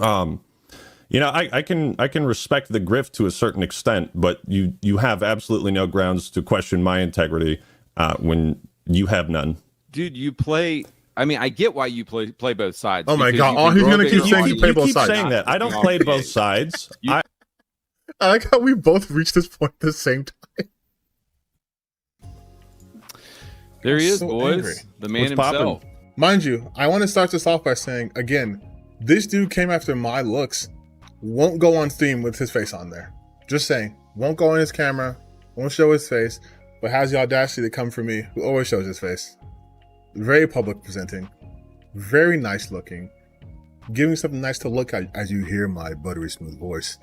Um, I can respect the grift to a certain extent, but you have absolutely no grounds to question my integrity when you have none. Dude, you play. I mean, I get why you play both sides. Oh my god! Oh, he's gonna keep saying you play both sides. Saying that I don't play both sides. I like how we both reached this point at the same time. There he is, so boys. Angry. The man himself. Mind you, I want to start this off by saying again, this dude came after my looks. Won't go on stream with his face on there. Just saying, won't go on his camera, won't show his face, but has the audacity to come for me, who always shows his face. Very public presenting, very nice looking, giving something nice to look at as you hear my buttery smooth voice.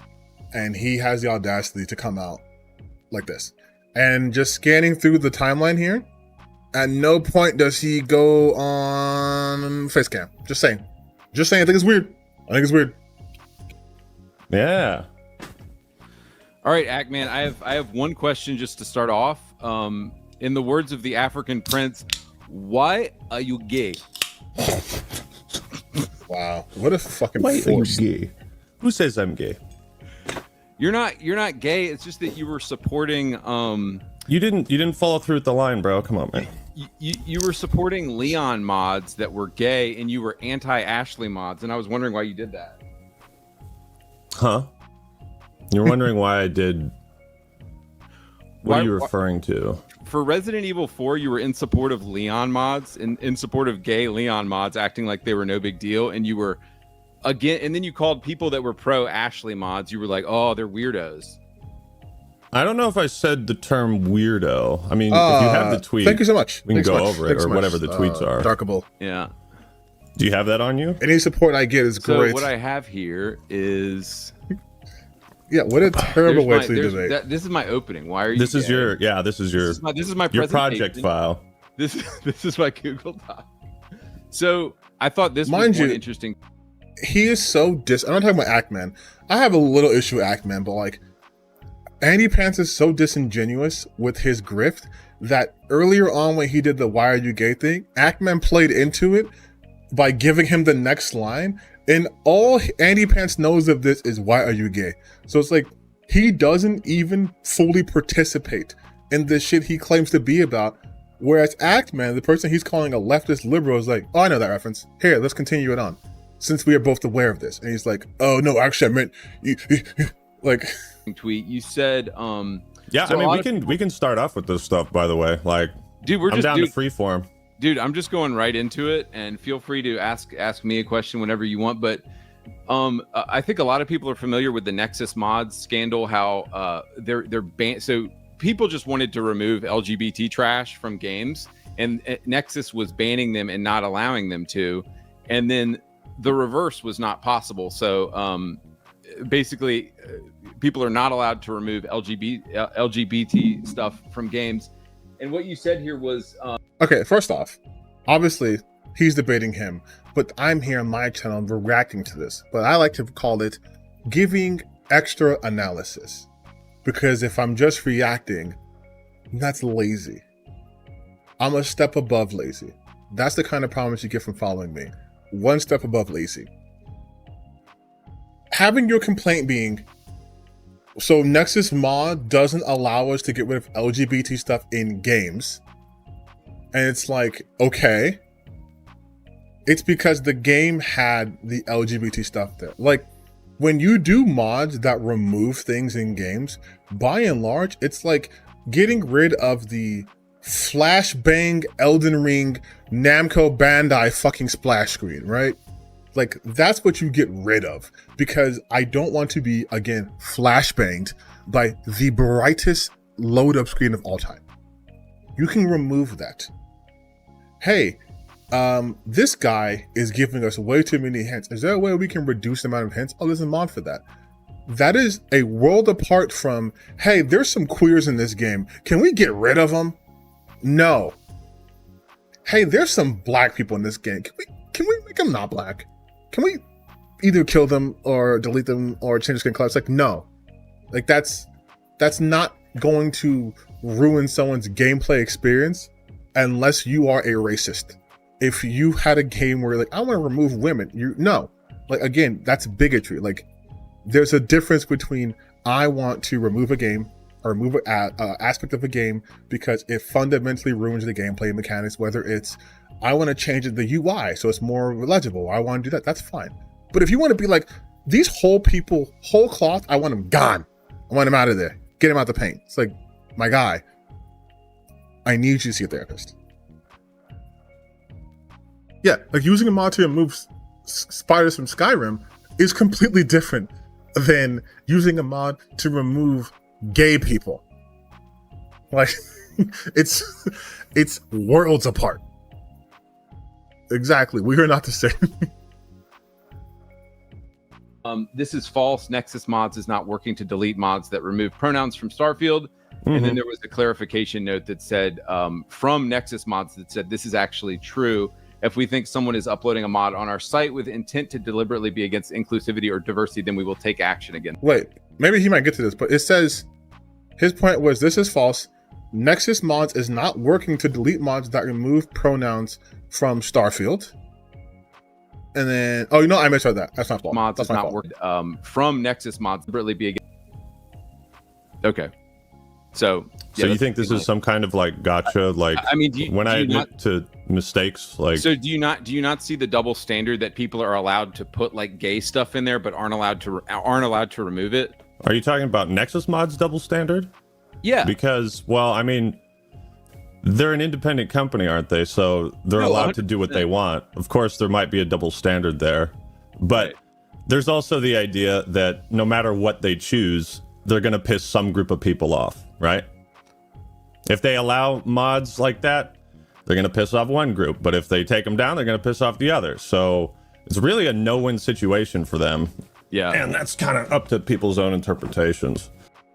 And he has the audacity to come out like this. And just scanning through the timeline here, at no point does he go on face cam. Just saying, I think it's weird. Yeah. All right, Ackman, I have one question just to start off. In the words of the African prince, why are you gay? Wow, what a fucking force. Gay? Who says I'm gay? You're not gay. It's just that you were supporting. You didn't follow through with the line, bro. Come on, man. You were supporting Leon mods that were gay, and you were anti-Ashley mods, and I was wondering why you did that. Huh? You're wondering why I did. What are you referring to? For Resident Evil 4, you were in support of Leon mods, in support of gay Leon mods, acting like they were no big deal, and you were again. And then you called people that were pro Ashley mods. You were like, "Oh, they're weirdos." I don't know if I said the term weirdo. I mean, if you have the tweet, thank you so much. We can go over it or whatever the tweets are. Darkable. Yeah. Do you have that on you? Any support I get is great. So what I have here is. Yeah, what a terrible way to debate. This is my opening. Why are you? This is your this is my your project file. This is my Google Doc. So I thought this was interesting. He is so I'm not talking about Ackman. I have a little issue with Ackman, but like AndyPants is so disingenuous with his grift that earlier on when he did the "Why are you gay" thing, Ackman played into it by giving him the next line. And all AndyPants knows of this is "Why are you gay?" So it's like he doesn't even fully participate in the shit he claims to be about. Whereas Ackman, the person he's calling a leftist liberal, is like, "Oh, I know that reference. Here, let's continue it on, since we are both aware of this." And he's like, "Oh no, actually, I meant like." Tweet you said. Yeah, so I mean, we can start off with this stuff. By the way, like, dude, I'm down to freeform. Dude, I'm just going right into it, and feel free to ask me a question whenever you want. But I think a lot of people are familiar with the Nexus Mods scandal. How they're banned. So people just wanted to remove LGBT trash from games, and Nexus was banning them and not allowing them to. And then the reverse was not possible. So basically, people are not allowed to remove LGBT stuff from games. And what you said here was okay. First off, obviously he's debating him, but I'm here on my channel reacting to this. But I like to call it giving extra analysis, because if I'm just reacting, that's lazy. I'm a step above lazy. That's the kind of promise you get from following me. One step above lazy. Having your complaint being, so Nexus Mod doesn't allow us to get rid of LGBT stuff in games. And it's like, okay. It's because the game had the LGBT stuff there. Like, when you do mods that remove things in games, by and large, it's like getting rid of the flashbang Elden Ring Namco Bandai fucking splash screen, right? Like, that's what you get rid of, because I don't want to be, again, flashbanged by the brightest load up screen of all time. You can remove that. Hey, this guy is giving us way too many hints. Is there a way we can reduce the amount of hints? Oh, there's a mod for that. That is a world apart from, hey, there's some queers in this game. Can we get rid of them? No. Hey, there's some black people in this game. Can we make them not black? Can we either kill them or delete them or change the skin color? It's like, no. Like, that's not going to ruin someone's gameplay experience unless you are a racist. If you had a game where you're like, I want to remove women, no. Like, again, that's bigotry. Like, there's a difference between I want to remove a game or remove an aspect of a game because it fundamentally ruins the gameplay mechanics, whether it's I want to change the UI so it's more legible. I want to do that. That's fine. But if you want to be like, these whole people, whole cloth, I want them gone. I want them out of there. Get him out the paint. It's like, my guy, I need you to see a therapist. Yeah, like using a mod to remove spiders from Skyrim is completely different than using a mod to remove gay people. Like, it's worlds apart. Exactly, we are not the same. This is false. Nexus Mods is not working to delete mods that remove pronouns from Starfield. And then there was a clarification note that said, from Nexus Mods, that said, this is actually true. If we think someone is uploading a mod on our site with intent to deliberately be against inclusivity or diversity, then we will take action again. Wait, maybe he might get to this, but it says, his point was, this is false. Nexus Mods is not working to delete mods that remove pronouns from Starfield. And then, oh, you know, I misread that. That's not false. Mods That's is not working from Nexus Mods deliberately be against. Okay. So you think this is some kind of like gotcha? Like, I mean, when I admit to mistakes, like, so do you not see the double standard that people are allowed to put like gay stuff in there, but aren't allowed to remove it? Are you talking about Nexus Mods double standard? Yeah. Because, well, I mean, they're an independent company, aren't they? So they're allowed 100%. To do what they want. Of course, there might be a double standard there, but there's also the idea that no matter what they choose, they're going to piss some group of people off, right? If they allow mods like that, they're going to piss off one group. But if they take them down, they're going to piss off the other. So it's really a no-win situation for them. Yeah. And that's kind of up to people's own interpretations.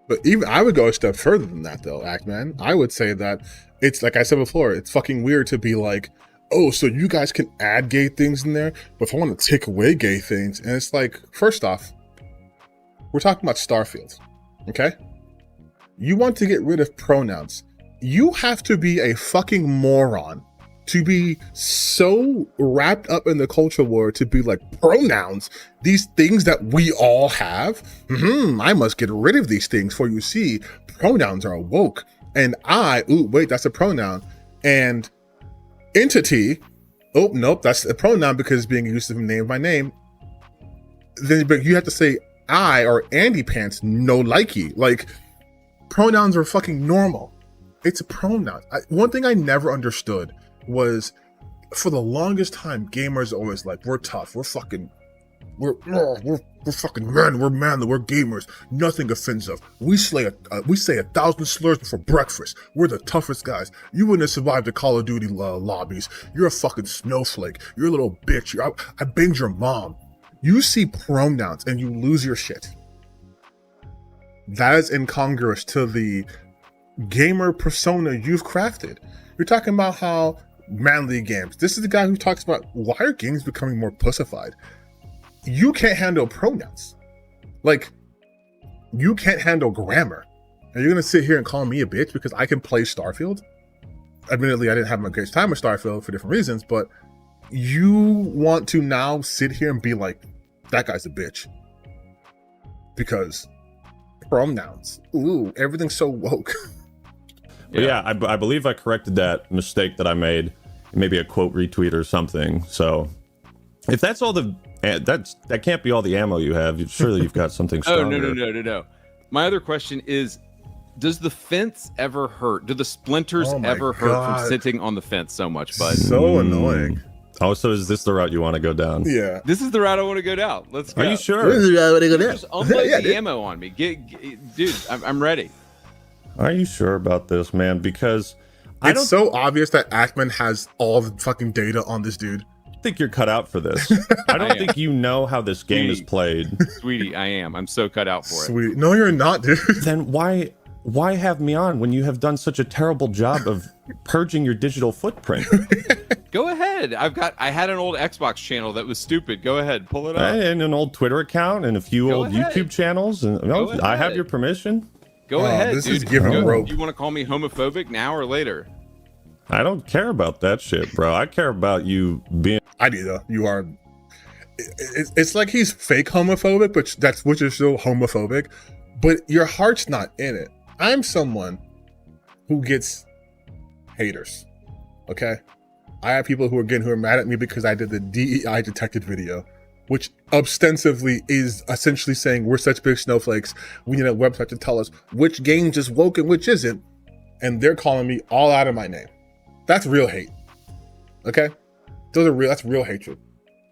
But even I would go a step further than that, though, Ackman. I would say that it's, like I said before, it's fucking weird to be like, oh, so you guys can add gay things in there, but if I want to take away gay things, and it's like, first off, we're talking about Starfield. Okay? You want to get rid of pronouns. You have to be a fucking moron to be so wrapped up in the culture war to be like, pronouns, these things that we all have, I must get rid of these things, for you see, pronouns are woke. And wait, that's a pronoun. And entity, oh, nope, that's a pronoun because it's being used to name by name. Then but you have to say I or AndyPants, no likey. Like, pronouns are fucking normal. It's a pronoun. One thing I never understood was, for the longest time, gamers always like, we're tough, we're fucking men, we're manly, we're gamers, nothing offensive. We say 1,000 slurs before breakfast. We're the toughest guys. You wouldn't have survived the Call of Duty lobbies. You're a fucking snowflake. You're a little bitch. I banged your mom. You see pronouns and you lose your shit. That is incongruous to the gamer persona you've crafted. You're talking about how manly games. This is the guy who talks about, why are games becoming more pussified? You can't handle pronouns. Like, you can't handle grammar. And you're gonna sit here and call me a bitch because I can play Starfield? Admittedly, I didn't have my greatest time with Starfield for different reasons, but you want to now sit here and be like, that guy's a bitch. Because pronouns. Ooh, everything's so woke. Yeah, I believe I corrected that mistake that I made. Maybe a quote retweet or something. So if that's all that can't be all the ammo you have. Surely you've got something stronger. No. My other question is, does the fence ever hurt? Do the splinters ever hurt from sitting on the fence so much, bud? So annoying. Oh, so is this the route you want to go down? Yeah. This is the route I want to go down. Let's go. Are you sure? This is the route I want to go down. Just unload the ammo on me. Dude, I'm ready. Are you sure about this, man? Because it's so obvious that Ackman has all the fucking data on this dude. I think you're cut out for this. I don't think you know how this game is played. Sweetie, I am. I'm so cut out for it. Sweetie. No, you're not, dude. Then why have me on when you have done such a terrible job of purging your digital footprint? Go ahead. I had an old Xbox channel that was stupid. Go ahead, pull it up. And an old Twitter account and a few old YouTube channels. And I have your permission. Go ahead, this dude. Is giving rope. Do you want to call me homophobic now or later? I don't care about that shit, bro. I care about you being. I do though. You are. it's like he's fake homophobic, which is still homophobic, but your heart's not in it. I'm someone who gets haters. Okay, I have people who are mad at me because I did the DEI detected video, which ostensibly is essentially saying we're such big snowflakes. We need a website to tell us which game's is woke and which isn't, and they're calling me all out of my name. That's real hate. Okay, that's real hatred.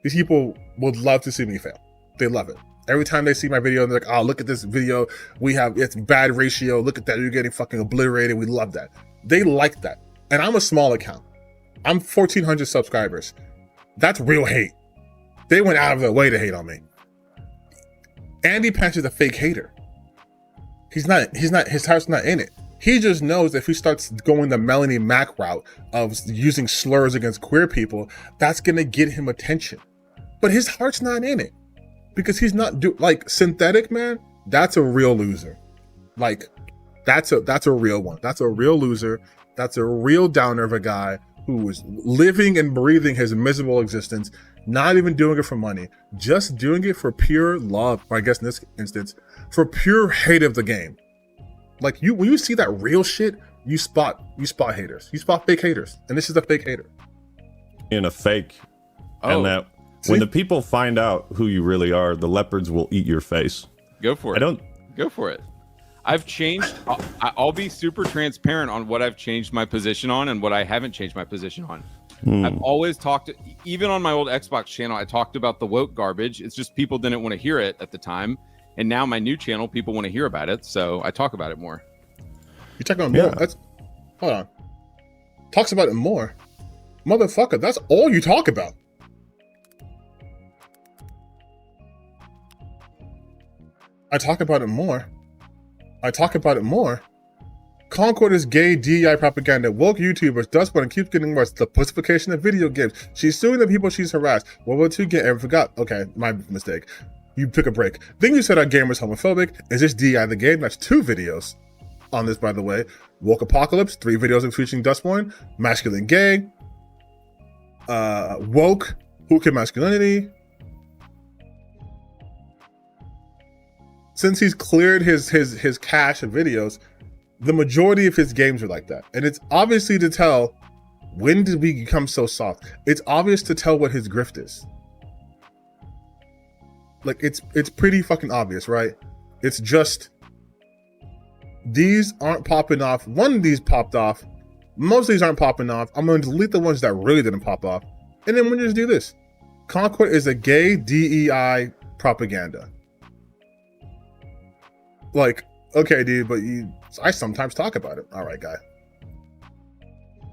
These people would love to see me fail. They love it. Every time they see my video, they're like, oh, look at this video. It's bad ratio. Look at that. You're getting fucking obliterated. We love that. They like that. And I'm a small account. I'm 1,400 subscribers. That's real hate. They went out of their way to hate on me. AndyPants is a fake hater. His heart's not in it. He just knows if he starts going the Melanie Mac route of using slurs against queer people, that's gonna get him attention. But his heart's not in it because he's not like synthetic, man. That's a real loser. Like that's a real one. That's a real loser. That's a real downer of a guy who is living and breathing his miserable existence, not even doing it for money, just doing it for pure love, or I guess in this instance, for pure hate of the game. Like when you see that real shit, you spot haters. You spot fake haters. And this is a fake hater. In a fake. And that when the people find out who you really are, the leopards will eat your face. Go for it. Go for it. I've changed. I'll be super transparent on what I've changed my position on and what I haven't changed my position on. I've always talked, even on my old Xbox channel, I talked about the woke garbage. It's just people didn't want to hear it at the time. And now my new channel, people want to hear about it. So I talk about it more. You talk about more? Hold on. Talks about it more? Motherfucker, that's all you talk about. I talk about it more. Concord is gay DEI propaganda. Woke YouTubers, dust one, and keeps getting worse. The pussification of video games. She's suing the people she's harassed. World War II game. I forgot. Okay, my mistake. You took a break. Then you said our game was homophobic. Is this DEI the game? That's 2 videos on this, by the way. Woke Apocalypse, 3 videos featuring Dustborn. Masculine Gay. Woke. Who Can Masculinity. Since he's cleared his cache of videos, the majority of his games are like that. And it's obviously to tell, when did we become so soft? It's obvious to tell what his grift is. Like, it's pretty fucking obvious, right? It's just, these aren't popping off. One of these popped off. Most of these aren't popping off. I'm going to delete the ones that really didn't pop off. And then we'll just do this. Concord is a gay DEI propaganda. Like, okay, dude, but I sometimes talk about it. All right, guy.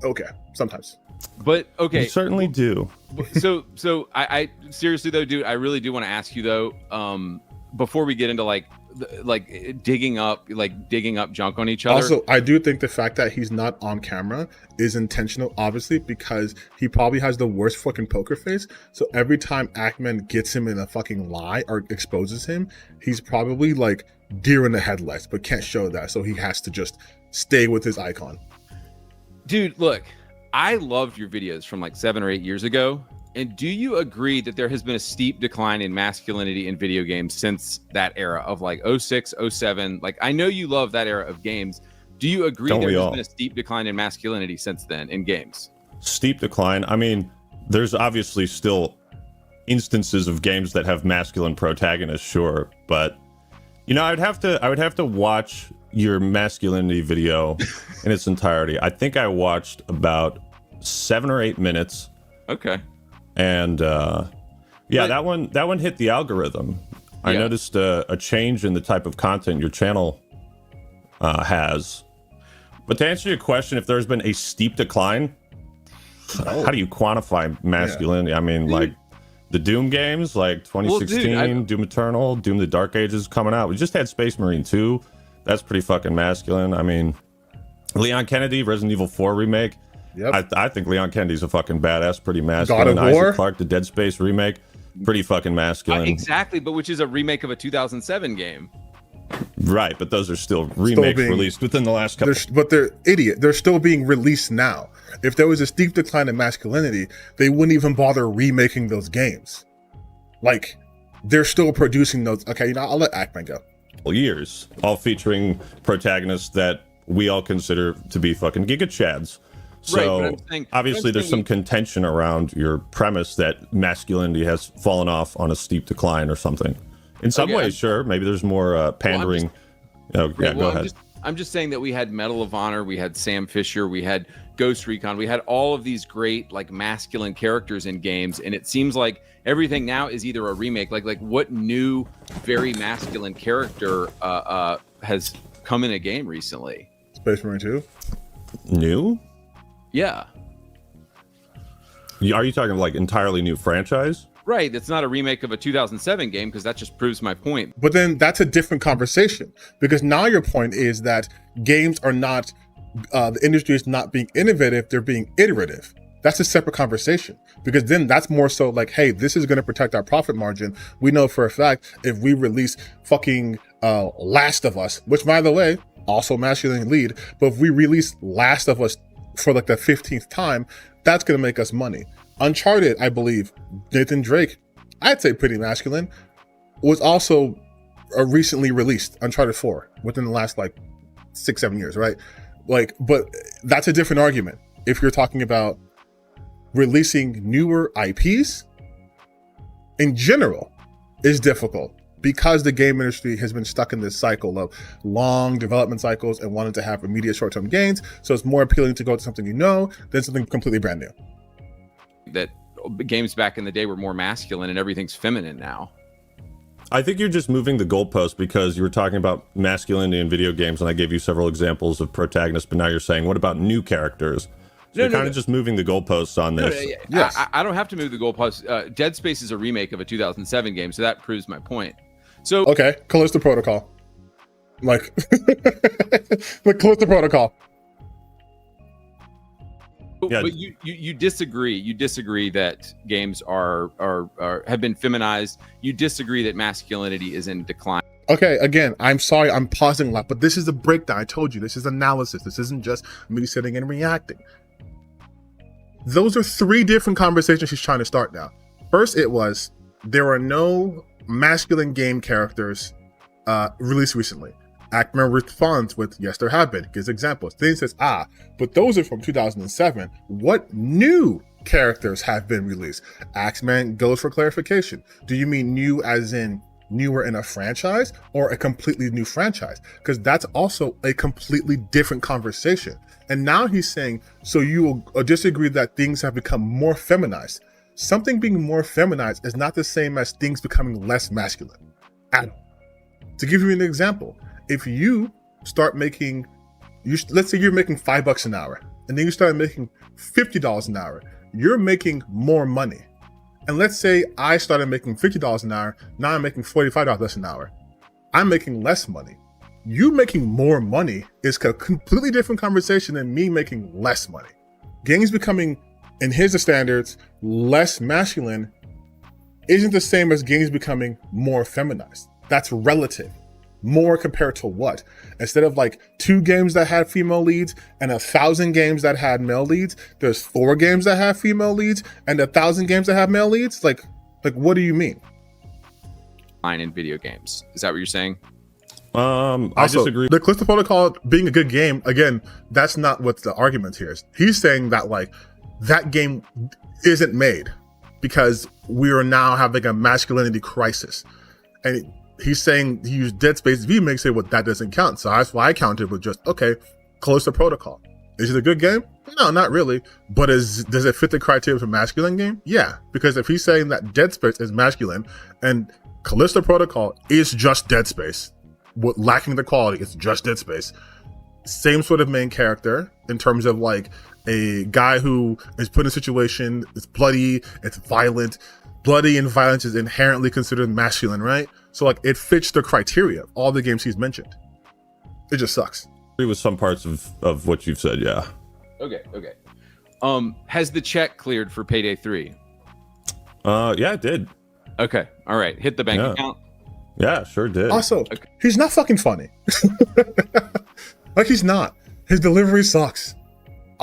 Okay, sometimes. But okay, you certainly do. So I seriously though, dude, I really do want to ask you though, before we get into like digging up junk on each other. Also, I do think the fact that he's not on camera is intentional, obviously, because he probably has the worst fucking poker face. So every time Ackman gets him in a fucking lie or exposes him, he's probably like deer in the headlights, but can't show that. So he has to just stay with his icon. Dude, look, I loved your videos from like 7 or 8 years ago. And do you agree that there has been a steep decline in masculinity in video games since that era of like 06, 07? Like, I know you love that era of games. Do you agree there has been a steep decline in masculinity since then in games? Steep decline? I mean, there's obviously still instances of games that have masculine protagonists, sure. But, you know, I would have to watch your masculinity video in its entirety. I think I watched about 7 or 8 minutes. Okay. And that one hit the algorithm. I noticed a change in the type of content your channel has. But to answer your question, if there's been a steep decline, how do you quantify masculinity? I mean, like the Doom games, like 2016, Doom Eternal, Doom the Dark Ages coming out. We just had Space Marine 2. That's pretty fucking masculine. I mean, Leon Kennedy, Resident Evil 4 remake. Yep. I think Leon Kennedy's a fucking badass, pretty masculine. God of War? Isaac Clarke, the Dead Space remake, pretty fucking masculine. Exactly, but which is a remake of a 2007 game. Right, but those are still remakes released within the last couple. But they're idiot. They're still being released now. If there was a steep decline in masculinity, they wouldn't even bother remaking those games. Like, they're still producing those. Okay, I'll let Ackman go. Years, all featuring protagonists that we all consider to be fucking giga chads. So right, obviously there's some contention around your premise that masculinity has fallen off on a steep decline or something. In some ways, sure, maybe there's more pandering. Go ahead. I'm just saying that we had Medal of Honor, we had Sam Fisher, we had Ghost Recon, we had all of these great like masculine characters in games, and it seems like everything now is either a remake. Like what new very masculine character has come in a game recently? Space Marine 2? New? Yeah. Are you talking like entirely new franchise? Right, it's not a remake of a 2007 game, because that just proves my point. But then that's a different conversation, because now your point is that games are not, the industry is not being innovative, they're being iterative. That's a separate conversation, because then that's more so like, hey, this is going to protect our profit margin. We know for a fact if we release fucking Last of Us, which by the way, also masculine lead, but if we release Last of Us for like the 15th time, that's going to make us money. Uncharted, I believe, Nathan Drake, I'd say pretty masculine, was also recently released, Uncharted 4, within the last like 6-7 years, right? Like, but that's a different argument. If you're talking about releasing newer IPs, in general, is difficult because the game industry has been stuck in this cycle of long development cycles and wanting to have immediate short-term gains. So it's more appealing to go to something than something completely brand new. That games back in the day were more masculine and everything's feminine now. I think you're just moving the goalpost, because you were talking about masculinity in video games and I gave you several examples of protagonists, but now you're saying, what about new characters? So you're kind of just moving the goalposts on this. Yes. I don't have to move the goalposts. Dead Space is a remake of a 2007 game, so that proves my point. So okay, Callisto Protocol. Like, like Callisto Protocol. Yeah. But you disagree. You disagree that games have been feminized. You disagree that masculinity is in decline. Okay, again, I'm sorry, I'm pausing a lot, but this is a breakdown. I told you, this is analysis. This isn't just me sitting and reacting. Those are 3 different conversations she's trying to start now. First, it was, there are no masculine game characters released recently. Ackman responds with, yes, there have been. Gives examples. Then he says, but those are from 2007. What new characters have been released? Ackman goes for clarification. Do you mean new as in newer in a franchise or a completely new franchise? Because that's also a completely different conversation. And now he's saying, so you will disagree that things have become more feminized. Something being more feminized is not the same as things becoming less masculine at all. To give you an example, if you start making, let's say you're making $5 an hour, and then you start making $50 an hour, you're making more money. And let's say I started making $50 an hour, now I'm making $45 an hour. I'm making less money. You making more money is a completely different conversation than me making less money. Games becoming, in his standards, less masculine isn't the same as games becoming more feminized. That's relative. More compared to what? Instead of like 2 games that had female leads and 1,000 games that had male leads, there's 4 games that have female leads and 1,000 games that have male leads? Like what do you mean? In video games. Is that what you're saying? I disagree. The Callisto Protocol being a good game, again, that's not what the argument here is. He's saying that like that game isn't made because we are now having a masculinity crisis. And he's saying he used Dead Space V makes it what that doesn't count. So that's why I counted with just, okay, Callisto Protocol. Is it a good game? No, not really. But does it fit the criteria for masculine game? Yeah, because if he's saying that Dead Space is masculine and Callisto Protocol is just Dead Space, lacking the quality, it's just Dead Space. Same sort of main character in terms of like a guy who is put in a situation, it's bloody, it's violent. Bloody and violence is inherently considered masculine, right? So like it fits the criteria of all the games he's mentioned. It just sucks. I agree with some parts of what you've said, yeah. Okay. Has the check cleared for Payday 3? Yeah, it did. Okay, all right. Hit the bank account? Yeah, sure did. Also, he's not fucking funny. Like he's not. His delivery sucks.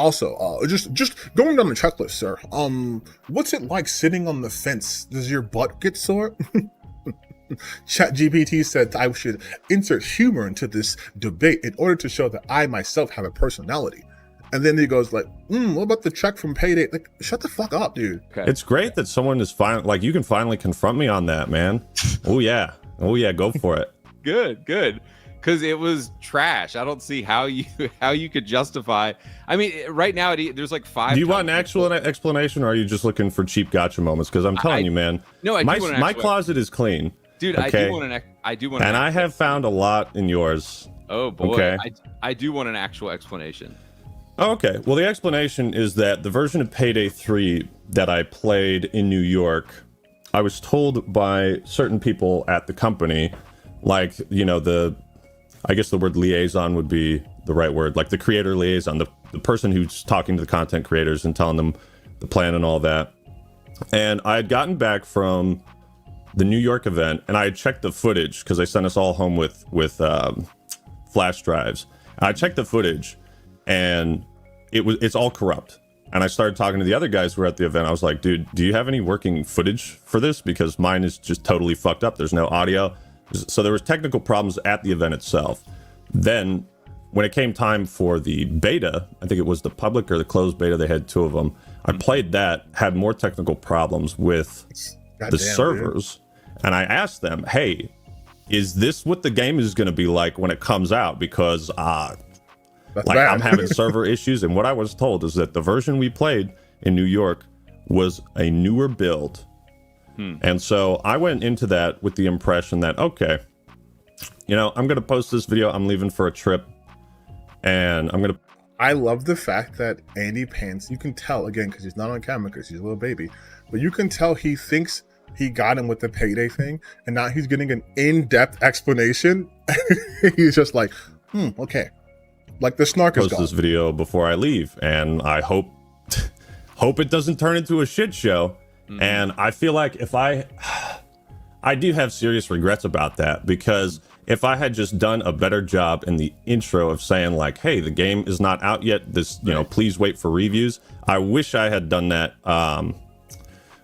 Also, just going down the checklist, sir. What's it like sitting on the fence? Does your butt get sore? ChatGPT said I should insert humor into this debate in order to show that I myself have a personality. And then he goes like, what about the check from Payday? Like, shut the fuck up, dude. Okay. It's great that someone is like, you can finally confront me on that, man. Oh yeah, go for it. Good. Because it was trash. I don't see how you could justify. I mean, right now there's like 5. Do you want an actual explanation, or are you just looking for cheap gotcha moments? Because I'm telling you, man. No, my closet is clean. Dude, okay? I do want. And I have found a lot in yours. Oh boy, okay? I do want an actual explanation. Okay, well, the explanation is that the version of Payday 3 that I played in New York, I was told by certain people at the company, like, you know, I guess the word liaison would be the right word, like the creator liaison, the person who's talking to the content creators and telling them the plan and all that. And I had gotten back from the New York event, and I had checked the footage because they sent us all home with flash drives. And I checked the footage, and it's all corrupt. And I started talking to the other guys who were at the event. I was like, dude, do you have any working footage for this? Because mine is just totally fucked up. There's no audio. So there was technical problems at the event itself. Then when it came time for the beta, I think it was the public or the closed beta, they had 2 of them. I played that, had more technical problems with the servers. Dude. And I asked them, hey, is this what the game is going to be like when it comes out? Because I'm having server issues. And what I was told is that the version we played in New York was a newer build. And so I went into that with the impression that, okay, you know, I'm going to post this video. I'm leaving for a trip. And I'm going to... I love the fact that AndyPants, you can tell, again, because he's not on camera because he's a little baby, but you can tell he thinks he got him with the Payday thing, and now he's getting an in-depth explanation. He's just like, okay. Like the snark is gone. Post this video before I leave, and I hope it doesn't turn into a shit show. And I feel like if I do have serious regrets about that, because if I had just done a better job in the intro of saying like, hey, the game is not out yet, this, you know, please wait for reviews. I wish I had done that.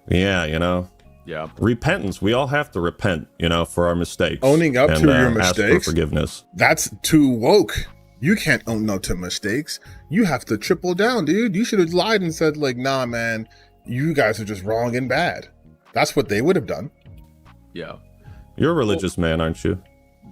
Yeah, you know. Yeah. Repentance. We all have to repent, you know, for our mistakes. Owning up to your mistakes. Ask for forgiveness. That's too woke. You can't own up to mistakes. You have to triple down, dude. You should have lied and said like, nah, man, you guys are just wrong and bad. That's what they would have done. Yeah. You're a religious man, aren't you?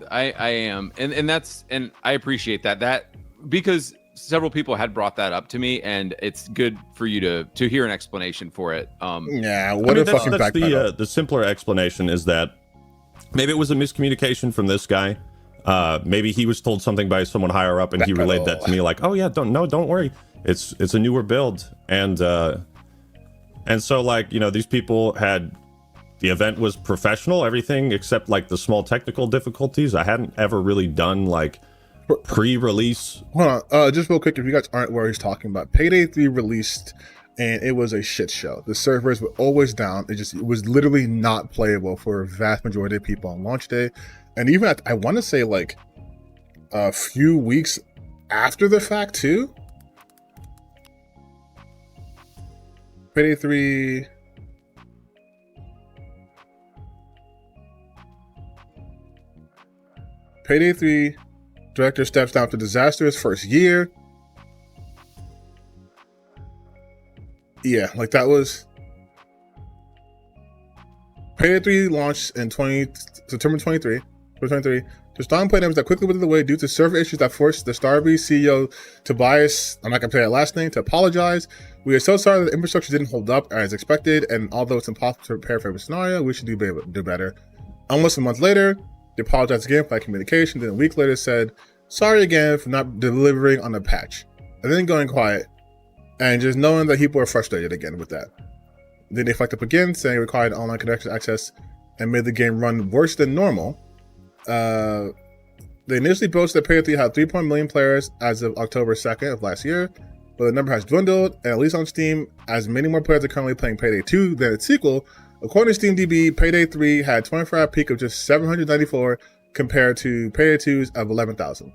I am. And I appreciate that because several people had brought that up to me, and it's good for you to hear an explanation for it. Yeah. What a fucking fact. The simpler explanation is that maybe it was a miscommunication from this guy. Maybe he was told something by someone higher up, and he relayed that to me like, oh yeah, don't worry. It's a newer build. And so, like, you know, these people the event was professional, everything except like the small technical difficulties. I hadn't ever really done like pre-release. Hold on, just real quick, if you guys aren't where he's talking about, Payday 3 released, and it was a shit show. The servers were always down. It was literally not playable for a vast majority of people on launch day. And even I want to say like a few weeks after the fact too. Payday 3. Payday 3 director steps down after disastrous first year. Yeah, like that was... Payday 3 launched in September 2023. The strong play names that quickly withered away due to server issues that forced the Starfield CEO Tobias, I'm not going to say that last name, to apologize. We are so sorry that the infrastructure didn't hold up as expected, and although it's impossible to prepare for every scenario, we should do better. Almost a month later, they apologized again for that communication, then a week later said, sorry again for not delivering on the patch. And then going quiet, and just knowing that people are frustrated again with that. Then they fucked up again, saying it required online connection access and made the game run worse than normal. They initially boasted that Payday 3 had 3.1 million players as of October 2nd of last year, but the number has dwindled, and at least on Steam, as many more players are currently playing Payday 2 than its sequel. According to SteamDB, Payday 3 had 24-hour peak of just 794 compared to Payday 2's of 11,000.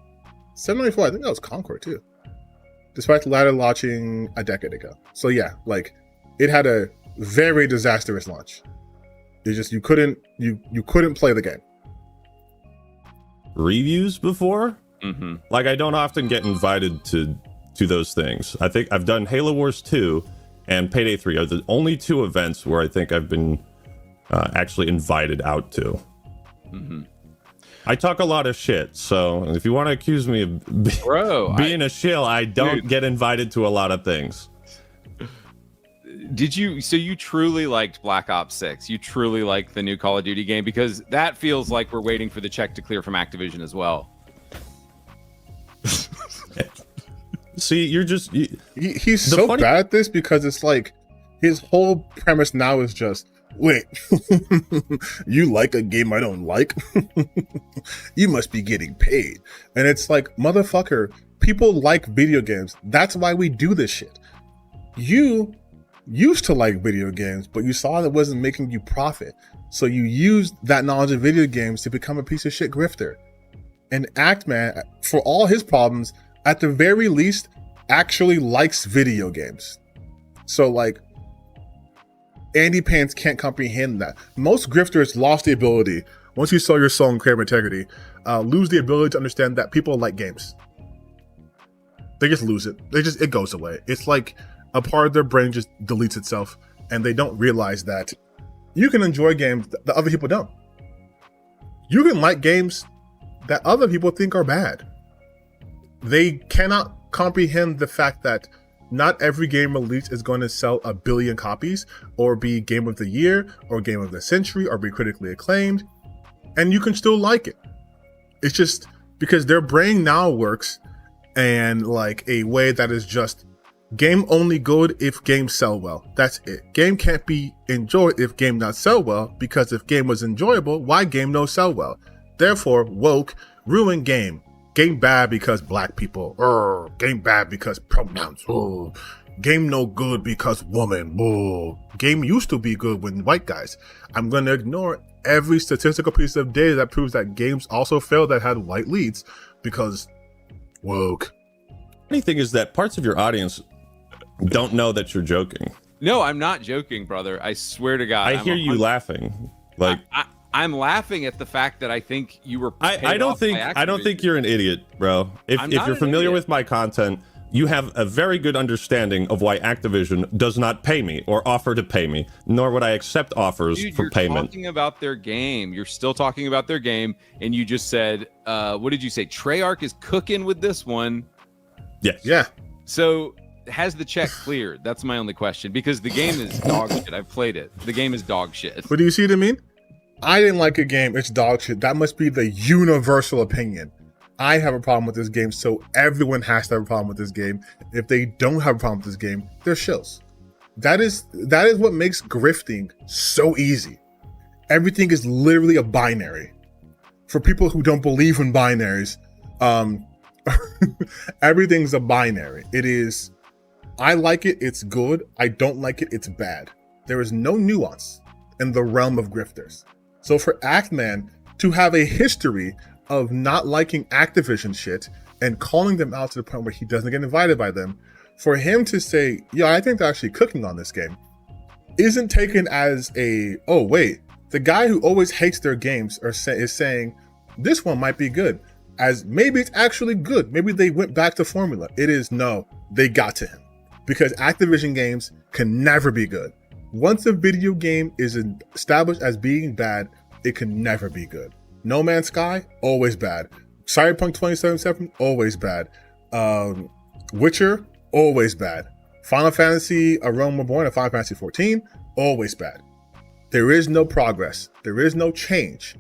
794, I think that was Concord too. despite the latter launching a decade ago. So yeah, like it had a very disastrous launch. It's just you couldn't play the game. Reviews before? Mm-hmm. Like I don't often get invited to those things. I think I've done Halo Wars 2 and Payday 3 are the only two events where I think I've been actually invited out to. Mm-hmm. I talk a lot of shit, so if you want to accuse me of being a shill, I don't get invited to a lot of things. So you truly liked Black Ops 6? You truly like the new Call of Duty game? Because that feels like we're waiting for the check to clear from Activision as well. See, you're just... He's so bad at this because it's like his whole premise now is just, wait, you like a game I don't like? You must be getting paid. And it's like, motherfucker, people like video games. That's why we do this shit. You used to like video games, but you saw that it wasn't making you profit. So you used that knowledge of video games to become a piece of shit grifter. And Actman, for all his problems, at the very least, actually likes video games. So like, AndyPants can't comprehend that. Most grifters lost the ability, once you sell your soul and crave integrity, lose the ability to understand that people like games. They just lose it. It goes away. It's like a part of their brain just deletes itself, and they don't realize that you can enjoy games that other people don't. You can like games that other people think are bad. They cannot comprehend the fact that not every game released is going to sell 1 billion copies or be game of the year or game of the century or be critically acclaimed, and you can still like it. It's just because their brain now works and like a way that is just game only good if games sell well. That's it. Game can't be enjoyed if game not sell well, because if game was enjoyable, why game no sell well? Therefore, woke, ruin game. Game bad because black people. Game bad because pronouns. Game no good because woman. Game used to be good with white guys. I'm going to ignore every statistical piece of data that proves that games also fail that had white leads because woke. Funny thing is that parts of your audience don't know that you're joking. No, I'm not joking, brother. I swear to God. I hear you laughing. Like I'm laughing at the fact that I think you were. I don't think you're an idiot, bro. If you're familiar with my content, you have a very good understanding of why Activision does not pay me or offer to pay me, nor would I accept offers for payment. You're talking about their game. You're still talking about their game, and you just said, what did you say? Treyarch is cooking with this one. Yes. Yeah. So has the check cleared? That's my only question, because the game is dog shit. I've played it. The game is dog shit. But do you see what I mean? I didn't like a game, it's dog shit. That must be the universal opinion. I have a problem with this game, so everyone has to have a problem with this game. If they don't have a problem with this game, they're shills. That is what makes grifting so easy. Everything is literally a binary. For people who don't believe in binaries, everything's a binary. It is, I like it, it's good. I don't like it, it's bad. There is no nuance in the realm of grifters. So for Actman to have a history of not liking Activision shit and calling them out to the point where he doesn't get invited by them, for him to say, yeah, I think they're actually cooking on this game, isn't taken as a, oh wait, the guy who always hates their games is saying, this one might be good, as maybe it's actually good. Maybe they went back to formula. It is no, they got to him. Because Activision games can never be good. Once a video game is established as being bad, it can never be good. No Man's Sky, always bad. Cyberpunk 2077, always bad. Witcher, always bad. Final Fantasy, A Realm Reborn, and Final Fantasy 14, always bad. There is no progress. There is no change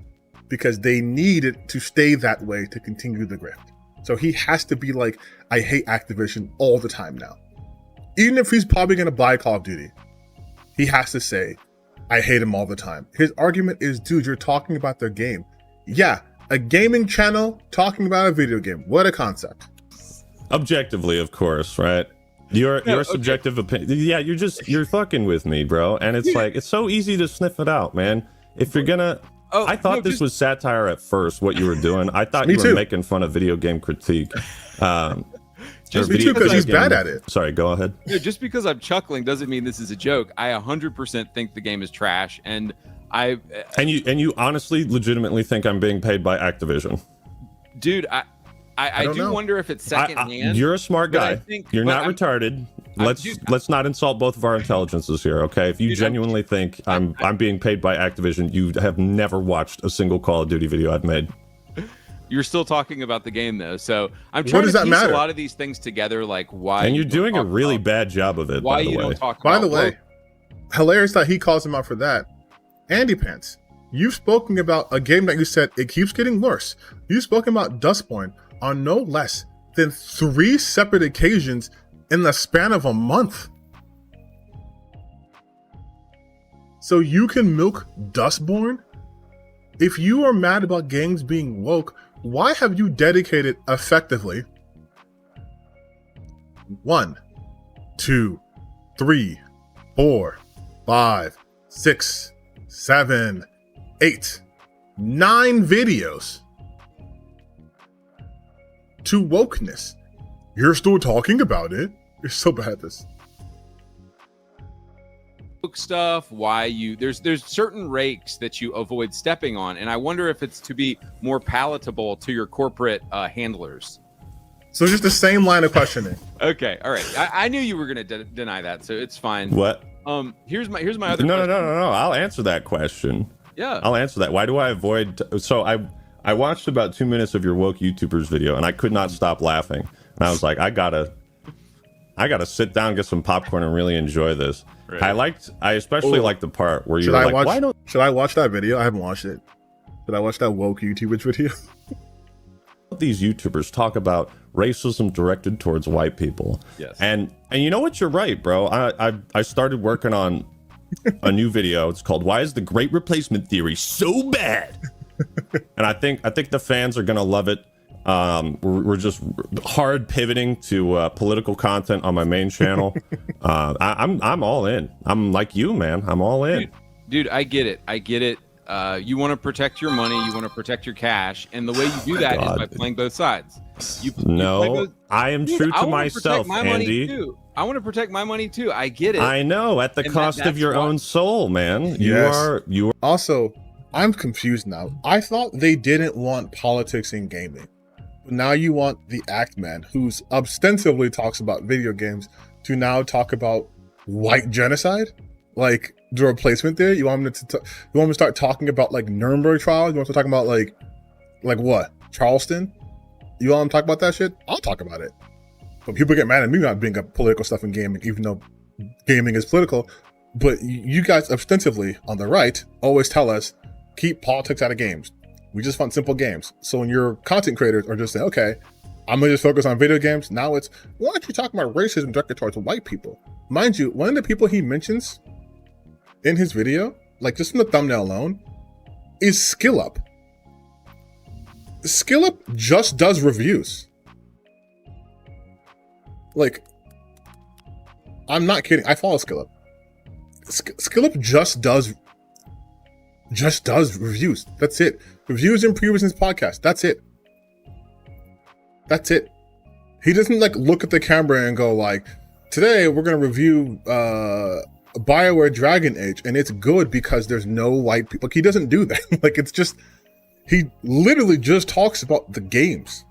because they need it to stay that way to continue the grift. So he has to be like, I hate Activision all the time now. Even if he's probably going to buy Call of Duty, he has to say, I hate him all the time. His argument is, dude, you're talking about their game. Yeah, a gaming channel talking about a video game. What a concept. Objectively, of course, right? Your subjective opinion. Yeah, you're fucking with me, bro. And it's like, it's so easy to sniff it out, man. If you're gonna... I thought this was satire at first, what you were doing. I thought you were making fun of video game critique. Just Me too, because he's bad at it. Sorry, go ahead. Just because I'm chuckling doesn't mean this is a joke. I 100% think the game is trash, and you honestly, legitimately think I'm being paid by Activision? Dude, I do wonder if it's secondhand. You're a smart guy. You're not retarded. Let's not insult both of our intelligences here, okay? If you genuinely think I'm being paid by Activision, you have never watched a single Call of Duty video I've made. You're still talking about the game though, so I'm trying to piece a lot of these things together, like why. And you're doing a really bad job of it. Why by the you way. don't talk? By the way, hilarious that he calls him out for that. AndyPants, you've spoken about a game that you said it keeps getting worse. You've spoken about Dustborn on no less than 3 separate occasions in the span of a month. So you can milk Dustborn? If you are mad about games being woke, why have you dedicated effectively 1, 2, 3, 4, 5, 6, 7, 8, 9 videos to wokeness? You're still talking about it. You're so bad at this. Stuff, why you there's certain rakes that you avoid stepping on, and I wonder if it's to be more palatable to your corporate handlers. So just the same line of questioning. Okay, all right. I knew you were going to deny that, so it's fine. What? Here's my other. No. I'll answer that question. Yeah, I'll answer that. Why do I avoid? So I watched about 2 minutes of your woke YouTubers video, and I could not stop laughing. And I was like, I gotta sit down, get some popcorn, and really enjoy this. Right. I especially liked the part where you're like, why don't? Should I watch that video? I haven't watched it. Should I watch that woke YouTubers video? These YouTubers talk about racism directed towards white people. Yes. And you know what? You're right, bro. I started working on a new video. It's called "Why is the Great Replacement Theory So Bad?" And I think the fans are gonna love it. We're just hard pivoting to political content on my main channel. I'm all in. I'm like you, man. I'm all in. Dude, I get it. You want to protect your money, you want to protect your cash, and the way you do that is by playing both sides. I am true to myself, Andy. I want to protect my money too. I get it. I know, at the cost of your own soul, man. You are. Also, I'm confused now. I thought they didn't want politics in gaming. Now you want the Act Man, who's ostensibly talks about video games, to now talk about white genocide, like the replacement there. You want me to start talking about like Nuremberg trials? You want to talk about like what, Charleston? You want to talk about that shit? I'll talk about it. But people get mad at me not being up political stuff in gaming, even though gaming is political. But you guys ostensibly on the right always tell us keep politics out of games. We just want simple games. So when your content creators are just saying, okay, I'm gonna just focus on video games, now it's, why aren't you talking about racism directed towards white people? Mind you, one of the people he mentions in his video, like just from the thumbnail alone, is SkillUp. SkillUp just does reviews. Like, I'm not kidding. I follow SkillUp. SkillUp just does reviews. That's it. Reviews and previews in his podcast. That's it. That's it. He doesn't like look at the camera and go like, today we're gonna review BioWare Dragon Age, and it's good because there's no white people. Like, he doesn't do that. Like, it's just, he literally just talks about the games.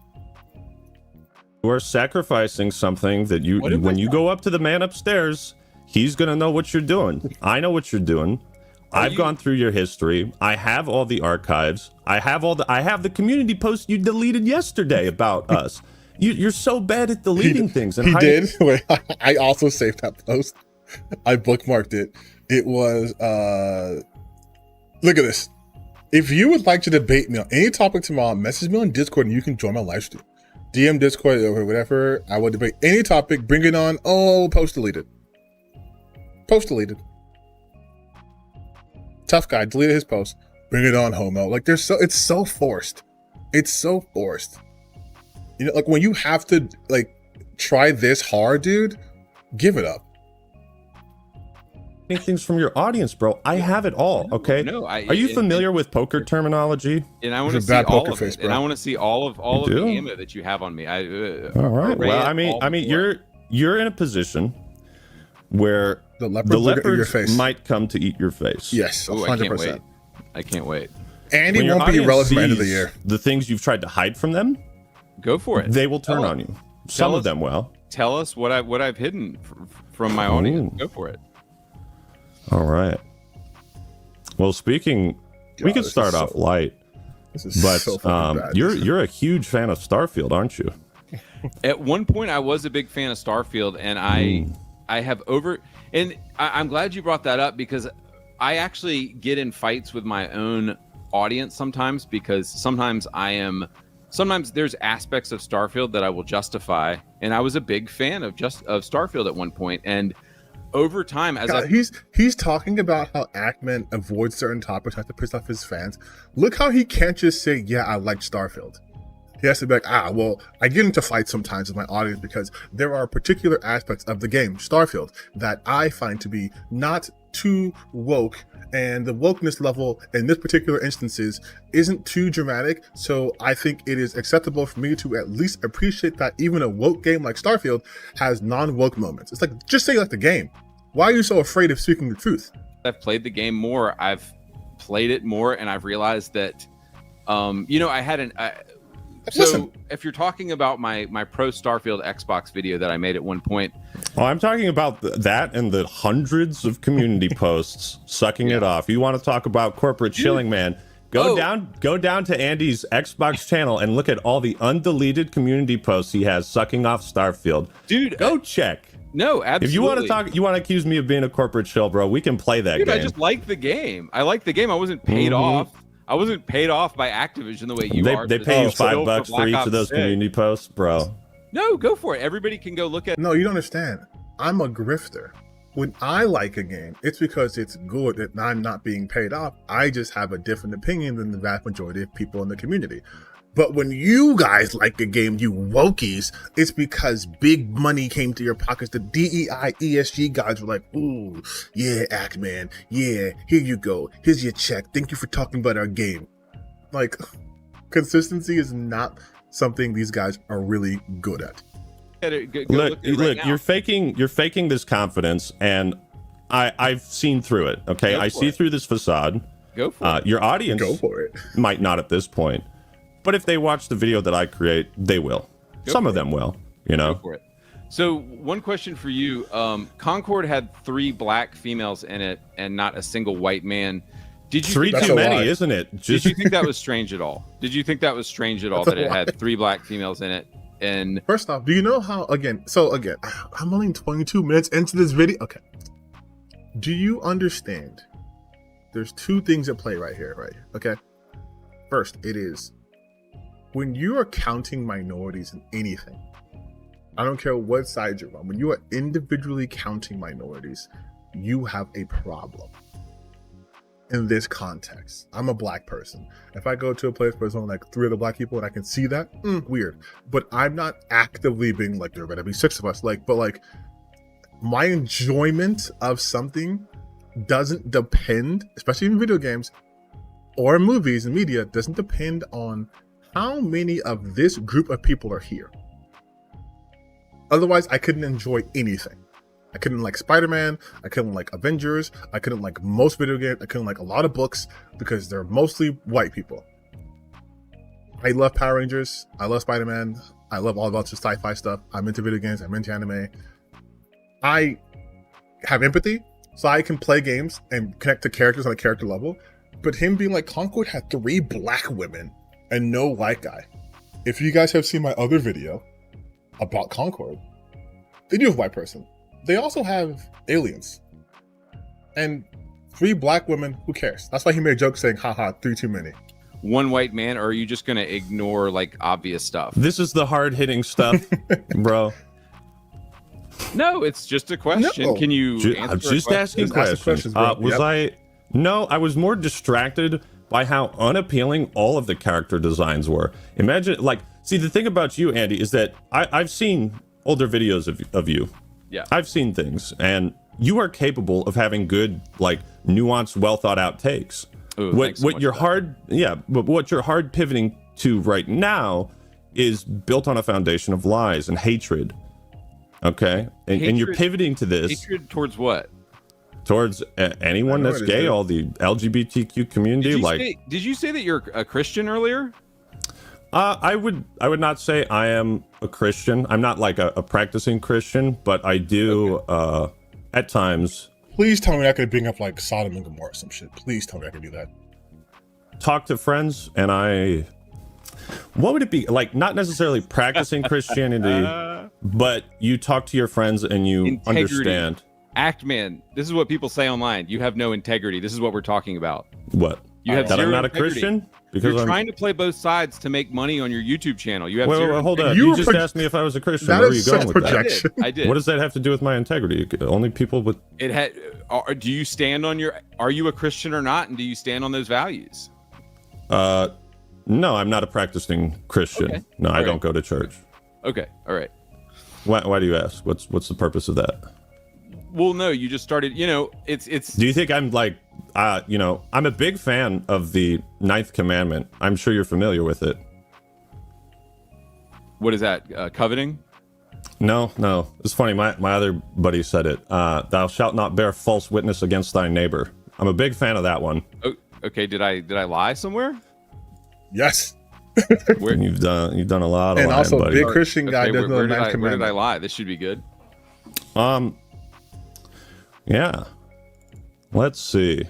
You are sacrificing something that when you go up to the man upstairs, he's gonna know what you're doing. I know what you're doing. I've gone through your history. I have all the archives. I have the community post you deleted yesterday about us. You're so bad at deleting things. And he did. Wait, I also saved that post. I bookmarked it. It was look at this. If you would like to debate me on any topic tomorrow, message me on Discord and you can join my live stream. DM Discord or whatever. I will debate any topic. Bring it on. Oh, post deleted. Post deleted. Tough guy deleted his post. Bring it on, homo. Like, it's so forced. It's so forced. You know, like when you have to like try this hard, dude, give it up. things from your audience, bro. I have it all. Okay. No, are you familiar with poker terminology? And I want to see all of it. And I want to see all of the ammo that you have on me. All right. Well, I mean, you're in a position where the leopards might come to eat your face. Yes, 100%. I can't wait. Andy won't be relevant by the end of the year. The things you've tried to hide from them, go for it. They will turn on you. Some of them will. Tell us what I've hidden from my audience. Go for it. All right. Well, we could start off light. This is so bad. You're a huge fan of Starfield, aren't you? At one point, I was a big fan of Starfield, and I have I'm glad you brought that up, because I actually get in fights with my own audience sometimes, because sometimes there's aspects of Starfield that I will justify, and I was a big fan of Starfield at one point, and over time, he's talking about how Ackman avoids certain topics to piss off his fans. Look how he can't just say, "Yeah, I like Starfield." He has to be like, well, I get into fights sometimes with my audience because there are particular aspects of the game, Starfield, that I find to be not too woke, and the wokeness level in this particular instances isn't too dramatic, so I think it is acceptable for me to at least appreciate that even a woke game like Starfield has non-woke moments. It's like, just say you like the game. Why are you so afraid of speaking the truth? I've played the game more, I've played it more, and I've realized that, I had So if you're talking about my pro Starfield Xbox video that I made at one point. Well, I'm talking about that and the hundreds of community posts sucking it off. You want to talk about corporate chilling, man? Go down to Andy's Xbox channel and look at all the undeleted community posts he has sucking off Starfield. Dude, go check. No, absolutely. If you want to accuse me of being a corporate chill, bro, we can play that game. I just like the game. I like the game. I wasn't paid off. I wasn't paid off by Activision the way you are. They pay you $5 for each of those community posts, bro. No, go for it. Everybody can go look at. No, you don't understand. I'm a grifter. When I like a game, it's because it's good and I'm not being paid off. I just have a different opinion than the vast majority of people in the community. But when you guys like a game, you wokies, it's because big money came to your pockets. The DEI, ESG guys were like, ooh, yeah, Ackman, yeah, here you go. Here's your check. Thank you for talking about our game. Like, consistency is not something these guys are really good at. Look, you're faking this confidence, and I've seen through it. Okay, I see through this facade. Go for it. Your audience go for it. Might not at this point. But if they watch the video that I create, they will. Some of them will, Go for it. So one question for you. Concord had 3 black females in it and not a single white man. Did you 3 too many, isn't it? Did you think that was strange at all? That it had 3 black females in it? And first off, do you know how, again, I'm only 22 minutes into this video. Okay. Do you understand? There's 2 things at play right here. Okay. First, it is when you are counting minorities in anything, I don't care what side you're on, when you are individually counting minorities, you have a problem. In this context, I'm a black person. If I go to a place where there's only like 3 other black people and I can see that, weird. But I'm not actively being like, there better be 6 of us. But my enjoyment of something doesn't depend, especially in video games or movies and media, doesn't depend on how many of this group of people are here. Otherwise, I couldn't enjoy anything. I couldn't like Spider-Man, I couldn't like Avengers, I couldn't like most video games, I couldn't like a lot of books because they're mostly white people. I love Power Rangers, I love Spider-Man, I love all about the sci-fi stuff, I'm into video games, I'm into anime. I have empathy, so I can play games and connect to characters on a character level, but him being like, Concord had 3 black women and no white guy. If you guys have seen my other video about Concord, they do have a white person. They also have aliens. And 3 black women, who cares? That's why he made a joke saying, haha, 3 too many. 1 white man, or are you just going to ignore like obvious stuff? This is the hard-hitting stuff, bro. No, it's just a question. No. Can you answer I'm just asking questions. No, I was more distracted by how unappealing all of the character designs were. Imagine, see, the thing about you, Andy, is that I've seen older videos of you. Yeah. I've seen things, and you are capable of having good, like, nuanced, well thought out takes. Ooh, What you're hard pivoting to right now is built on a foundation of lies and hatred. Okay, and you're pivoting to this hatred towards what? Towards anyone that's gay, all the LGBTQ community. Did you say that you're a Christian earlier? I would not say I am a Christian. I'm not like a practicing Christian, but I do at times. Please tell me I could bring up like Sodom and Gomorrah or some shit. Please tell me I could do that. Talk to friends, and what would it be like? Not necessarily practicing Christianity, but you talk to your friends and you Integrity. understand. Man, this is what people say online. You have no integrity. This is what we're talking about. What? You have that I'm not integrity. a Christian? Because you're trying to play both sides to make money on your YouTube channel. You have wait, hold on. You just asked me if I was a Christian. That Where are is you going with projection. that? I did. What does that have to do with my integrity? Only people with It had. Do you stand on your? Are you a Christian or not? And do you stand on those values? No, I'm not a practicing Christian. Okay. No, All I right. don't go to church. Okay. All right. Why do you ask? What's the purpose of that? Well, no, you just started. It's. Do you think I'm like, I'm a big fan of the 9th commandment. I'm sure you're familiar with it. What is that? Coveting? No. It's funny. My other buddy said it. Thou shalt not bear false witness against thy neighbor. I'm a big fan of that one. Oh, okay. Did I lie somewhere? Yes. Where? You've done a lot of And lying, also, buddy. big Christian guy Okay, doesn't know where the did 9th I commandment. lie? This should be good. Yeah. Let's see.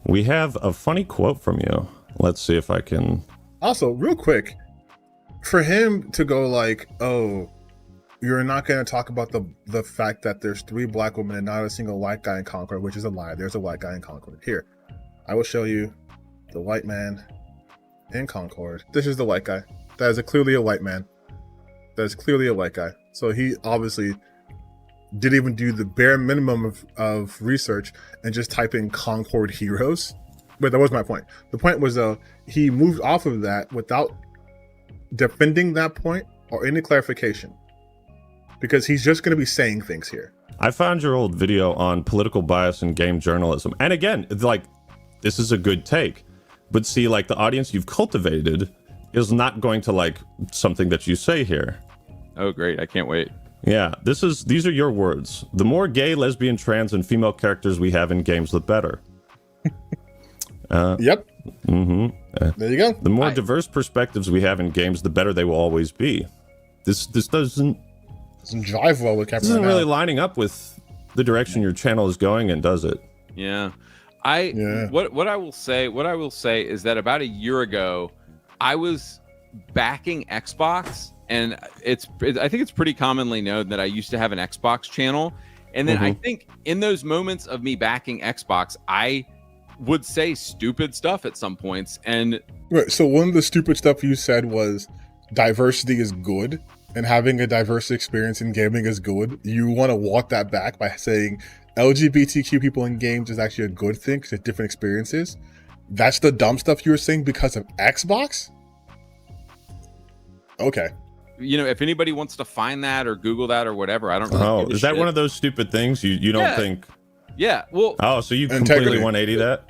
We have a funny quote from you. Let's see if I can. Also, real quick, for him to go like, "Oh, you're not going to talk about the fact that there's 3 black women and not a single white guy in Concord," which is a lie. There's a white guy in Concord. Here, I will show you the white man in Concord. This is the white guy. That is clearly a white man. That is clearly a white guy. So he obviously didn't even do the bare minimum of research and just type in Concord heroes. But that was my point. The point was, he moved off of that without defending that point or any clarification, because he's just going to be saying things here. I found your old video on political bias in game journalism. And again, it's like, this is a good take. But see, like, the audience you've cultivated is not going to like something that you say here. Oh, great. I can't wait. Yeah, these are your words. The more gay, lesbian, trans, and female characters we have in games, the better. Yep. Mm-hmm. There you go. The more diverse perspectives we have in games, the better they will always be. This doesn't Jive well with Captain. isn't really lining up with the direction your channel is going in, does it? Yeah. Yeah. What I will say is that about a year ago, I was backing Xbox, and I think it's pretty commonly known that I used to have an Xbox channel. And then I think in those moments of me backing Xbox, I would say stupid stuff at some points. And Right. So one of the stupid stuff you said was diversity is good, and having a diverse experience in gaming is good. You want to walk that back by saying LGBTQ people in games is actually a good thing because it's different experiences. That's the dumb stuff you were saying because of Xbox? Okay. if anybody wants to find that or Google that or whatever, I don't really give a Is that shit. one of those stupid things you don't Yeah. think? Yeah. Well, Oh, so you Integrity. completely 180 that?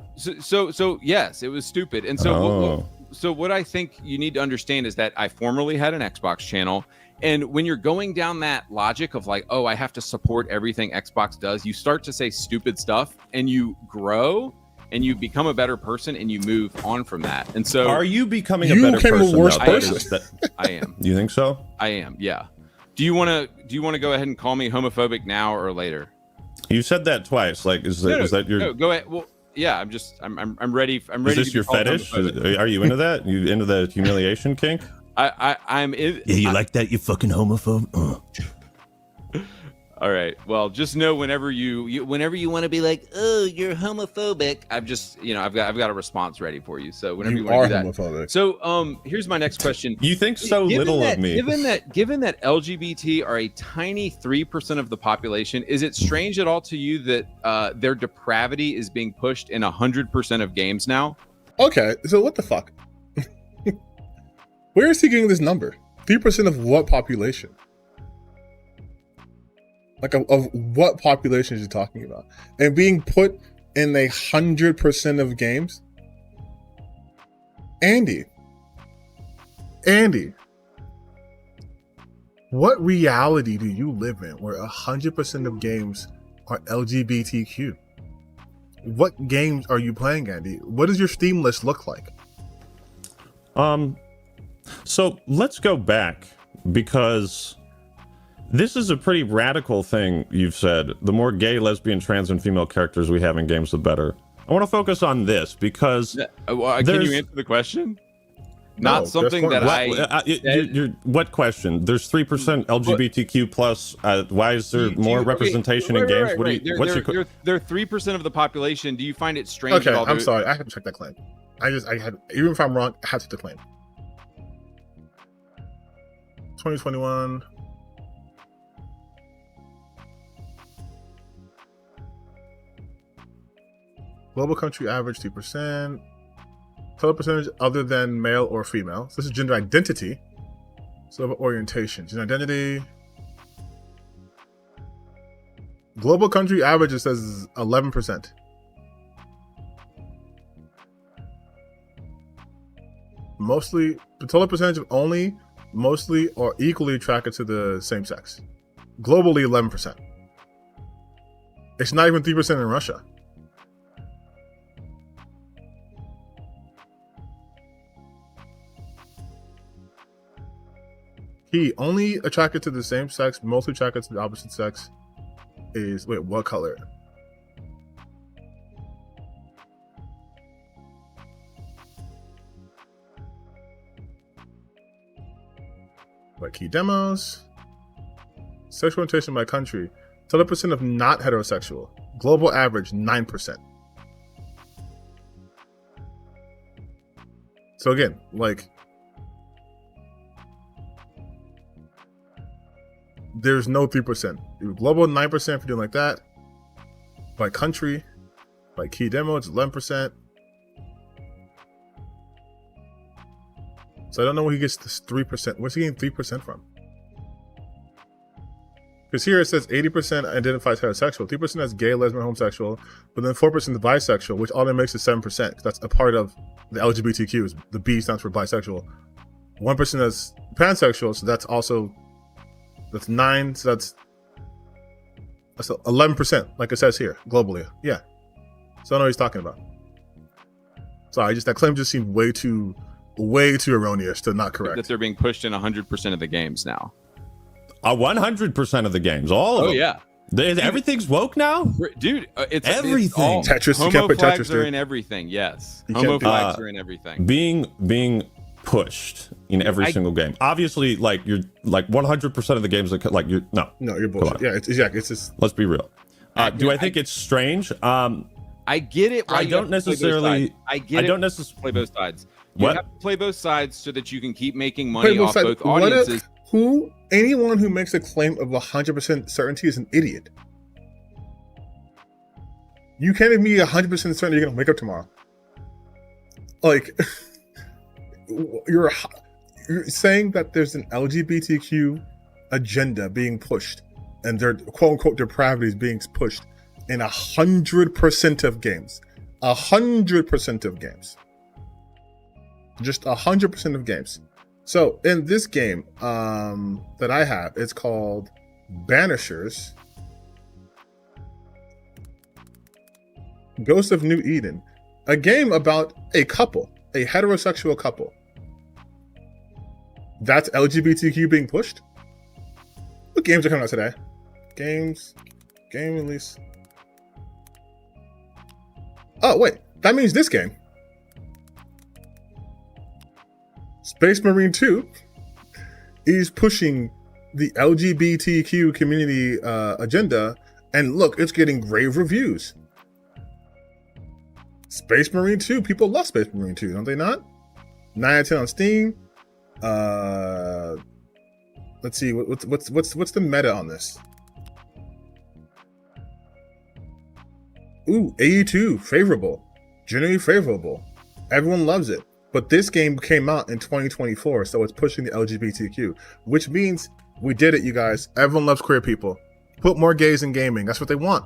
So yes, it was stupid. And so what I think you need to understand is that I formerly had an Xbox channel. And when you're going down that logic of like, oh, I have to support everything Xbox does, you start to say stupid stuff and you grow and you become a better person and you move on from that. And so Are you becoming You a better became a person? worse though? person. I am. You think so? I am. Yeah. Do you want to go ahead and call me homophobic now or later? You said that twice. Like, is that your? No, go ahead. Well, yeah, I'm ready. I'm ready. Is this to be your called fetish? homophobic. Are you into that? You into the humiliation kink? I'm in. Yeah, you like that? You fucking homophobe. All right. Well, just know whenever you want to be like, oh, you're homophobic. I've got a response ready for you. So whenever you You want are to do that. homophobic. So here's my next question. You think so little of me. Given that LGBT are a tiny 3% of the population, is it strange at all to you that their depravity is being pushed in 100% of games now? Okay, so what the fuck? Where is he getting this number? 3% of what population? Like of what population is he talking about? And being put in 100% of games? Andy, what reality do you live in where 100% of games are LGBTQ? What games are you playing, Andy? What does your Steam list look like? So let's go back, because this is a pretty radical thing you've said. The more gay, lesbian, trans, and female characters we have in games, the better. I want to focus on this because can you answer the question? Not No, something that what question? There's 3% LGBTQ plus. Why is there more representation in games? Right. They're 3% of the population. Do you find it strange? Okay, I'm sorry. I have to check that claim. Even if I'm wrong, I have to check the claim. 2021. Global country average 2%. Total percentage other than male or female. So this is gender identity. So orientation. Gender identity. Global country average, it says 11%. Mostly, the total percentage of only, mostly, or equally attracted to the same sex. Globally, 11%. It's not even 3% in Russia. Only attracted to the same sex, mostly attracted to the opposite sex is, wait, what color? What key demos? Sexual orientation by country. Total percent of not heterosexual. Global average, 9%. So again, like, there's no 3%. Global 9% for doing like that. By country, by key demo, it's 11%. So I don't know where he gets this 3%. Where's he getting 3% from? Because here it says 80% identifies heterosexual, 3% as gay, lesbian, homosexual, but then 4% is bisexual, which all that makes is 7%. That's a part of the LGBTQ. The B stands for bisexual. 1% is pansexual, so that's also, that's 9, so that's 11%, like it says here, globally. Yeah. So I know what he's talking about. Sorry, that claim just seemed way too erroneous to not correct. That they're being pushed in 100% of the games now. 100% of the games, all of them. Oh yeah. Everything's woke now? Dude, it's everything. It's Tetris, homo flags Tetris, are dude. in everything, yes. You Homo can't do flags are in everything. Being pushed in every single game. Obviously, like, you're like 100% of the games that, like, No, you're bullshit. Yeah, it's just. Let's be real. Do I think it's strange? I get it. I don't necessarily. I get it. I don't necessarily play both sides. You What? have to play both sides so that you can keep making money off both audiences. Anyone who makes a claim of 100% certainty is an idiot. You can't even be 100% certain you're gonna wake up tomorrow. Like, you're saying that there's an LGBTQ agenda being pushed, and their quote unquote depravity is being pushed in 100% of games. 100% of games. Just 100% of games. So in this game that I have, it's called Banishers. Ghost of New Eden. A game about a couple, a heterosexual couple. That's LGBTQ being pushed? What games are coming out today? Game release. Oh, wait. That means this game. Space Marine 2 is pushing the LGBTQ community agenda, and look, it's getting rave reviews. Space Marine 2, people love Space Marine 2, don't they not? 9 out of 10 on Steam. Let's see, what's the meta on this? Ooh, AE2, favorable. Generally favorable. Everyone loves it. But this game came out in 2024, so it's pushing the LGBTQ, which means we did it, you guys. Everyone loves queer people. Put more gays in gaming. That's what they want.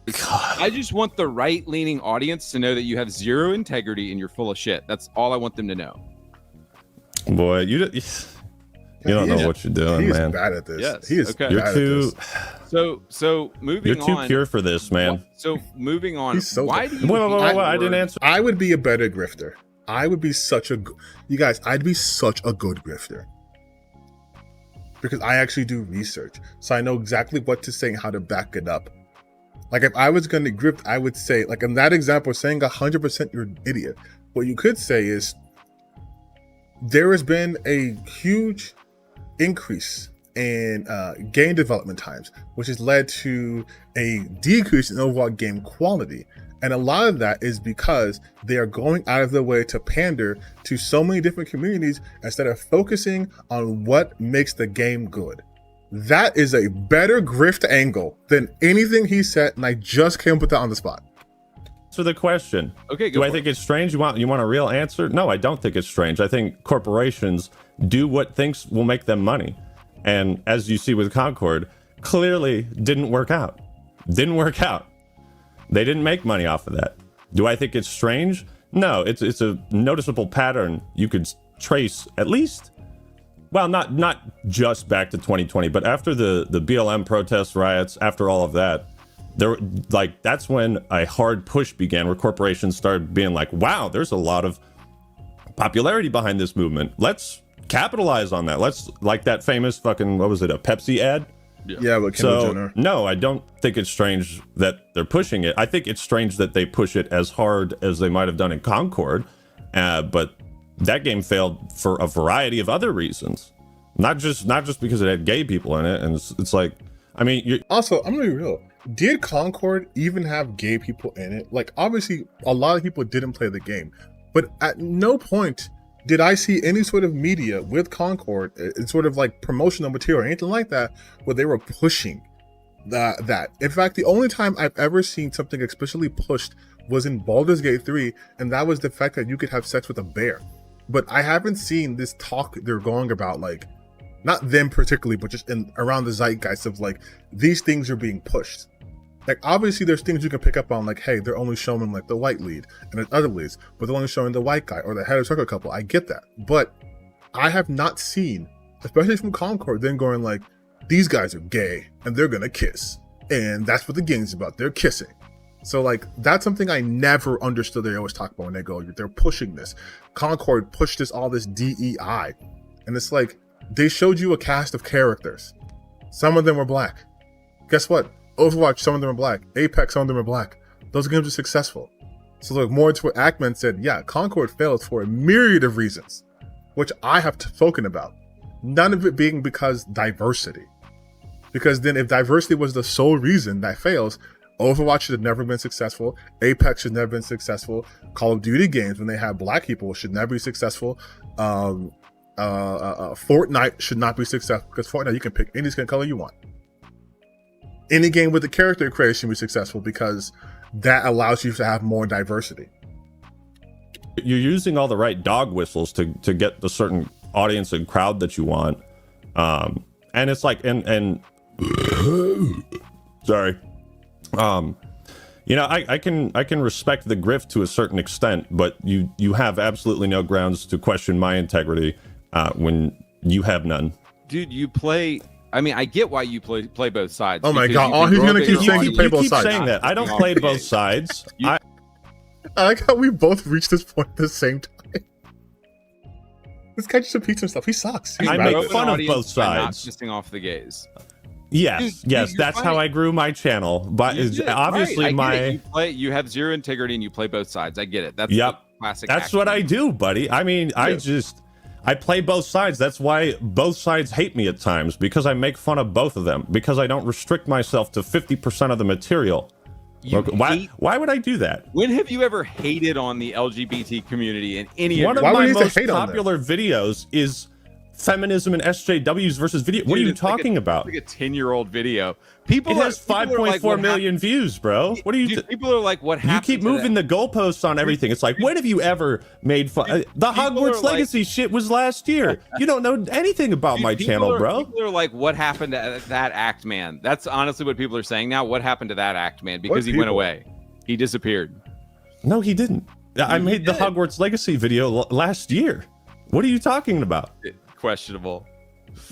God. I just want the right-leaning audience to know that you have zero integrity and you're full of shit. That's all I want them to know. Boy, you don't know what you're doing, He's man. bad at this. Yes, He is okay. bad You're at too. this. So moving You're too on. pure for this, man. So moving on. He's so why bad. do you? Wait, hate I the didn't word- answer. I would be a better grifter. I would be such a, you guys, I'd be such a good grifter. Because I actually do research. So I know exactly what to say and how to back it up. Like if I was going to grift, I would say, like in that example, saying 100% you're an idiot. What you could say is, there has been a huge increase in game development times, which has led to a decrease in overall game quality. And a lot of that is because they are going out of their way to pander to so many different communities instead of focusing on what makes the game good. That is a better grift angle than anything he said, and I just came up with that on the spot. Answer the question. Okay, Do I think it's strange? You want a real answer? No, I don't think it's strange. I think corporations do what thinks will make them money. And as you see with Concord, clearly didn't work out. Didn't work out. They didn't make money off of that. Do I think it's strange? No, it's a noticeable pattern you could trace at least. Well, not just back to 2020, but after the BLM protests, riots, after all of that, that's when a hard push began where corporations started being like, wow, there's a lot of popularity behind this movement. Let's capitalize on that. Let's, like that famous fucking, what was it, a Pepsi ad? Yeah, but Kendall So Jenner. no, I don't think it's strange that they're pushing it. I think it's strange that they push it as hard as they might have done in Concord, but that game failed for a variety of other reasons, not just because it had gay people in it. And it's like, I mean, Also, I'm gonna be real. Did Concord even have gay people in it? Like, obviously, a lot of people didn't play the game, but at no point did I see any sort of media with Concord, it's sort of like promotional material or anything like that, where they were pushing that. In fact, the only time I've ever seen something especially pushed was in Baldur's Gate 3, and that was the fact that you could have sex with a bear. But I haven't seen this talk they're going about, like, not them particularly, but just around the zeitgeist of like, these things are being pushed. Like, obviously there's things you can pick up on, like, hey, they're only showing like the white lead and there's other leads, but they're only showing the white guy or the heterosexual couple. I get that. But I have not seen, especially from Concord, them going like, these guys are gay and they're gonna kiss. And that's what the game's about. They're kissing. So like, that's something I never understood they always talk about when they go, they're pushing this. Concord pushed all this DEI. And it's like, they showed you a cast of characters. Some of them were black. Guess what? Overwatch, some of them are black. Apex, some of them are black. Those games are successful. So look, more to what Ackman said, yeah, Concord failed for a myriad of reasons, which I have spoken about. None of it being because diversity. Because then if diversity was the sole reason that fails, Overwatch should have never been successful. Apex should never been successful. Call of Duty games, when they have black people, should never be successful. Fortnite should not be successful, because Fortnite, you can pick any skin color you want. Any game with a character creation be successful because that allows you to have more diversity. you're using all the right dog whistles to get the certain audience and crowd that you want. And it's like, and sorry. You know, I can respect the grift to a certain extent, but you have absolutely no grounds to question my integrity when you have none. Dude, you play. I mean, I get why you play both sides. Oh my because God! you All can he's grow gonna up keep in saying your you play You both keep sides. saying that. I don't play both sides. You- I like how we both reached this point at the same time. This guy just repeats himself. He sucks. He's I bad make at grow this. up in fun an of audience both by not sides. pissing off the gays. Yes, Dude, yes, you're that's how funny. I grew my channel. But You it's did, obviously right, I get my. it. You have zero integrity and you play both sides. I get it. That's Yep. the classic. That's action. what I do, buddy. I mean, I play both sides. That's why both sides hate me at times, because I make fun of both of them, because I don't restrict myself to 50% of the material. You Okay, why would I do that? When have you ever hated on the LGBT community in any One of of your Why would my you say most hate on them? popular videos is feminism and SJWs versus video. What are you talking about? Like a 10-year-old video. People it has 5.4 million views, bro. What are you? People are like, what happened? You keep moving the goalposts on everything. It's like, when have you ever made fun? The Hogwarts Legacy shit was last year. You don't know anything about my channel, bro. People are like, what happened to that act man? That's honestly what people are saying now. What happened to that act man? Because he went away. He disappeared. No, he didn't. I made the Hogwarts Legacy video last year. What are you talking about? Questionable.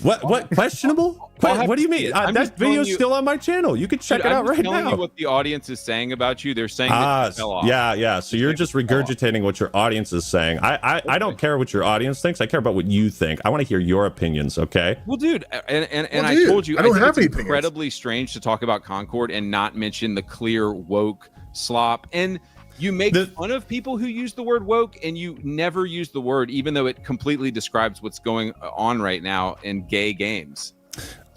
What questionable? What do you mean? That video's still on my channel. You can check it out right now. I'm telling you what the audience is saying about you. They're saying that you fell off. Yeah. So you're just regurgitating what your audience is saying. I don't care what your audience thinks. I care about what you think. I want to hear your opinions. Okay. Well, dude, and I told you, I think it's incredibly strange to talk about Concord and not mention the clear woke slop. And you make fun of people who use the word woke, and you never use the word, even though it completely describes what's going on right now in gay games.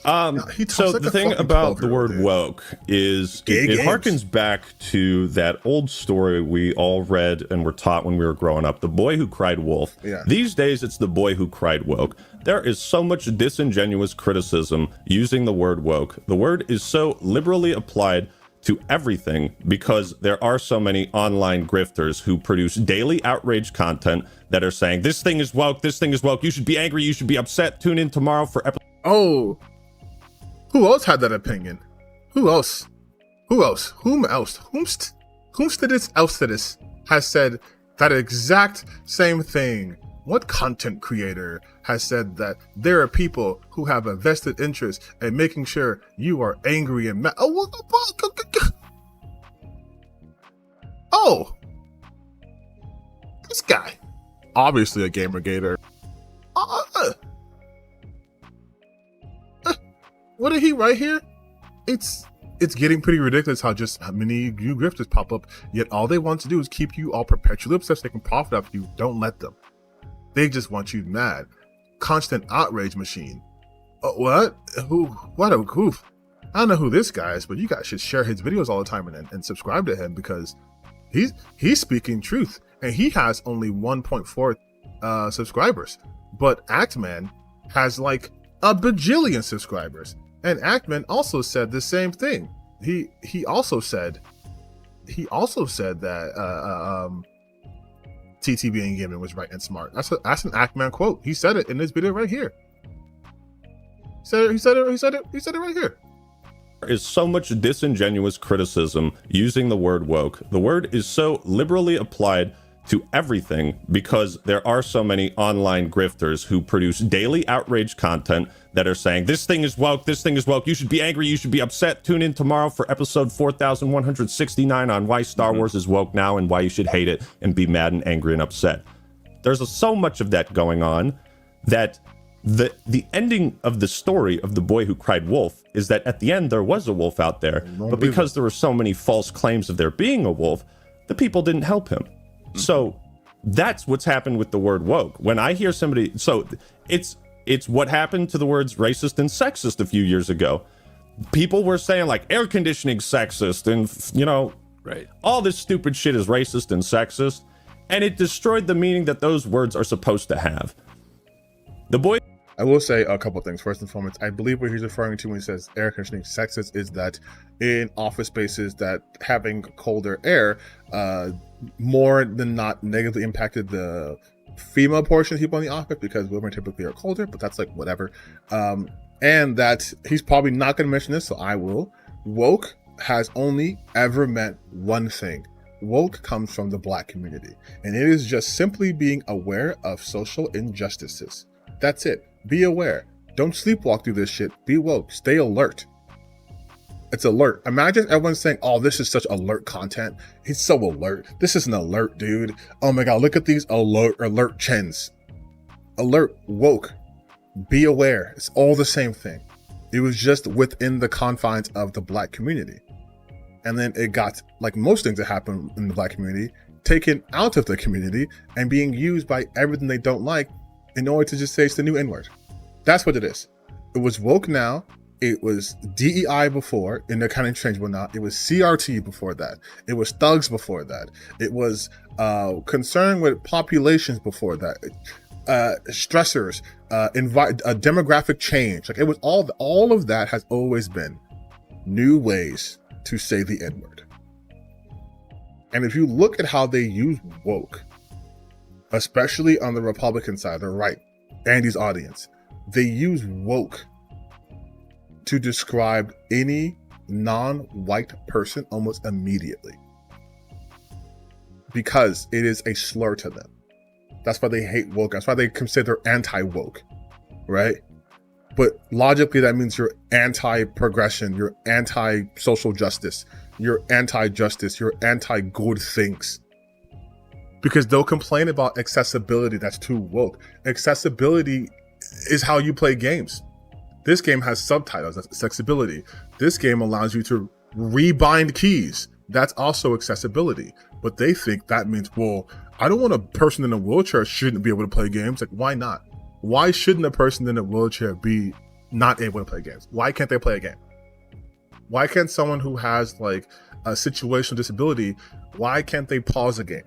So the thing about the word woke is it harkens back to that old story we all read and were taught when we were growing up, the boy who cried wolf. Yeah. These days it's the boy who cried woke. There is so much disingenuous criticism using the word woke. The word is so liberally applied to everything because there are so many online grifters who produce daily outrage content that are saying, this thing is woke, you should be angry, you should be upset, tune in tomorrow for episode. Oh, who else had that opinion? Whom else has said that exact same thing? What content creator has said that there are people who have a vested interest in making sure you are angry and mad? Oh, this guy, obviously a gamergator. What did he write here? It's getting pretty ridiculous how many new grifters pop up, yet all they want to do is keep you all perpetually upset so they can profit off you. Don't let them. They just want you mad. Constant outrage machine. What? What a goof. I don't know who this guy is, but you guys should share his videos all the time and subscribe to him because he's speaking truth. And he has only 1.4 subscribers. But Actman has like a bajillion subscribers. And Actman also said the same thing. He also said that TTV and gaming was right and smart. That's an Actman quote. He said it in this video right here. He said it right here. There is so much disingenuous criticism using the word woke. The word is so liberally applied to everything because there are so many online grifters who produce daily outrage content that are saying, this thing is woke, you should be angry, you should be upset. Tune in tomorrow for episode 4169 on why Star Wars is woke now and why you should hate it and be mad and angry and upset. There's so much of that going on that the ending of the story of the boy who cried wolf is that at the end there was a wolf out there, but because there were so many false claims of there being a wolf, the people didn't help him. So that's what's happened with the word woke. When I hear somebody, so it's what happened to the words racist and sexist a few years ago. People were saying like air conditioning sexist and, right, all this stupid shit is racist and sexist. And it destroyed the meaning that those words are supposed to have. The boy... I will say a couple things. First and foremost, I believe what he's referring to when he says air conditioning sexist is that in office spaces that having colder air more than not negatively impacted the female portion of people in the office because women typically are colder, but that's like whatever. And that he's probably not going to mention this, so I will. Woke has only ever meant one thing. Woke comes from the Black community, and it is just simply being aware of social injustices. That's it. Be aware. Don't sleepwalk through this shit. Be woke. Stay alert. It's alert. Imagine everyone saying, oh, this is such alert content. It's so alert. This is an alert, dude. Oh my God, look at these alert chins. Alert, woke. Be aware. It's all the same thing. It was just within the confines of the Black community. And then it got, like most things that happen in the Black community, taken out of the community and being used by everything they don't like in order to just say it's the new N-word. That's what it is. It was woke now. It was DEI before, and they're kind of interchangeable now. It was CRT before that. It was thugs before that. It was concern with populations before that. stressors, demographic change. Like it was all of that has always been new ways to say the N-word. And if you look at how they use woke, especially on the Republican side, the right, Andy's audience, they use woke to describe any non-white person almost immediately because it is a slur to them. That's why they hate woke. That's why they consider anti-woke, right? But logically, that means you're anti-progression, you're anti-social justice, you're anti-justice, you're anti-good things. Because they'll complain about accessibility that's too woke. Accessibility is how you play games. This game has subtitles, that's accessibility. This game allows you to rebind keys. That's also accessibility. But they think that means, well, I don't want a person in a wheelchair shouldn't be able to play games. Like, why not? Why shouldn't a person in a wheelchair be not able to play games? Why can't they play a game? Why can't someone who has like a situational disability, why can't they pause a game?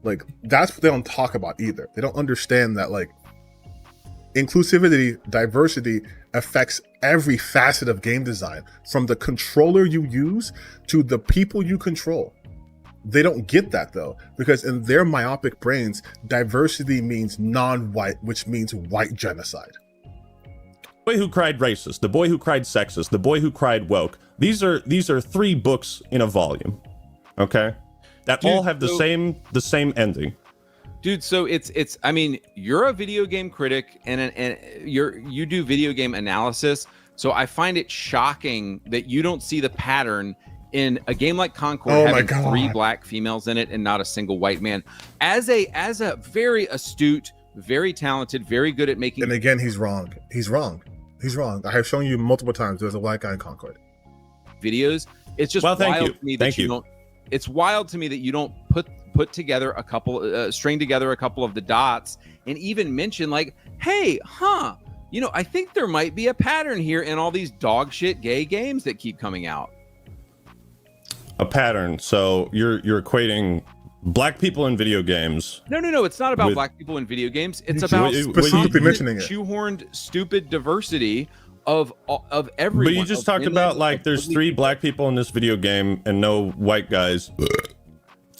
Like, that's what they don't talk about either. They don't understand that like inclusivity, diversity affects every facet of game design, from the controller you use to the people you control. They don't get that though, because in their myopic brains, diversity means non-white, which means white genocide. The boy who cried racist, the boy who cried sexist, the boy who cried woke. These are 3 books in a volume, okay? That all have the same ending. Dude, so it's I mean, you're a video game critic and you do video game analysis, so I find it shocking that you don't see the pattern in a game like Concord having 3 black females in it and not a single white man. As a very astute, very talented, very good at making. And again, he's wrong. I have shown you multiple times there's a white guy in Concord videos. It's just wild to me that you don't. It's wild to me that you don't put together a couple, string together a couple of the dots, and even mention like, hey, you know, I think there might be a pattern here in all these dog shit gay games that keep coming out. A pattern. So you're equating black people in video games. No. It's not about black people in video games. It's about specifically mentioning it. Shoehorned, stupid diversity of everyone. But you just talked about like there's 3 black people in this video game and no white guys.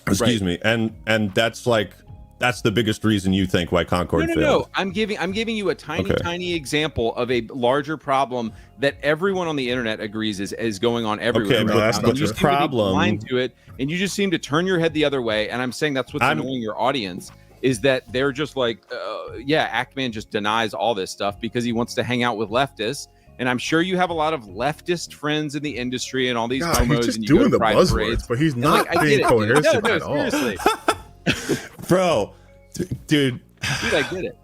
Excuse me. And that's like that's the biggest reason you think why Concord failed. No. I'm giving you a tiny example of a larger problem that everyone on the internet agrees is going on everywhere. Okay, but that's not the problem. Blind to it, and you just seem to turn your head the other way. And I'm saying that's what's annoying your audience, is that they're just like, Ackman just denies all this stuff because he wants to hang out with leftists. And I'm sure you have a lot of leftist friends in the industry and all these homos. He's just and you doing go to the buzzwords, parades. but he's not being coercive at all. Seriously. Bro, dude, I get it.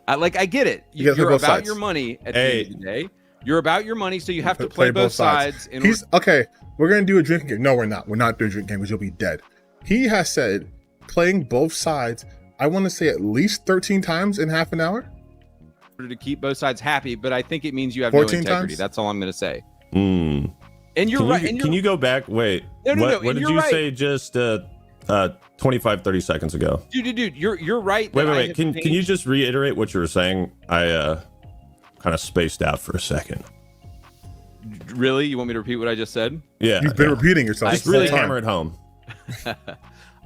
I get it. You're about your money at the end of the day. You're about your money, so you have to play both sides. Okay, we're going to do a drinking game. No, we're not. We're not doing a drinking game because you'll be dead. He has said playing both sides, I want to say at least 13 times in half an hour. To keep both sides happy, but I think it means you have no integrity. Times? That's all I'm going to say. And you're right. Can you go back? Wait. No. What did you say just 25, 30 seconds ago? Dude, you're right. Wait. Can you just reiterate what you were saying? I kind of spaced out for a second. Really? You want me to repeat what I just said? Yeah. You've been repeating yourself. Just really hammer it home.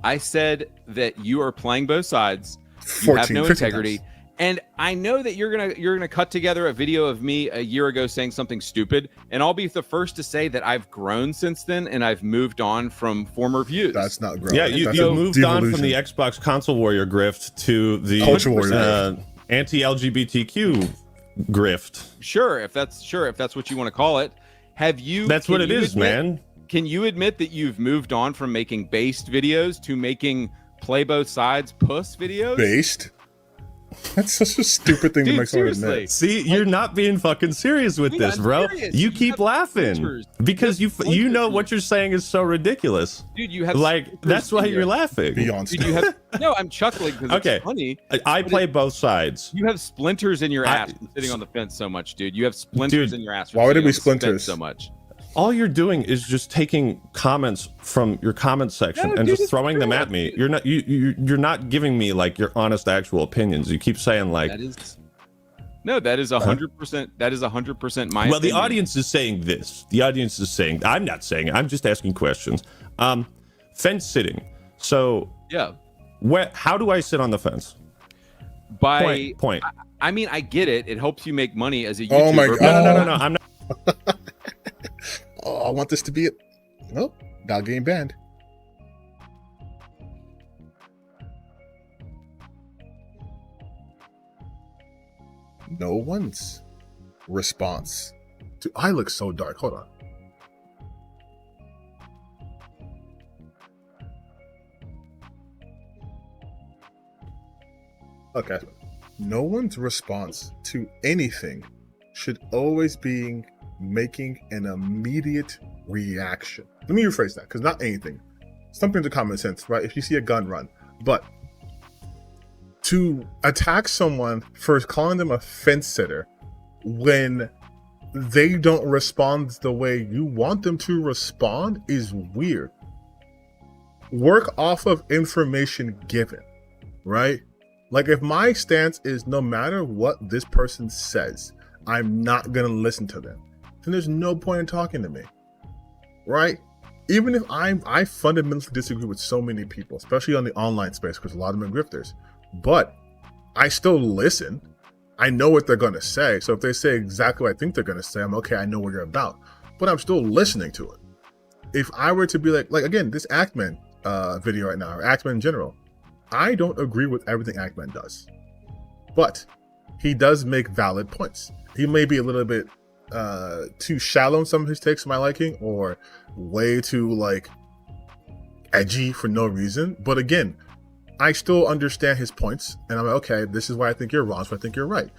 I said that you are playing both sides. You have no integrity. Times. And I know that you're gonna cut together a video of me a year ago saying something stupid, and I'll be the first to say that I've grown since then and I've moved on from former views. That's not growth. Yeah, you moved on from the Xbox console warrior grift to the anti-LGBTQ grift. Sure, if that's what you want to call it. That's what it is, man. Can you admit that you've moved on from making based videos to making play both sides puss videos? Based? That's such a stupid thing to make someone admit. See, you're not being fucking serious with this, bro. Serious. You keep laughing because you know what you're saying is so ridiculous. Dude, you have that's why you're laughing. No, I'm chuckling because it's funny. I play both sides. You have splinters in your ass from sitting on the fence so much, dude. You have splinters in your ass. Why would it be splinters so much? all you're doing is just taking comments from your comment section and just throwing them at me. You're not giving me like your honest actual opinions. You keep saying like that is 100%. That is 100% my. Well, opinion. the audience is saying this. The audience is saying. I'm not saying it. I'm just asking questions. Fence sitting. So yeah, how do I sit on the fence? By point. I mean, I get it. It helps you make money as a YouTuber. Oh my God. No. I'm not. Oh, I want this to be it. Nope. Not getting banned. No one's response to I look so dark. Hold on. Okay. No one's response to anything should always be making an immediate reaction. Let me rephrase that, because not anything. Something to common sense, right? If you see a gun, run. But to attack someone for calling them a fence sitter when they don't respond the way you want them to respond is weird. Work off of information given, right? Like if my stance is no matter what this person says, I'm not going to listen to them, then there's no point in talking to me, right? Even if I fundamentally disagree with so many people, especially on the online space, because a lot of them are grifters, but I still listen. I know what they're going to say. So if they say exactly what I think they're going to say, I'm okay. I know what you're about, but I'm still listening to it. If I were to be like again, this Ackman video right now, or Ackman in general, I don't agree with everything Ackman does, but he does make valid points. He may be a little bit too shallow in some of his takes to my liking, or way too like edgy for no reason. But again, I still understand his points, and I'm like, okay, this is why I think you're wrong, so I think you're right.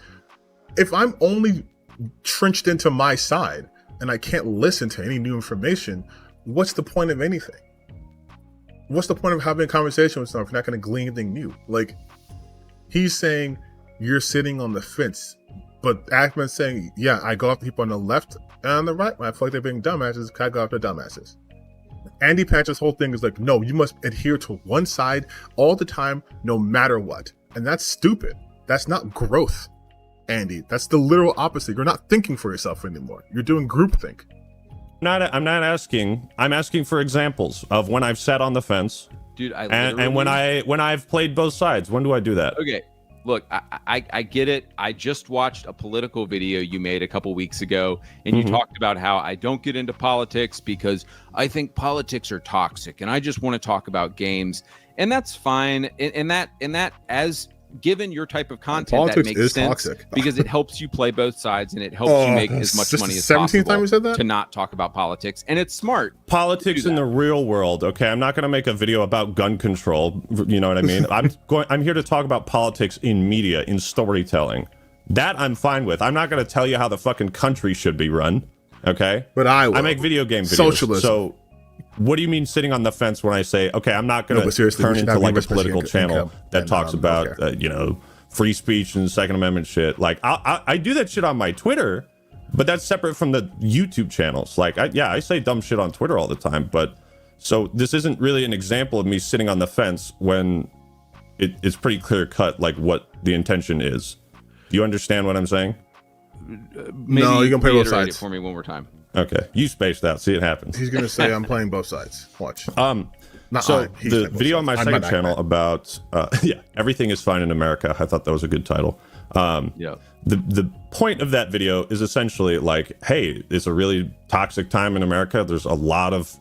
If I'm only trenched into my side and I can't listen to any new information, what's the point of anything? What's the point of having a conversation with someone if you're not going to glean anything new? Like, he's saying you're sitting on the fence, but Ackman's saying, yeah, I go after people on the left and on the right when I feel like they're being dumbasses, I go after dumbasses. AndyPants' whole thing is like, no, you must adhere to one side all the time, no matter what. And that's stupid. That's not growth, Andy. That's the literal opposite. You're not thinking for yourself anymore. You're doing groupthink. I'm not asking. I'm asking for examples of when I've sat on the fence, dude. And when I've played both sides. When do I do that? Okay, look, I get it. I just watched a political video you made a couple weeks ago, and you talked about how I don't get into politics because I think politics are toxic, and I just want to talk about games, and that's fine. And that as given your type of content, politics that makes sense toxic. because it helps you play both sides and it helps you make as much money as 17th possible time you said that? to not talk about politics, and it's smart. Politics in the real world. Okay, I'm not going to make a video about gun control. You know what I mean? I'm here to talk about politics in media, in storytelling. That I'm fine with. I'm not going to tell you how the fucking country should be run. Okay, but I make video game videos. Socialism. So what do you mean sitting on the fence when I say, okay, I'm not going to turn into like a political channel that talks about, free speech and Second Amendment shit. Like, I do that shit on my Twitter, but that's separate from the YouTube channels. Like, I say dumb shit on Twitter all the time, but so this isn't really an example of me sitting on the fence when it's pretty clear cut, like what the intention is. Do you understand what I'm saying? No, you can play both sides. It for me one more time. Okay, you spaced out. See, it happens. He's gonna say I'm playing both sides. Watch. So the video on my second channel about everything is fine in America. I thought that was a good title. The point of that video is essentially like, hey, it's a really toxic time in America. There's a lot of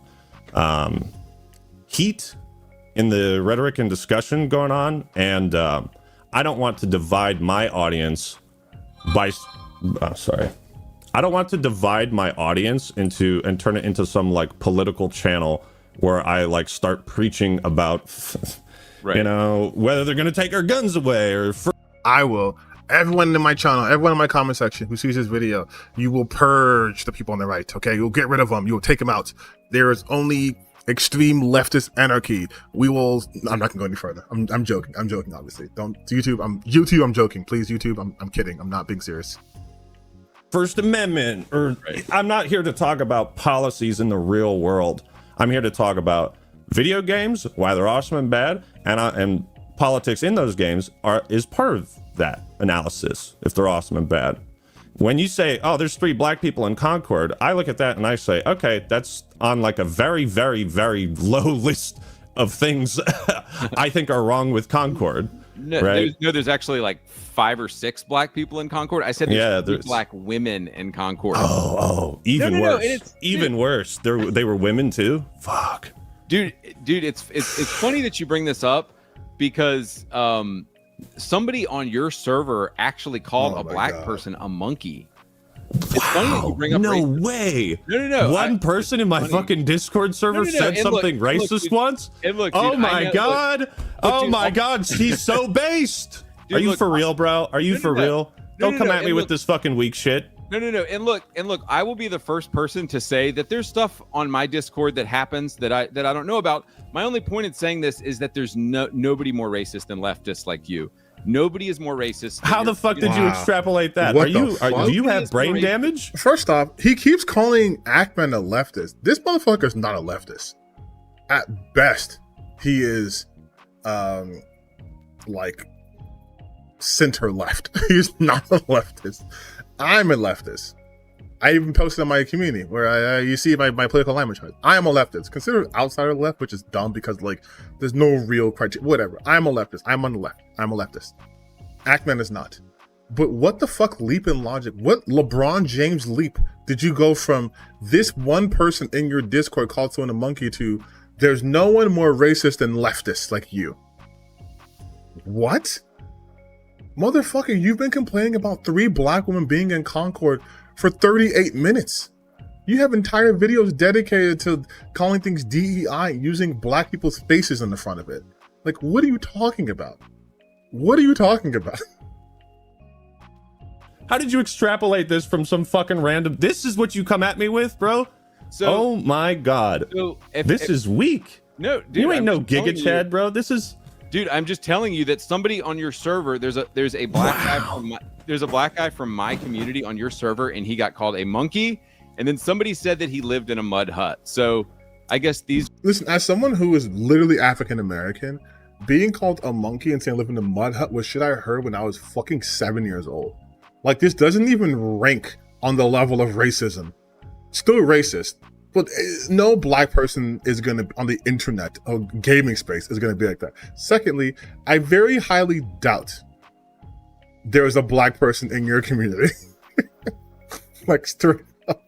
heat in the rhetoric and discussion going on, and I don't want to divide my audience by. I don't want to divide my audience into and turn it into some like political channel where I like start preaching about, whether they're going to take our guns away or. I will. Everyone in my channel, everyone in my comment section who sees this video, you will purge the people on the right. Okay, you'll get rid of them. You will take them out. There is only extreme leftist anarchy. We will. I'm not gonna go any further. I'm joking. I'm joking. Obviously, don't YouTube. I'm joking. Please, YouTube. I'm kidding. I'm not being serious. First Amendment, or I'm not here to talk about policies in the real world. I'm here to talk about video games, why they're awesome and bad, and politics in those games is part of that analysis, if they're awesome and bad. When you say, oh, there's 3 black people in Concord, I look at that and I say, okay, that's on like a very, very, very low list of things I think are wrong with Concord. No, right? There's actually like 5 or 6 black people in Concord. I said there's black women in Concord. Even worse. Even worse. They were women too. Fuck. Dude, it's funny that you bring this up because somebody on your server actually called a black person a monkey. It's funny that you bring up racism. Way. No. One person in my fucking Discord server said something racist once. Oh my god. Oh my god. He's so based. Are you for real, bro? Are you for real? Don't come at me with this fucking weak shit. No. And look, I will be the first person to say that there's stuff on my Discord that happens that I don't know about. My only point in saying this is that there's nobody more racist than leftists like you. Nobody is more racist. How the fuck did you extrapolate that? Do you have brain damage? First off, he keeps calling Ackman a leftist. This motherfucker's not a leftist. At best, he is like center left. He's not a leftist. I'm a leftist. I even posted on my community where you see my political alignment chart. I am a leftist. Considered outside of the left, which is dumb because like there's no real criteria. Whatever. I'm a leftist. I'm on the left. I'm a leftist. Ackman is not. But what the fuck leap in logic? What LeBron James leap did you go from this one person in your Discord called someone a monkey to there's no one more racist than leftists like you? What? Motherfucker, you've been complaining about 3 black women being in Concord for 38 minutes. You have entire videos dedicated to calling things DEI using black people's faces in the front of it. Like, what are you talking about? What are you talking about? How did you extrapolate this from some fucking random... This is what you come at me with, bro? Oh my god. So this is weak. No, dude, you ain't no Giga Chad, bro. This is... Dude, I'm just telling you that somebody on your server, there's a black guy from my community on your server, and he got called a monkey, and then somebody said that he lived in a mud hut. So I guess these... Listen, as someone who is literally African American, being called a monkey and saying I live in a mud hut was shit I heard when I was fucking 7 years old. Like, this doesn't even rank on the level of racism. Still racist. But no black person is going to, on the internet or gaming space, is going to be like that. Secondly, I very highly doubt there is a black person in your community. Like, straight up.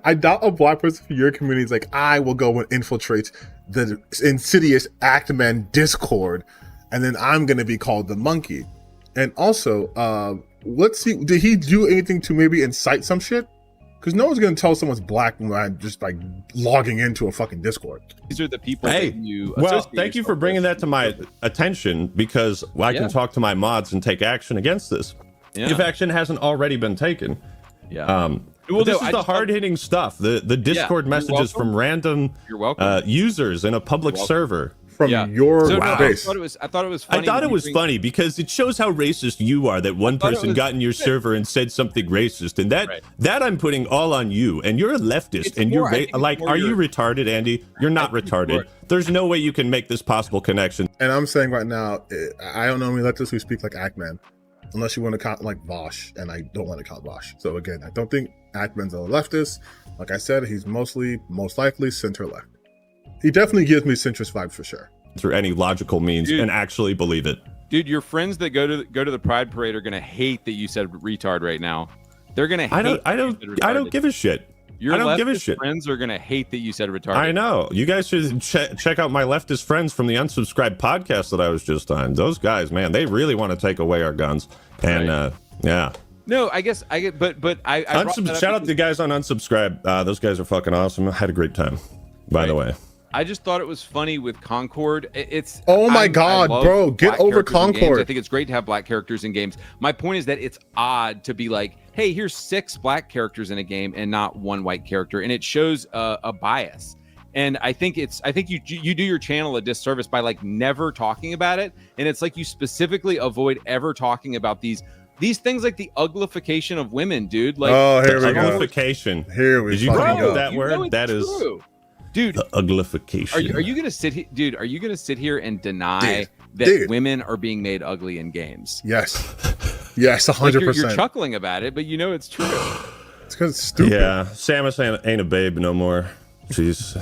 I doubt a black person from your community is like, I will go and infiltrate the insidious Actman Discord, and then I'm going to be called the monkey. And also, let's see, did he do anything to maybe incite some shit? Because no one's going to tell someone's black when I'm just like logging into a fucking Discord. These are the people that you... Well, thank you for bringing that to my attention, because I can talk to my mods and take action against this. If action hasn't already been taken. Well, this is the hard-hitting stuff. The Discord messages from random users in a public server. From your base. I thought it was funny. I thought it was funny because it shows how racist you are that one person got in your server and said something racist, and that I'm putting all on you. And you're a leftist, and you're like, are you retarded, Andy? You're not retarded. There's no way you can make this possible connection. And I'm saying right now, I don't know any leftists who speak like Ackman, unless you want to count like Vosh, and I don't want to count Vosh. So again, I don't think Ackman's a leftist. Like I said, he's most likely center left. He definitely gives me centrist vibes for sure. Through any logical means, and actually believe it. Dude, your friends that go to the Pride Parade are gonna hate that you said retard right now. They're gonna hate I don't give a shit. Your leftist friends are gonna hate that you said retarded. I know. You guys should check out my leftist friends from the Unsubscribed podcast that I was just on. Those guys, man, they really want to take away our guns. And yeah. No, I guess I get, but I shout out to the guys on Unsubscribe. Those guys are fucking awesome. I had a great time, by the way. I just thought it was funny with Concord. It's my god, bro, get over Concord. I think it's great to have black characters in games. My point is that it's odd to be like, hey, here's 6 black characters in a game and not 1 white character, and it shows a bias. And I think you do your channel a disservice by like never talking about it, and it's like you specifically avoid ever talking about these these things like the uglification of women, dude. Like, oh, here we go. Uglification. Here we Did you fucking come up go. with that word? That is true. Dude, the uglification. are you gonna sit here, dude? Are you gonna sit here and deny that women are being made ugly in games? Yes, yes, 100%. Like you're chuckling about it, but you know it's true. It's because it's stupid. Yeah, Samus ain't a babe no more. She's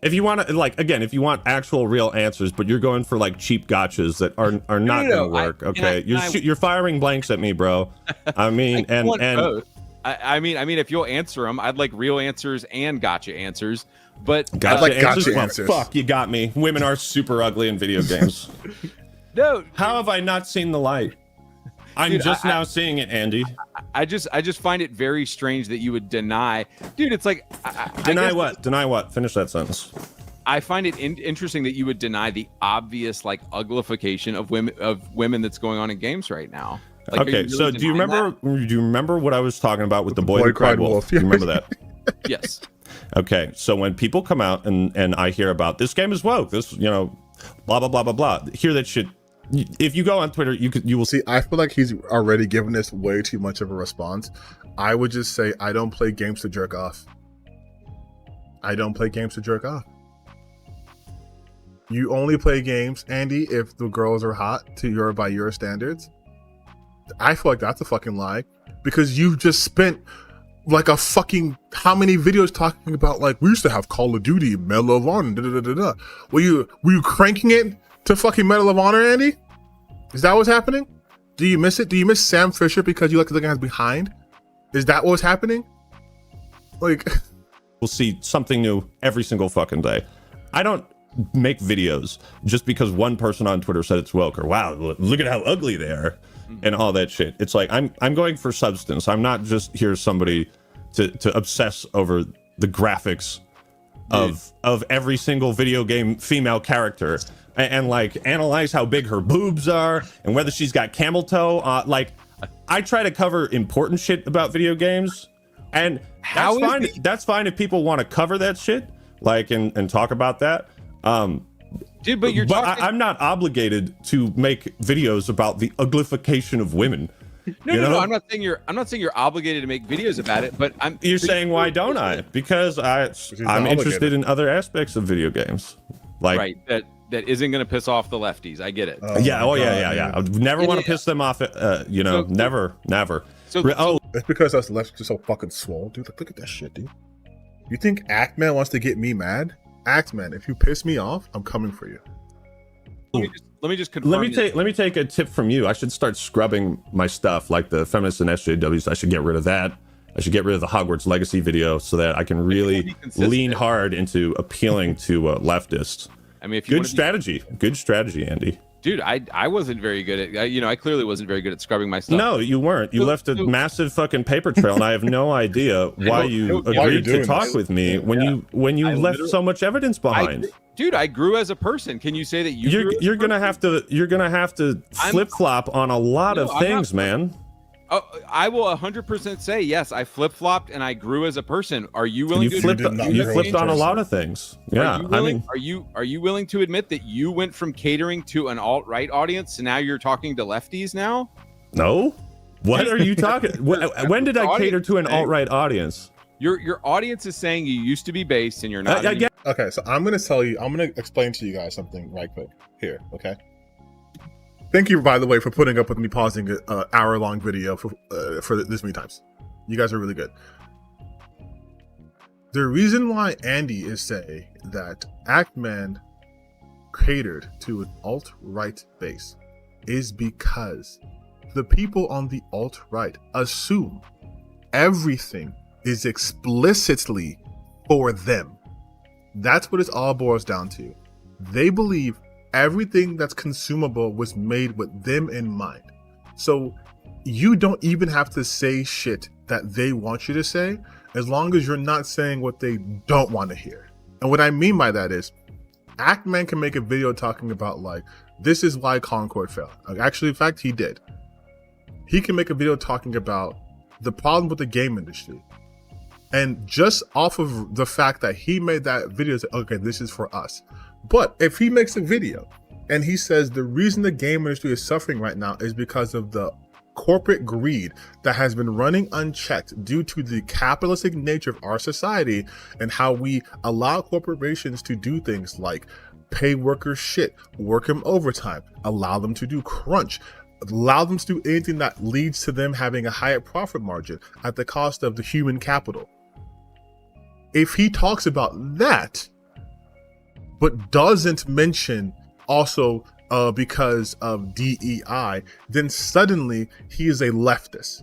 if you want to, like, again, if you want actual real answers, but you're going for like cheap gotchas that are not gonna work. Okay, you're firing blanks at me, bro. I mean, and both. I mean, if you'll answer them, I'd like real answers and gotcha answers. But gotcha answers. Fuck, you got me. Women are super ugly in video games. No, how have I not seen the light? I'm just now seeing it, Andy. I just find it very strange that you would deny, dude. It's like deny what? Deny what? Finish that sentence. I find it interesting that you would deny the obvious like uglification of women that's going on in games right now. Like, okay, really so do you remember what I was talking about with the boy who cried wolf? Do you remember that? Yes. Okay, so when people come out and I hear about this game is woke, this blah blah blah blah blah, hear that shit. If you go on Twitter, you will see. I feel like he's already given us way too much of a response. I would just say I don't play games to jerk off. I don't play games to jerk off. You only play games, Andy, if the girls are hot by your standards. I feel like that's a fucking lie, because you've just spent like a fucking how many videos talking about like we used to have Call of Duty, Medal of Honor, da da da da. Were you cranking it to fucking Medal of Honor, Andy? Is that what's happening? Do you miss it? Do you miss Sam Fisher because you like to look at behind? Is that what's happening? Like, we'll see something new every single fucking day. I don't make videos just because one person on Twitter said it's woke or wow, look at how ugly they are and all that shit. It's like I'm going for substance. I'm not just here somebody to obsess over the graphics of every single video game female character and like analyze how big her boobs are and whether she's got camel toe. Like, I try to cover important shit about video games, and that's fine. That's fine if people want to cover that shit, like and talk about that. Dude, but I'm not obligated to make videos about the uglification of women. No, I'm not saying you're obligated to make videos about it, but You're saying why don't I? Because I'm interested in other aspects of video games, like right that isn't going to piss off the lefties. I get it. Yeah. I would never want to piss them off. Never. So it's because us lefties are so fucking swole, dude. Look at that shit, dude. You think Actman wants to get me mad? Actman, if you piss me off, I'm coming for you. Let me just confirm. Let me take a tip from you. I should start scrubbing my stuff, like the feminists and SJWs. I should get rid of that. I should get rid of the Hogwarts Legacy video so that I can really lean hard into appealing to leftists. I mean, if you good strategy, Andy. Dude, I wasn't very good at I clearly wasn't very good at scrubbing my stuff. No, you weren't. You left a massive fucking paper trail, and I have no idea why you agreed to talk with me when you left so much evidence behind. Dude, I grew as a person. Can you say that you're gonna have to flip flop on a lot of things, man? I will 100% say yes. I flip flopped and I grew as a person. Are you willing to admit you flipped on a lot of things? Yeah, are you willing to admit that you went from catering to an alt-right audience to now you're talking to lefties now? No. What are you talking? When did I cater to an alt-right audience? Your audience is saying you used to be based and you're not. Okay, so I'm gonna explain to you guys something right quick here. Okay. Thank you, by the way, for putting up with me pausing an hour-long video for this many times. You guys are really good. The reason why Andy is saying that Actman catered to an alt-right base is because the people on the alt-right assume everything is explicitly for them. That's what it all boils down to. They believe everything that's consumable was made with them in mind. So you don't even have to say shit that they want you to say, as long as you're not saying what they don't want to hear. And what I mean by that is, Actman can make a video talking about like, this is why Concord failed. Actually, in fact, he did. He can make a video talking about the problem with the game industry. And just off of the fact that he made that video, say, okay, this is for us. But if he makes a video And he says the reason the game industry is suffering right now is because of the corporate greed that has been running unchecked due to the capitalistic nature of our society and how we allow corporations to do things like pay workers shit, work them overtime, allow them to do crunch, allow them to do anything that leads to them having a higher profit margin at the cost of the human capital. If he talks about that, but doesn't mention also because of DEI, then suddenly he is a leftist.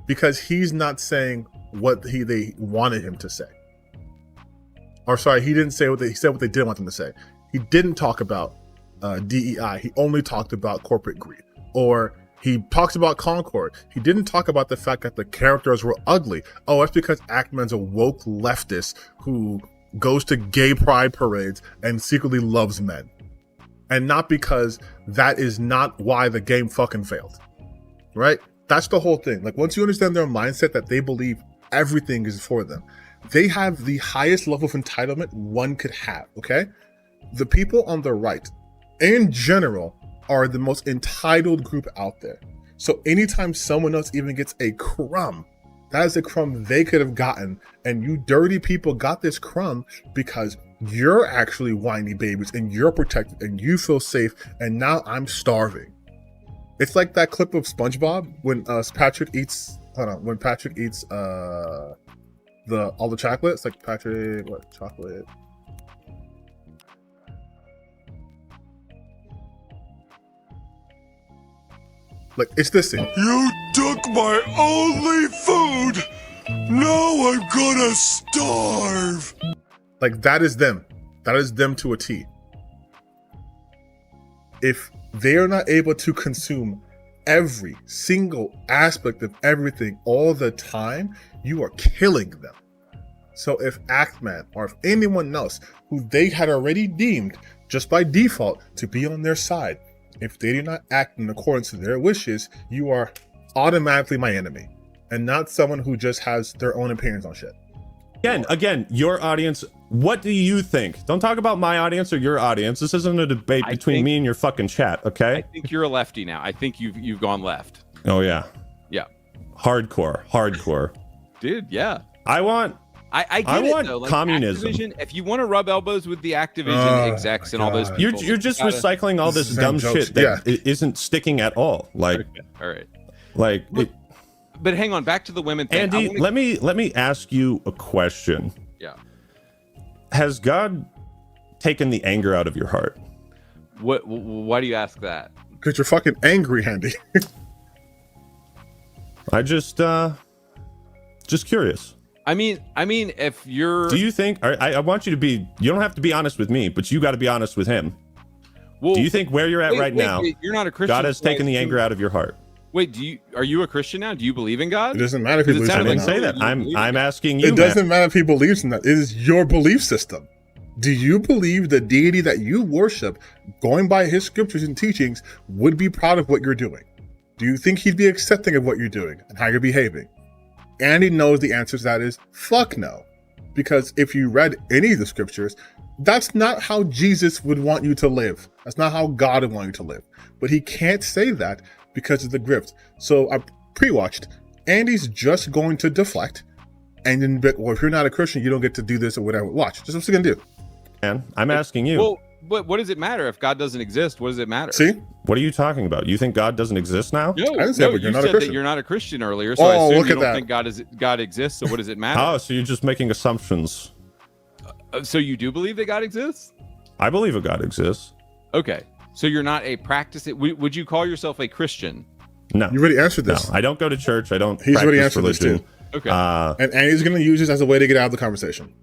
Because he's not saying what they wanted him to say. Or sorry, he didn't say he said what they didn't want him to say. He didn't talk about DEI. He only talked about corporate greed. Or he talks about Concord. He didn't talk about the fact that the characters were ugly. Oh, that's because Ackman's a woke leftist who goes to gay pride parades and secretly loves men. And not because that is not why the game fucking failed. Right? That's the whole thing. Like, once you understand their mindset that they believe everything is for them, they have the highest level of entitlement one could have, okay? The people on the right, in general, are the most entitled group out there. So anytime someone else even gets a crumb, that is a crumb they could have gotten. And you dirty people got this crumb because you're actually whiny babies and you're protected and you feel safe. And now I'm starving. It's like that clip of SpongeBob when Patrick eats all the chocolate. It's like Patrick, what chocolate? Like, it's this thing. You took my only food! Now I'm gonna starve! Like, that is them. That is them to a T. If they are not able to consume every single aspect of everything all the time, you are killing them. So if Ackman or if anyone else who they had already deemed just by default to be on their side, if they do not act in accordance to their wishes, you are automatically my enemy and not someone who just has their own opinions on shit. Again, your audience, what do you think? Don't talk about my audience or your audience. This isn't a debate between me and your fucking chat, okay? I think you're a lefty now. I think you've gone left. Oh, yeah. Yeah. Hardcore. Dude, yeah. I want like, communism. Activision, if you want to rub elbows with the Activision execs and all those people, you're just recycling all this dumb shit that isn't sticking at all. Like, okay. All right. Like, but hang on, back to the women thing. Andy, let me ask you a question. Yeah. Has God taken the anger out of your heart? Why do you ask that? Because you're fucking angry, Andy. I just curious. I mean, if you're... Do you think... I want you to be... You don't have to be honest with me, but you got to be honest with him. Well, do you think where you're at now, you're not a Christian, God has taken the anger out of your heart? Wait, are you a Christian now? Do you believe in God? It doesn't matter if he believes in I it. didn't say that. I'm asking you. It doesn't matter if he believes in that. It is your belief system. Do you believe the deity that you worship, going by his scriptures and teachings, would be proud of what you're doing? Do you think he'd be accepting of what you're doing and how you're behaving? Andy knows the answer to that is fuck no. Because if you read any of the scriptures, that's not how Jesus would want you to live. That's not how God would want you to live. But he can't say that because of the grift. So I pre-watched. Andy's just going to deflect. And then, well, if you're not a Christian, you don't get to do this or whatever. Watch. Just what's he going to do. Man, I'm asking you. Well, but what does it matter if God doesn't exist? What does it matter? See? What are you talking about? You think God doesn't exist now? No, I didn't say you you're not a said Christian. that you're not a Christian earlier, so I assume you don't think God exists, so what does it matter? Oh, so you're just making assumptions. So you do believe that God exists? I believe a God exists. Okay. So you're not a practicing... Would you call yourself a Christian? No. You already answered this. No, I don't go to church. I don't He's already practice answered religion. this too. Okay. And Andy's going to use this as a way to get out of the conversation.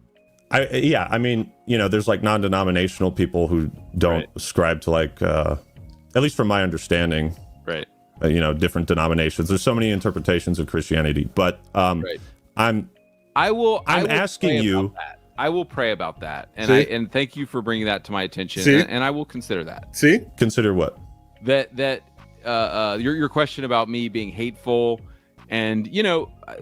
I mean, there's like non-denominational people who don't ascribe to like, at least from my understanding, right. Different denominations. There's so many interpretations of Christianity, but I'm asking you. I will pray about that, and thank you for bringing that to my attention, and I will consider that. See, consider what? That your question about me being hateful. And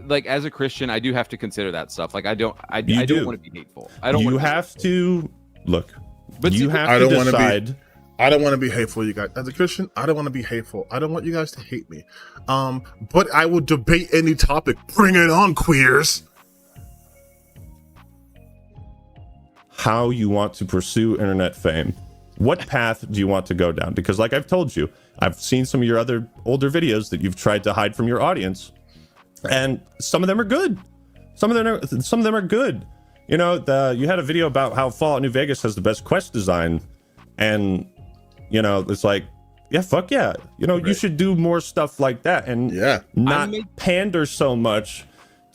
like as a Christian, I do have to consider that stuff. Like I don't want to be hateful. I don't. You have to look. But you have to decide. I don't want to be hateful, you guys. As a Christian, I don't want to be hateful. I don't want you guys to hate me. But I will debate any topic. Bring it on, queers. How you want to pursue internet fame. What path do you want to go down? Because like I've told you, I've seen some of your other older videos that you've tried to hide from your audience, and some of them are good. Some of them are good. You know, you had a video about how Fallout New Vegas has the best quest design, and you know, it's like, yeah, fuck yeah. You know, you should do more stuff like that, and not pander so much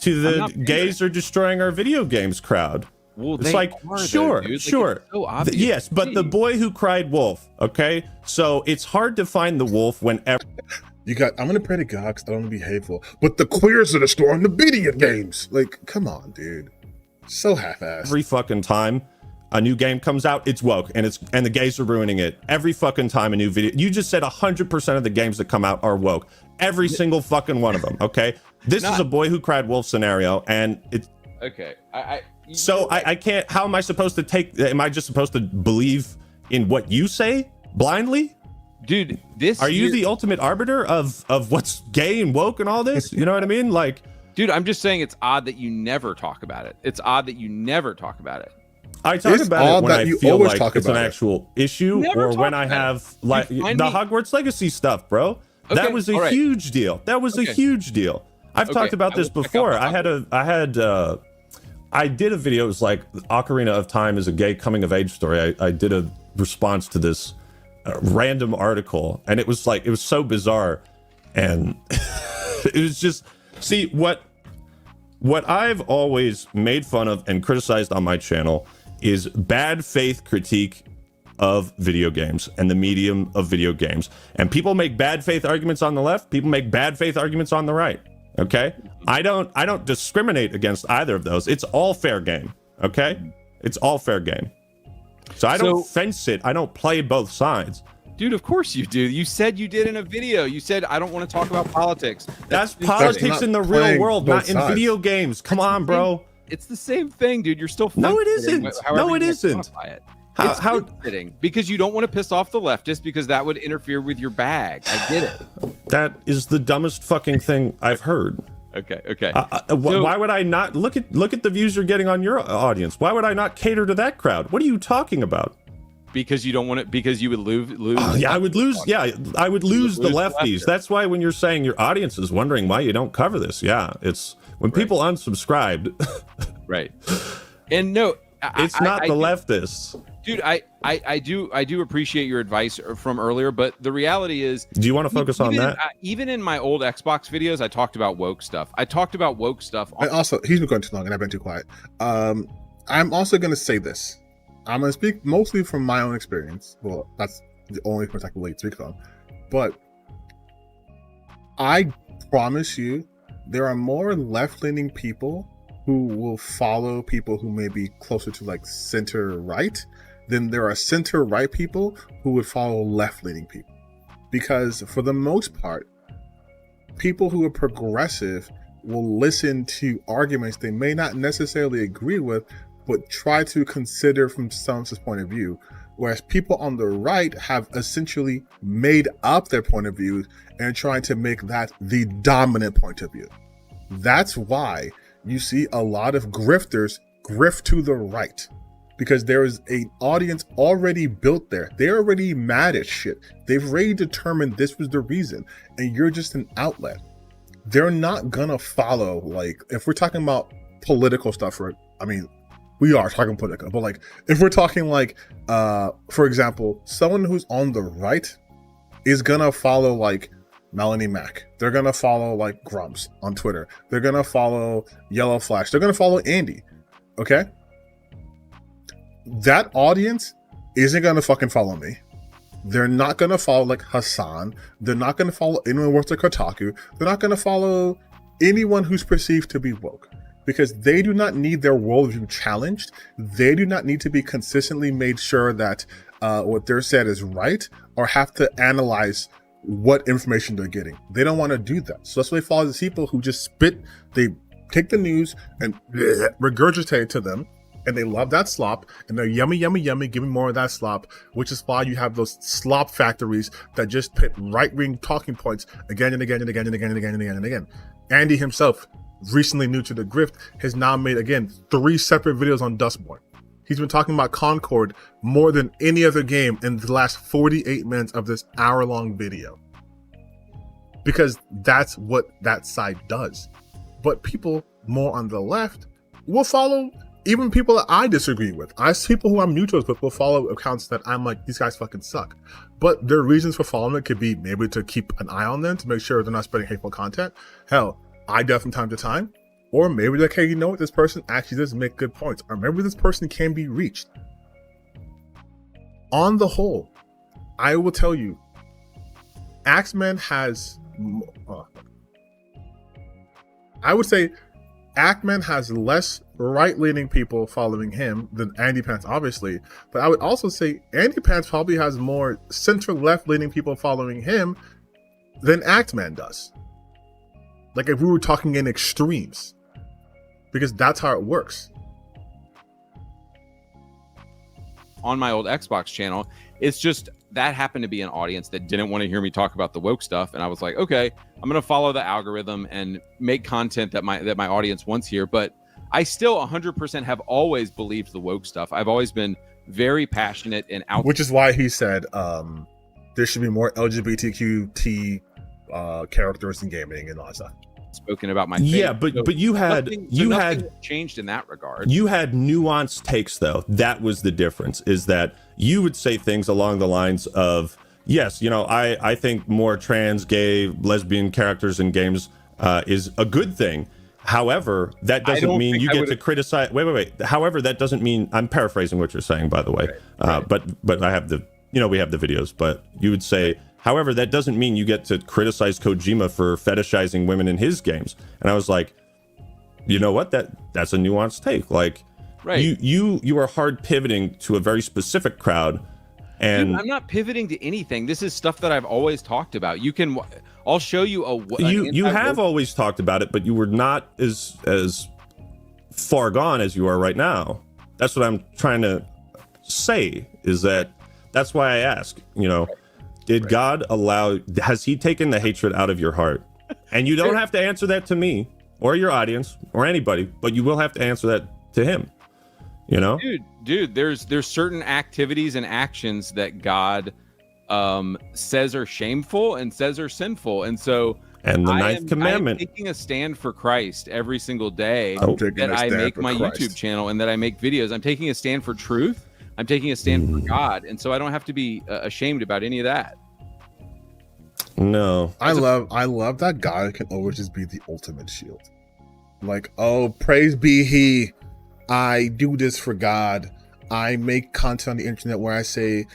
to the gays are destroying our video games crowd. Well, it's like, sure. So yes, but the boy who cried wolf, okay? So it's hard to find the wolf whenever... I'm gonna pray to God because I don't want to be hateful, but the queers are destroying the video games. Like, come on, dude. So half-assed. Every fucking time a new game comes out, it's woke, and the gays are ruining it. Every fucking time a new video... You just said 100% of the games that come out are woke. Every single fucking one of them, okay? This is a boy who cried wolf scenario, and it's... Okay, I can't, how am I supposed to am I just supposed to believe in what you say blindly? Dude, are you the ultimate arbiter of what's gay and woke and all this? You know what I mean? Like, dude, I'm just saying it's odd that you never talk about it. It's odd that you never talk about it. I talk about it when I feel like it's an actual issue, or when I have like the Hogwarts Legacy stuff, bro. That was a huge deal. That was a huge deal. I've talked about this before. I did a video. It was like Ocarina of Time is a gay coming of age story. I did a response to this random article, and it was so bizarre, and it was just, see, what I've always made fun of and criticized on my channel is bad faith critique of video games and the medium of video games. And people make bad faith arguments on the left, people make bad faith arguments on the right. Okay, I don't discriminate against either of those. It's all fair game. Okay, it's all fair game. So I don't fence it. I don't play both sides. Dude, of course you do. You said you did in a video. You said, I don't want to talk about politics. That's politics in the real world, not in video games. Come on, bro. It's the same thing, dude. You're still no, it isn't. No, it isn't. How fitting, because you don't want to piss off the leftists, because that would interfere with your bag. I get it. That is the dumbest fucking thing I've heard. Okay. Why would I not look at the views you're getting on your audience? Why would I not cater to that crowd? What are you talking about? Because you don't want it. Because you would lose. Yeah, I would lose. Yeah, I would lose the lefties. That's why when you're saying your audience is wondering why you don't cover this, yeah, it's when people unsubscribed. Right. And no, it's not the leftists. Dude, I do appreciate your advice from earlier, but the reality is, do you want to focus on that? Even in my old Xbox videos, I talked about woke stuff. And also, he's been going too long, and I've been too quiet. I'm also going to say this. I'm going to speak mostly from my own experience. Well, that's the only point I can really speak from. But I promise you, there are more left-leaning people who will follow people who may be closer to like center-right than there are center-right people who would follow left-leaning people. Because for the most part, people who are progressive will listen to arguments they may not necessarily agree with, but try to consider from someone's point of view. Whereas people on the right have essentially made up their point of view and trying to make that the dominant point of view. That's why you see a lot of grifters grift to the right, because there is an audience already built there. They're already mad at shit. They've already determined this was the reason, and you're just an outlet. They're not gonna follow, like, if we're talking about political stuff, we are talking political, but like, if we're talking like, for example, someone who's on the right is gonna follow like Melanie Mac. They're gonna follow like Grumps on Twitter. They're gonna follow Yellow Flash. They're gonna follow Andy. Okay? That audience isn't gonna fucking follow me. They're not gonna follow like Hassan. They're not gonna follow anyone who works at Kotaku. They're not gonna follow anyone who's perceived to be woke, because they do not need their worldview challenged. They do not need to be consistently made sure that what they're said is right, or have to analyze what information they're getting. They don't want to do that. So that's why they follow these people who just spit, they take the news and regurgitate it to them, and they love that slop, and they're yummy, yummy, yummy, give me more of that slop, which is why you have those slop factories that just put right-wing talking points again and again and again and again and again and again and again. Andy himself, recently new to the grift, has now made, again, 3 separate videos on Dustborn. He's been talking about Concord more than any other game in the last 48 minutes of this hour-long video. Because that's what that side does. But people more on the left will follow even people that I disagree with. People who I'm neutral with will follow accounts that I'm like, these guys fucking suck. But their reasons for following it could be maybe to keep an eye on them, to make sure they're not spreading hateful content. Hell, I do from time to time. Or maybe like, hey, you know what? This person actually does make good points. Or maybe this person can be reached. On the whole, I will tell you, Axeman has... I would say Axeman has less right-leaning people following him than AndyPants, obviously. But I would also say AndyPants probably has more center-left-leaning people following him than Axeman does. Like if we were talking in extremes. Because that's how it works. On my old Xbox channel, it's just that happened to be an audience that didn't want to hear me talk about the woke stuff, and I was like, okay, I'm gonna follow the algorithm and make content that my audience wants here. But I still 100% have always believed the woke stuff. I've always been very passionate and out. Which is why he said there should be more LGBTQ characters in gaming and all that stuff. Spoken about my faith. Yeah, but you had nothing changed in that regard. You had nuanced takes, though. That was the difference, is that you would say things along the lines of, yes, you know, I think more trans, gay, lesbian characters in games is a good thing. However, that doesn't mean you get to criticize. Wait. However, that doesn't mean, I'm paraphrasing what you're saying, by the way. Right. But I have we have the videos, but you would say, however, that doesn't mean you get to criticize Kojima for fetishizing women in his games. And I was like, you know what? That's a nuanced take. Like, right. You are hard pivoting to a very specific crowd. And dude, I'm not pivoting to anything. This is stuff that I've always talked about. I'll show you you have always talked about it, but you were not as far gone as you are right now. That's what I'm trying to say, is that's why I ask, you know, did God has he taken the hatred out of your heart? And you don't have to answer that to me or your audience or anybody, but you will have to answer that to him, you know? Dude, there's certain activities and actions that God says are shameful and says are sinful. And so and the ninth commandment, I'm taking a stand for Christ every single day that I make my YouTube channel and that I make videos. I'm taking a stand for truth. I'm taking a stand for God, and so I don't have to be ashamed about any of that. No, I love that God can always just be the ultimate shield. Like, oh, praise be He. I do this for God. I make content on the internet where I say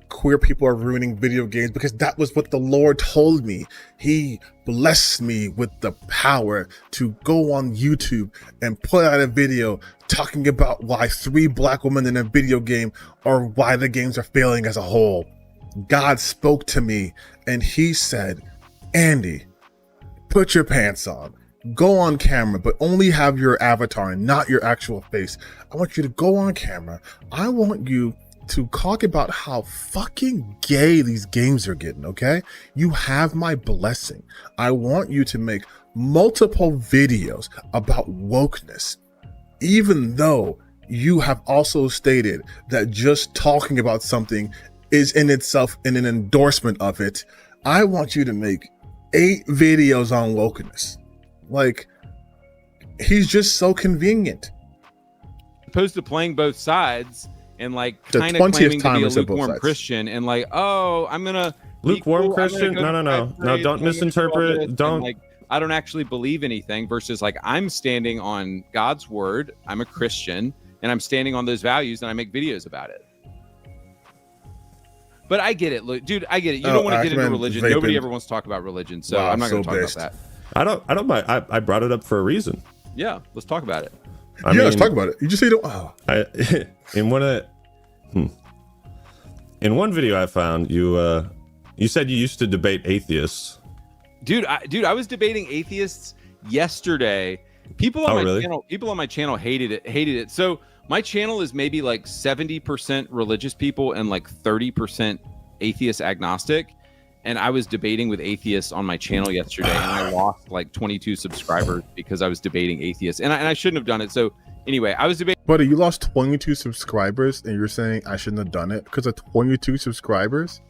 queer people are ruining video games because that was what the Lord told me. He blessed me with the power to go on YouTube and put out a video talking about why 3 black women in a video game or why the games are failing as a whole. God spoke to me and he said, Andy, put your pants on. Go on camera, but only have your avatar and not your actual face. I want you to go on camera. I want you to talk about how fucking gay these games are getting, okay? You have my blessing. I want you to make multiple videos about wokeness, even though you have also stated that just talking about something is in itself an endorsement of it. I want you to make 8 videos on wokeness. Like, he's just so convenient. Opposed to playing both sides and like kind of claiming to be a lukewarm Christian and like, oh, I'm gonna lukewarm Christian. No, don't misinterpret. Don't like. I don't actually believe anything. Versus like, I'm standing on God's word. I'm a Christian and I'm standing on those values and I make videos about it. But I get it, look, dude. I get it. You don't want to get into religion. Vaping. Nobody ever wants to talk about religion, so I'm not going to talk about that. I don't mind. I brought it up for a reason. Yeah, let's talk about it. Let's talk about it. You just say you don't. Oh. In one video I found you said you used to debate atheists. Dude, I was debating atheists yesterday. People on my channel hated it. So My channel is maybe like 70% religious people and like 30% atheist agnostic. And I was debating with atheists on my channel yesterday, and I lost like 22 subscribers because I was debating atheists, and I shouldn't have done it. So anyway, I was debating. Buddy, you lost 22 subscribers, and you're saying I shouldn't have done it because of 22 subscribers?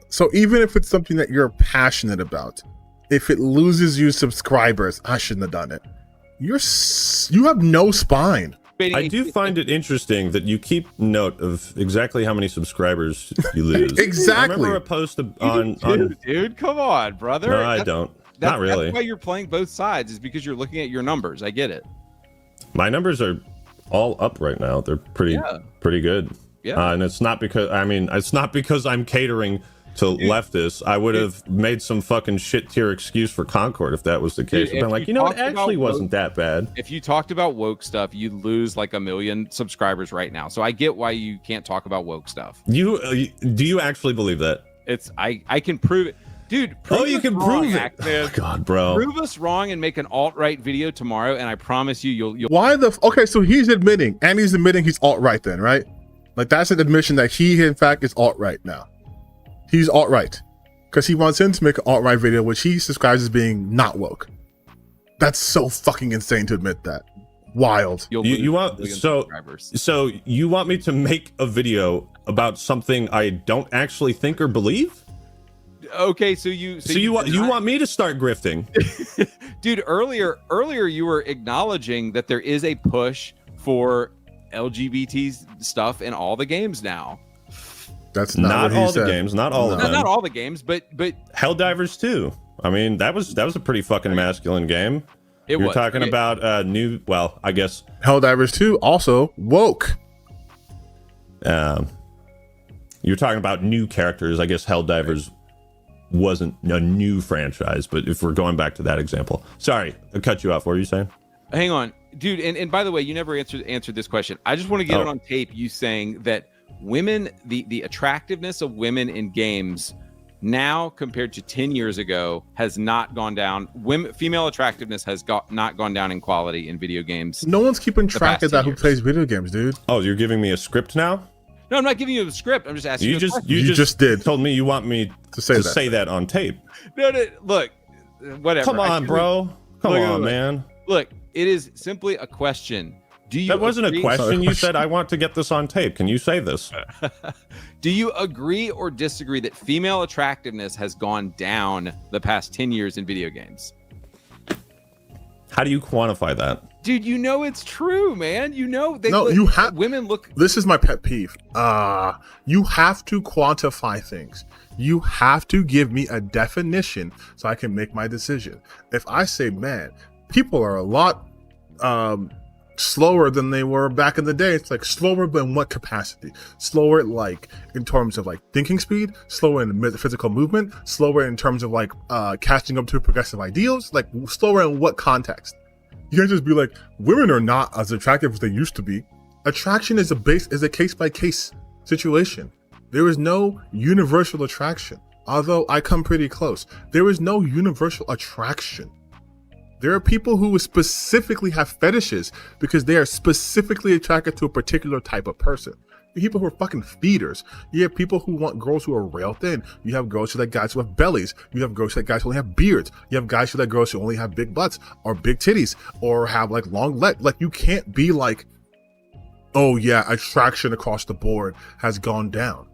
So even if it's something that you're passionate about, if it loses you subscribers, I shouldn't have done it. You have no spine. I do find it interesting that you keep note of exactly how many subscribers you lose. Exactly. I remember a post on Dude, come on, brother. No, I don't. Not really. That's why you're playing both sides, is because you're looking at your numbers. I get it. My numbers are all up right now. They're pretty good. Yeah. And it's not because I'm catering to leftists. I would have made some fucking shit tier excuse for Concord if that was the case. I've been like, it actually wasn't that bad. If you talked about woke stuff, you'd lose like 1 million subscribers right now. So I get why you can't talk about woke stuff. Do you actually believe that? I can prove it. Dude, you can prove it. Oh, God, bro. Prove us wrong and make an alt-right video tomorrow, and I promise you'll Why okay, so he's admitting he's alt-right then, right? Like, that's an admission that he in fact is alt-right now. He's alt-right because he wants him to make an alt-right video, which he describes as being not woke. That's so fucking insane to admit that. Wild. You want me to make a video about something I don't actually think or believe? Okay, so you want me to start grifting? Dude, earlier you were acknowledging that there is a push for LGBT stuff in all the games now. That's not all the games, not all of them. Not all the games, but Helldivers 2. I mean, that was a pretty fucking masculine game. You're talking about I guess Helldivers 2 also woke. You're talking about new characters. I guess Helldivers wasn't a new franchise, but if we're going back to that example. Sorry, I cut you off. What were you saying? Hang on, dude. And by the way, you never answered this question. I just want to get it on tape. You saying that women, the attractiveness of women in games now compared to 10 years ago has not gone down. Female attractiveness has not gone down in quality in video games. No one's keeping track of that who plays video games, dude. Oh, you're giving me a script now? No, I'm not giving you a script. I'm just asking you. You just did. Told me you want me to say that on tape. No, look, whatever. Come on, bro. Come on, man. Look, it is simply a question. That wasn't a question. You said, I want to get this on tape. Can you say this? Do you agree or disagree that female attractiveness has gone down the past 10 years in video games? How do you quantify that? Dude, it's true, man. Women look. This is my pet peeve. You have to quantify things. You have to give me a definition so I can make my decision. If I say, man, people are a lot slower than they were back in the day, it's like slower than what capacity? Slower like in terms of like thinking speed, slower in physical movement, slower in terms of like catching up to progressive ideals, like slower in what context? You can't just be like, women are not as attractive as they used to be. Attraction is a case-by-case situation. There is no universal attraction. Although I come pretty close. There is no universal attraction. There are people who specifically have fetishes because they are specifically attracted to a particular type of person. People who are fucking feeders. You have people who want girls who are rail thin. You have girls who like guys who have bellies. You have girls who like guys who only have beards. You have guys who like girls who only have big butts or big titties or have like long legs. Like, you can't be like, oh yeah, attraction across the board has gone down,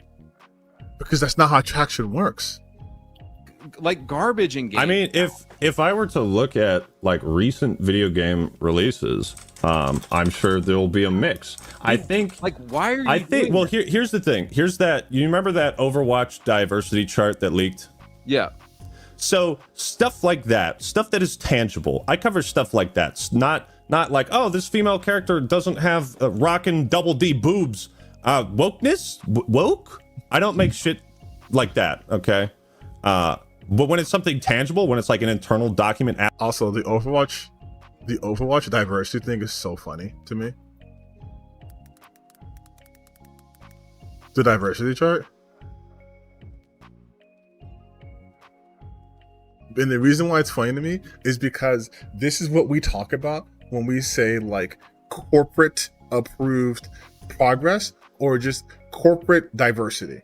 because that's not how attraction works. Like garbage in games. I mean, if I were to look at like recent video game releases, I'm sure there will be a mix. I think. Like, why are you? Well, here's the thing. Here's that. You remember that Overwatch diversity chart that leaked? Yeah. So stuff like that, stuff that is tangible. I cover stuff like that. It's not like, oh, this female character doesn't have rockin' double D boobs. Wokeness? Woke? I don't make shit like that. Okay. But when it's something tangible, when it's like an internal document. Also, the Overwatch diversity thing is so funny to me. The diversity chart. And the reason why it's funny to me is because this is what we talk about when we say like corporate approved progress or just corporate diversity,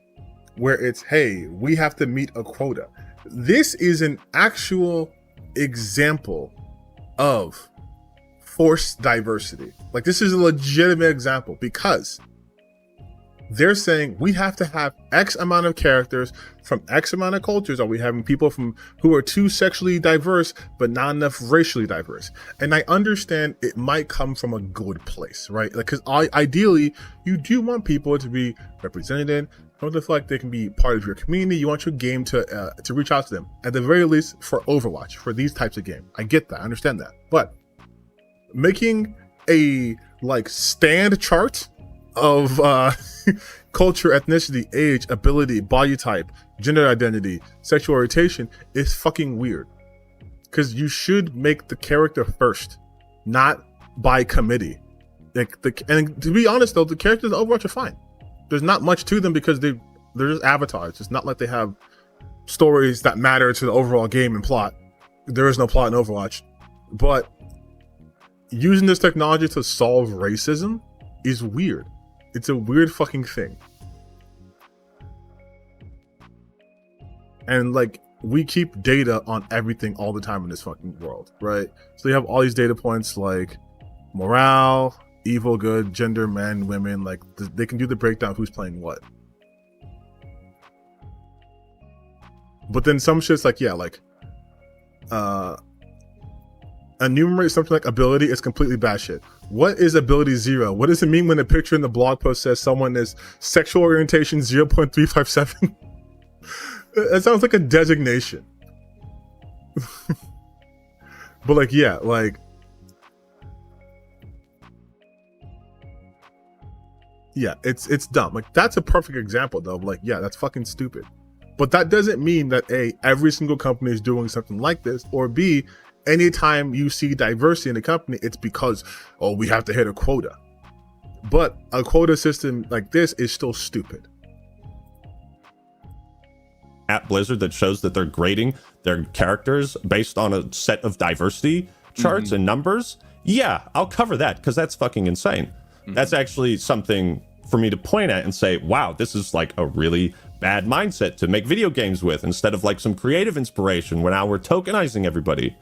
where it's, hey, we have to meet a quota. This is an actual example of forced diversity. Like, this is a legitimate example because they're saying we have to have X amount of characters from X amount of cultures. Are we having people from who are too sexually diverse but not enough racially diverse? And I understand it might come from a good place, right? Like, because ideally you do want people to be represented. You want to feel like they can be part of your community. You want your game to reach out to them, at the very least for Overwatch, for these types of games. I get that, I understand that, but making a like stand chart of culture, ethnicity, age, ability, body type, gender identity, sexual orientation is fucking weird. Because you should make the character first, not by committee. And to be honest though, the characters in Overwatch are fine. There's not much to them because they're just avatars. It's not like they have stories that matter to the overall game and plot. There is no plot in Overwatch. But using this technology to solve racism is weird. It's a weird fucking thing. And like, we keep data on everything all the time in this fucking world, right? So you have all these data points like morale, evil, good, gender, men, women, like they can do the breakdown of who's playing what. But then some shit's like, yeah, like enumerate something like ability is completely bad shit. What is ability 0? What does it mean when a picture in the blog post says someone is sexual orientation 0.357? That sounds like a designation. But like, yeah, like, yeah, it's dumb. Like, that's a perfect example though. Like, yeah, that's fucking stupid. But that doesn't mean that A, every single company is doing something like this, or B, anytime you see diversity in a company, it's because, oh, we have to hit a quota. But a quota system like this is still stupid. At Blizzard that shows that they're grading their characters based on a set of diversity charts and numbers, yeah, I'll cover that because that's fucking insane. That's actually something for me to point at and say, wow, this is like a really bad mindset to make video games with, instead of like some creative inspiration where now we're tokenizing everybody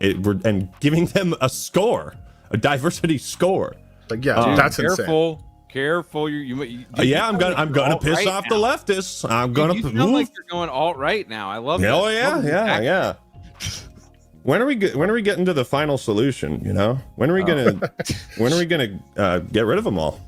and giving them a score, a diversity score. Like, yeah, that's insane. Careful, yeah, I'm gonna piss off the leftists. I'm gonna. You feel like you're going alt right now. I love that. Oh yeah. When are we getting to the final solution? You know, when are we gonna get rid of them all?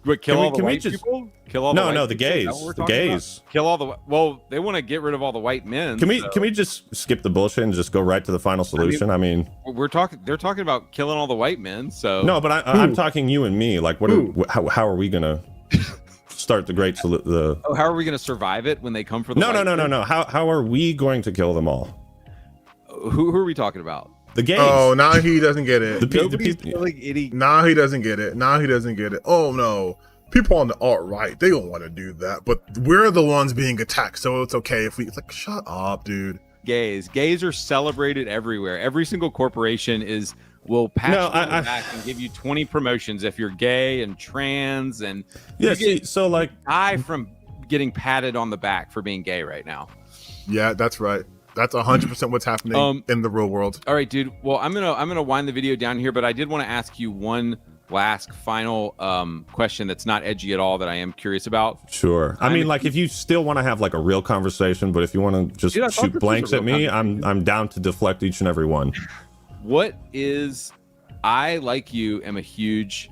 What, kill all the white people? Kill all the gays. The gays. Kill all the. Well, they want to get rid of all the white men. Can we just skip the bullshit and just go right to the final solution? I mean they're talking about killing all the white men. So no, but I'm talking you and me. Like, how are we gonna start the great how are we gonna survive it when they come for the? No. How are we going to kill them all? Who are we talking about? The gays. Oh, now he doesn't get it. Now he doesn't get it. Oh no. People on the alt-right, they don't want to do that, but we're the ones being attacked, so it's okay if it's like, shut up, dude. Gays are celebrated everywhere. Every single corporation will pat you on the back and give you 20 promotions if you're gay and trans, and so like, die from getting patted on the back for being gay right now. Yeah, that's right. That's 100% what's happening in the real world. All right, dude. Well, I'm gonna wind the video down here, but I did want to ask you one last final question that's not edgy at all that I am curious about. Sure. I mean, like, if you still want to have like a real conversation, but if you want to just shoot blanks at me, I'm down to deflect each and every one. I, like you, am a huge,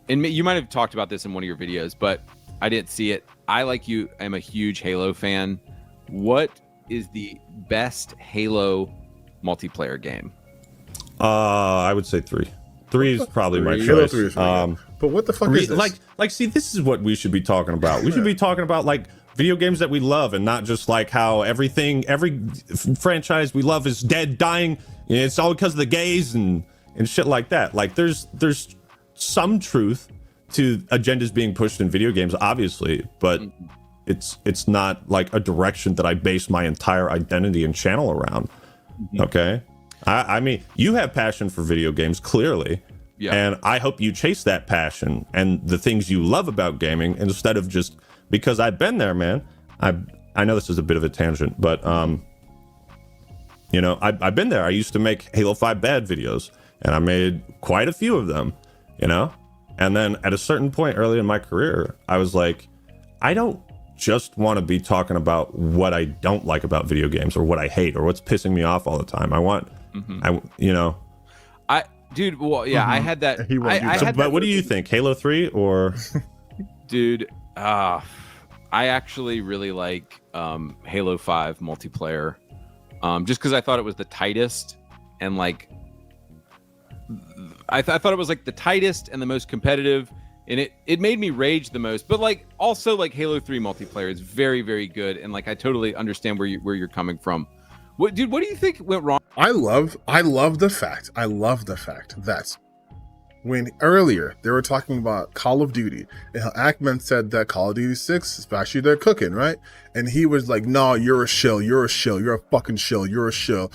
and you might have talked about this in one of your videos, but I didn't see it. I, like you, am a huge Halo fan. What is the best Halo multiplayer game? I would say 3. 3 is probably my choice. Halo 3 is really but what the fuck is this? Like, see, this is what we should be talking about. We should be talking about like video games that we love, and not just like how every franchise we love is dead, dying. It's all because of the gays and shit like that. Like, there's some truth to agendas being pushed in video games, obviously, but it's not like a direction that I base my entire identity and channel around. Okay. I mean, you have passion for video games, clearly. Yeah. And I hope you chase that passion and the things you love about gaming instead of just because I've been there, man. I know this is a bit of a tangent, but you know, I've been there. I used to make Halo 5 bad videos, and I made quite a few of them, you know? And then at a certain point early in my career, I was like, I don't just want to be talking about what I don't like about video games or what I hate or what's pissing me off all the time. I want, you know. Dude, well, yeah, I had that. But what do you think, Halo 3 or? Dude, I actually really like Halo 5 multiplayer, just because I thought it was the tightest and like I thought it was like the tightest and the most competitive, and it made me rage the most. But like also like Halo 3 multiplayer is very, very good, and like I totally understand where you're coming from. What do you think went wrong? I love the fact that when earlier they were talking about Call of Duty and how Ackman said that Call of Duty 6 is actually they're cooking, right? And he was like, no, you're a shill, you're a fucking shill, you're a shill.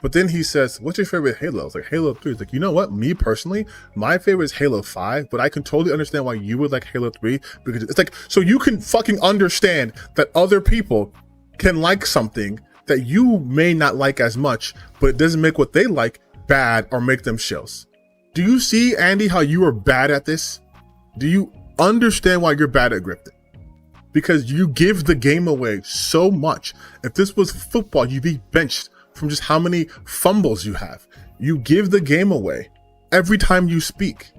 But then he says, what's your favorite Halo? It's like Halo 3. It's like, you know what? Me personally, my favorite is Halo 5, but I can totally understand why you would like Halo 3, because it's like, so you can fucking understand that other people can like something that you may not like as much, but it doesn't make what they like bad or make them shills. Do you see, Andy, how you are bad at this? Do you understand why you're bad at grifting? Because you give the game away so much. If this was football, you'd be benched from just how many fumbles you have. You give the game away every time you speak.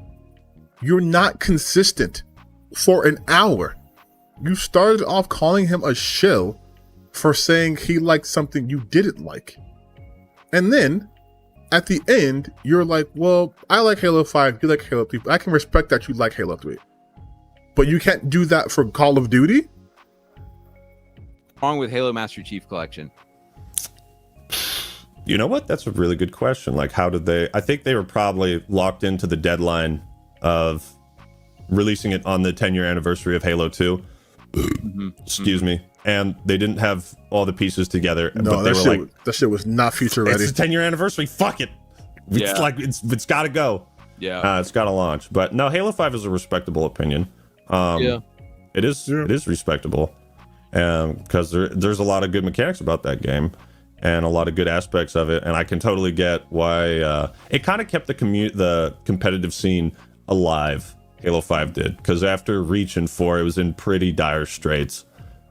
You're not consistent for an hour. You started off calling him a shill for saying he liked something you didn't like. And then at the end, you're like, well, I like Halo 5, you like Halo 3. I can respect that you like Halo 3. But you can't do that for Call of Duty? Wrong with Halo Master Chief Collection? You know what? That's a really good question. Like, how did they... I think they were probably locked into the deadline of releasing it on the 10-year anniversary of Halo 2. Excuse me. And they didn't have all the pieces together. No, but they were like, that shit was not future ready. It's the 10-year anniversary. Fuck it. It's like, it's got to go. Yeah. It's got to launch. But no, Halo 5 is a respectable opinion. It is respectable. Because there's a lot of good mechanics about that game and a lot of good aspects of it. And I can totally get why it kind of kept the competitive scene alive. Halo 5 did, because after Reach and 4, it was in pretty dire straits.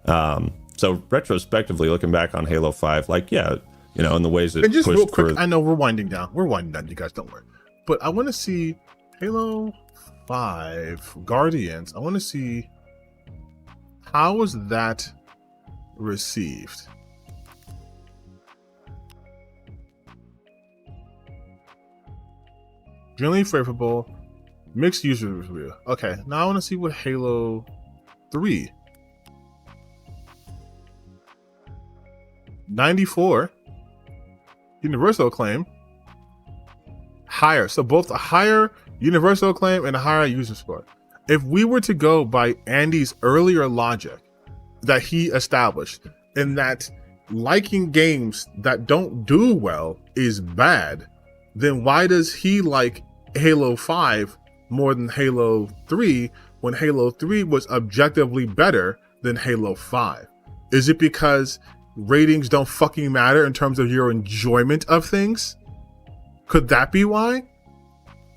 So retrospectively, looking back on Halo 5, like, yeah, you know, in the ways it and just pushed real quick, for... I know we're winding down, you guys, don't worry. But I want to see Halo 5 Guardians. I want to see how was that received. Generally favorable. Mixed user review. Okay, now I want to see what Halo 3. 94. Universal acclaim. Higher. So both a higher universal acclaim and a higher user score. If we were to go by Andy's earlier logic that he established, in that liking games that don't do well is bad, then why does he like Halo 5 more than Halo 3 when Halo 3 was objectively better than Halo 5? Is it because ratings don't fucking matter in terms of your enjoyment of things? Could that be why?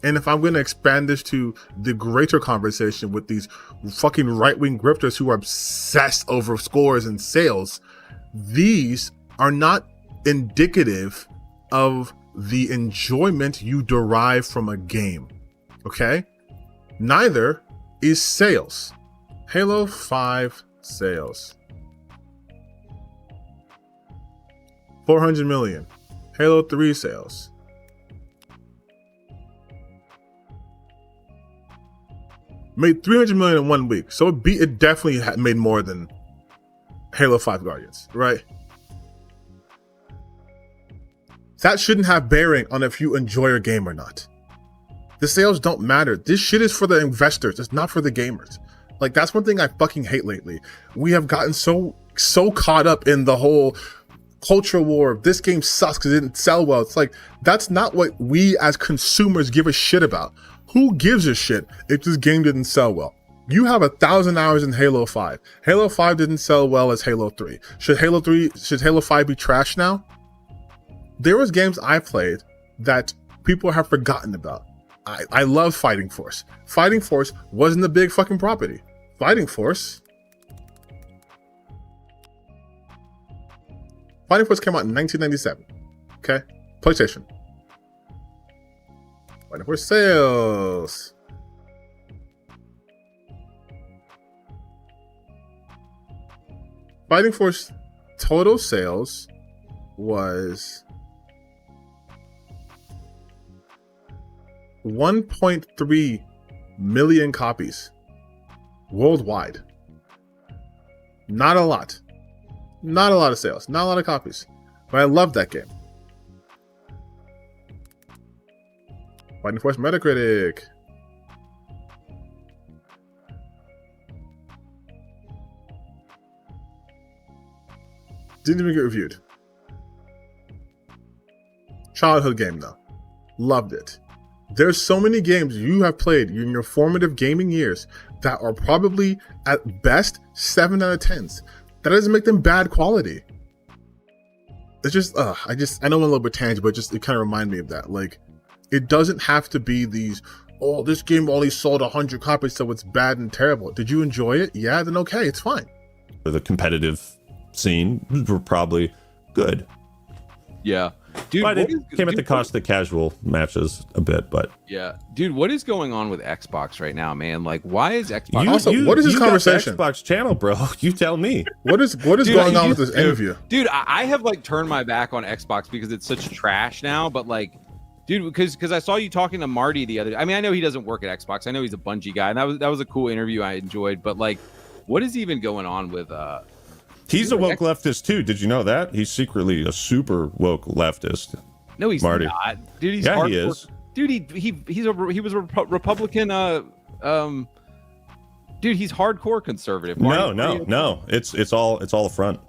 And if I'm going to expand this to the greater conversation with these fucking right-wing grifters who are obsessed over scores and sales, these are not indicative of the enjoyment you derive from a game. Okay? Neither is sales. Halo 5 sales. 400 million. Halo 3 sales. Made 300 million in 1 week. So it definitely made more than Halo 5 Guardians, right? That shouldn't have bearing on if you enjoy your game or not. The sales don't matter. This shit is for the investors. It's not for the gamers. Like, that's one thing I fucking hate lately. We have gotten so caught up in the whole culture war. This game sucks because it didn't sell well. It's like, that's not what we as consumers give a shit about. Who gives a shit if this game didn't sell well? You have 1,000 hours in Halo 5. Halo 5 didn't sell well as Halo 3. Should Halo 5 be trash now? There was games I played that people have forgotten about. I love Fighting Force. Fighting Force wasn't a big fucking property. Fighting Force came out in 1997. Okay? PlayStation. Fighting Force sales. Fighting Force total sales was 1.3 million copies worldwide. Not a lot. Not a lot of sales. Not a lot of copies. But I love that game. Fighting Force Metacritic. Didn't even get reviewed. Childhood game though. Loved it. There's so many games you have played in your formative gaming years that are probably at best 7 out of 10s. That doesn't make them bad quality. It's just, I know I'm a little bit tangent, but it kind of reminded me of that. Like, it doesn't have to be these, oh, this game only sold 100 copies, so it's bad and terrible. Did you enjoy it? Yeah, then okay, it's fine. The competitive scene were probably good. Yeah. Dude, but it came at the cost of casual matches a bit, but yeah, dude, what is going on with Xbox right now, man? Like, why is Xbox? What is this conversation? Xbox channel, bro. You tell me. What is going on with this interview? Dude, I have like turned my back on Xbox because it's such trash now. But like, dude, because I saw you talking to Marty the other. I mean, I know he doesn't work at Xbox. I know he's a Bungie guy, and that was a cool interview I enjoyed. But like, what is even going on with He's a woke leftist too. Did you know that? He's secretly a super woke leftist. No, he's Marty. not. Dude, he's he is. Dude, he was a Republican. Dude, he's hardcore conservative. Marty, no. It's all a front.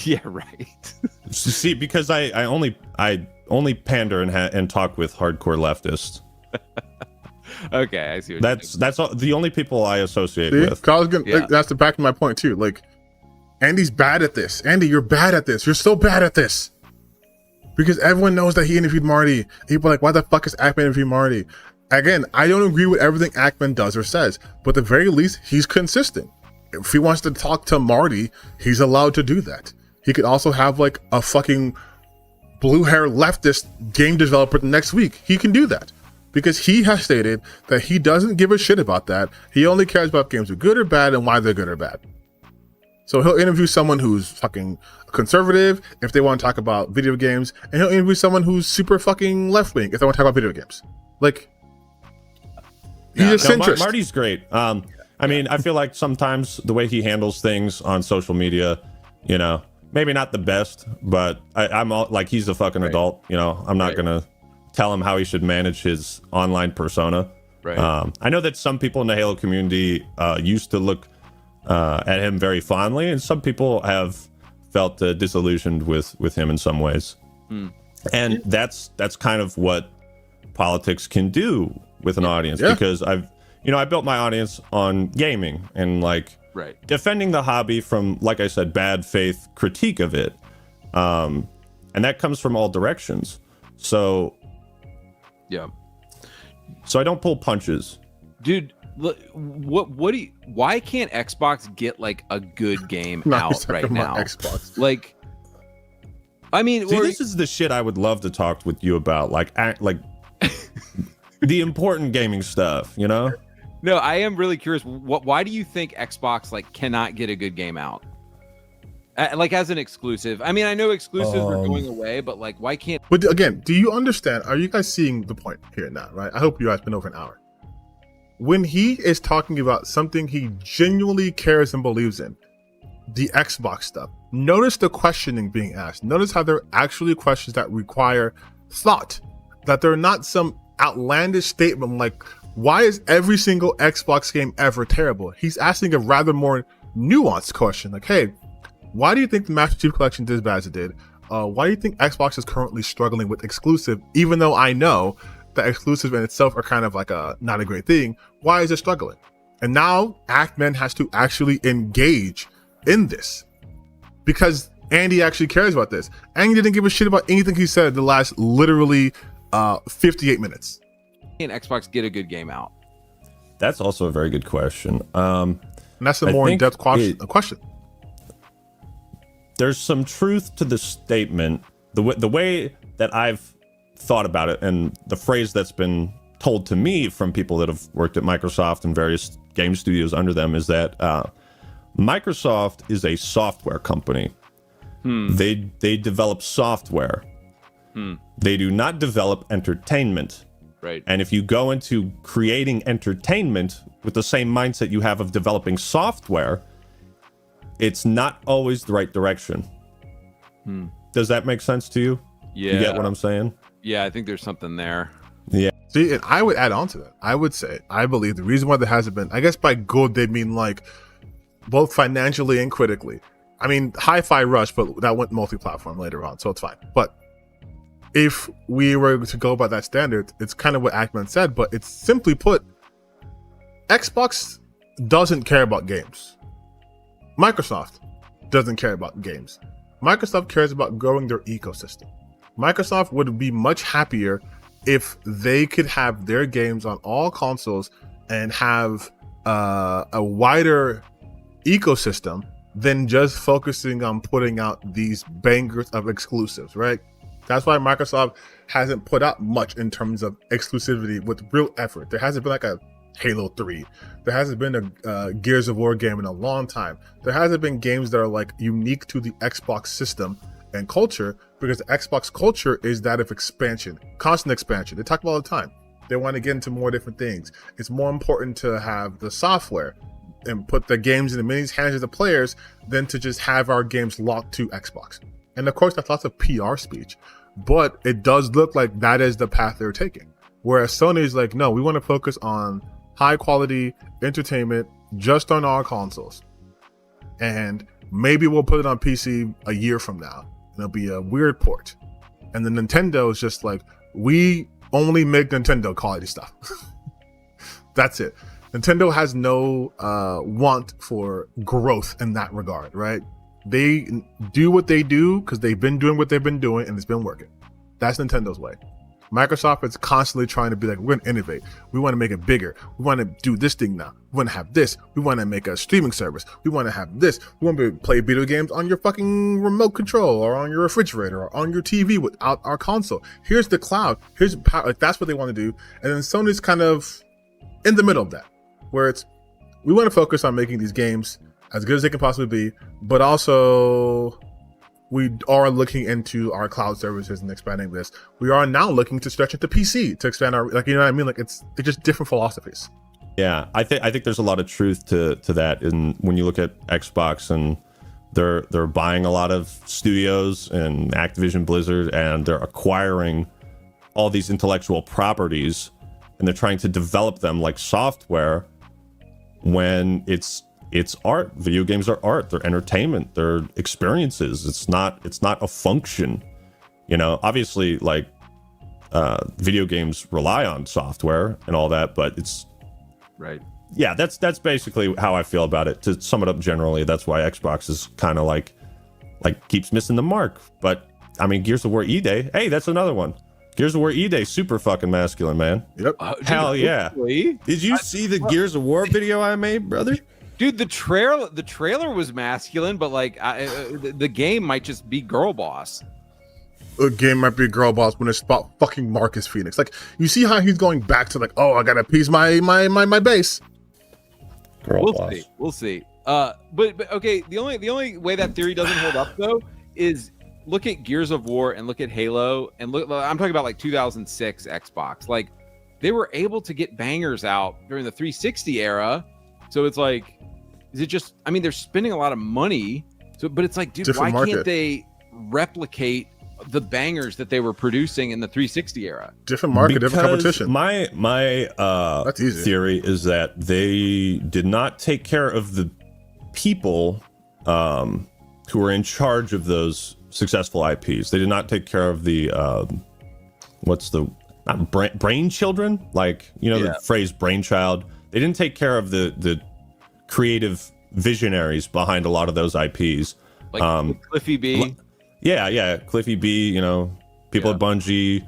Yeah, right. See, because I only pander and talk with hardcore leftists. Okay, I see. What that's all, the only people I associate with. That's the back of my point too. Like, Andy's bad at this. Andy, you're bad at this. You're so bad at this. Because everyone knows that he interviewed Marty. People are like, why the fuck is Ackman interviewing Marty? Again, I don't agree with everything Ackman does or says, but at the very least, he's consistent. If he wants to talk to Marty, he's allowed to do that. He could also have like a fucking blue hair leftist game developer the next week. He can do that. Because he has stated that he doesn't give a shit about that. He only cares about games are good or bad and why they're good or bad. So he'll interview someone who's fucking conservative if they want to talk about video games, and he'll interview someone who's super fucking left-wing if they want to talk about video games. Like, he's a centrist. Marty's great. I mean, I feel like sometimes the way he handles things on social media, you know, maybe not the best, but I'm all, like, he's a fucking adult, you know. I'm not going to tell him how he should manage his online persona. Right. I know that some people in the Halo community used to look at him very fondly, and some people have felt disillusioned with him in some ways. And that's kind of what politics can do with an audience, because I built my audience on gaming and like defending the hobby from, like I said, bad faith critique of it, and that comes from all directions. So I don't pull punches, dude. Why can't Xbox get like a good game out right now? Xbox. Like, I mean, this is the shit I would love to talk with you about, like the important gaming stuff, you know? No, I am really curious. Why do you think Xbox like cannot get a good game out? Like as an exclusive. I mean, I know exclusives are going away, but like, why can't? But again, do you understand? Are you guys seeing the point here now? Right? I hope you guys been over an hour. When he is talking about something he genuinely cares and believes in, the Xbox stuff, notice the questioning being asked. Notice how they're actually questions that require thought, that they're not some outlandish statement like, why is every single Xbox game ever terrible? He's asking a rather more nuanced question like, hey, Why do you think the Master Chief Collection did as bad as it did? Why do you think Xbox is currently struggling with exclusive, even though I know that exclusive in itself are kind of like not a great thing? Why is it struggling? And now Ackman has to actually engage in this because Andy actually cares about this. Andy didn't give a shit about anything he said the last literally 58 minutes. Can Xbox get a good game out? That's also a very good question. And that's a more in-depth question. There's some truth to the statement. The way that I've thought about it and the phrase that's been told to me from people that have worked at Microsoft and various game studios under them is that Microsoft is a software company. They develop software. They do not develop entertainment. Right. And if you go into creating entertainment with the same mindset you have of developing software, it's not always the right direction. Does that make sense to you? Yeah. You get what I'm saying? Yeah, I think there's something there. Yeah. See, and I would add on to that. I would say, I believe the reason why there hasn't been, I guess by good, they mean like both financially and critically. I mean, Hi-Fi Rush, but that went multi-platform later on, so it's fine. But if we were to go by that standard, it's kind of what Ackman said, but it's simply put, Xbox doesn't care about games. Microsoft doesn't care about games. Microsoft cares about growing their ecosystem. Microsoft would be much happier if they could have their games on all consoles and have a wider ecosystem than just focusing on putting out these bangers of exclusives, right? That's why Microsoft hasn't put out much in terms of exclusivity with real effort. There hasn't been like a Halo 3. There hasn't been a Gears of War game in a long time. There hasn't been games that are like unique to the Xbox system and culture, because the Xbox culture is that of expansion, constant expansion. They talk about it all the time. They want to get into more different things. It's more important to have the software and put the games in the minis hands of the players than to just have our games locked to Xbox. And of course, that's lots of PR speech, but it does look like that is the path they're taking. Whereas Sony is like, no, we want to focus on high quality entertainment just on our consoles. And maybe we'll put it on PC a year from now. And it'll be a weird port. And then Nintendo is just like, we only make Nintendo quality stuff. That's it. Nintendo has no want for growth in that regard, right? They do what they do because they've been doing what they've been doing and it's been working. That's Nintendo's way. Microsoft is constantly trying to be like, we're going to innovate. We want to make it bigger. We want to do this thing now. We want to have this. We want to make a streaming service. We want to have this. We want to play video games on your fucking remote control or on your refrigerator or on your TV without our console. Here's the cloud. Here's power. Like, that's what they want to do. And then Sony's kind of in the middle of that, where it's, we want to focus on making these games as good as they can possibly be, but also we are looking into our cloud services and expanding this. We are now looking to stretch into PC to expand our, like, you know what I mean? Like, they're just different philosophies. Yeah, I think there's a lot of truth to that. And when you look at Xbox, and they're buying a lot of studios and Activision Blizzard, and they're acquiring all these intellectual properties, and they're trying to develop them like software, when it's art. Video games are art. They're entertainment. They're experiences. It's not a function. You know, obviously, like, video games rely on software and all that, but it's right. Yeah, that's basically how I feel about it. To sum it up generally, that's why Xbox is kind of like keeps missing the mark. But I mean, Gears of War E-Day, hey, that's another one. Gears of War E-Day, super fucking masculine, man. Yep. Hell yeah. Really? Did you see the Gears of War video I made, brother? Dude, the trailer was masculine, but like the game might just be girl boss. A game might be girl boss when it's about fucking Marcus Phoenix. Like, you see how he's going back to like, oh, I gotta appease my base. Girl boss. We'll see. But okay, the only way that theory doesn't hold up though is look at Gears of War and look at Halo and look. I'm talking about like 2006 Xbox. Like, they were able to get bangers out during the 360 era. So it's like, is it just? I mean, they're spending a lot of money. So, but it's like, dude, Different why market. can't they replicate the bangers that they were producing in the 360 era? Different market, different competition. My That's easy. theory is that they did not take care of the people who were in charge of those successful IPs. They did not take care of the brain children, like, you know, the phrase brainchild. They didn't take care of the creative visionaries behind a lot of those IPs. Like Cliffy B. Yeah, Cliffy B, you know, people at Bungie,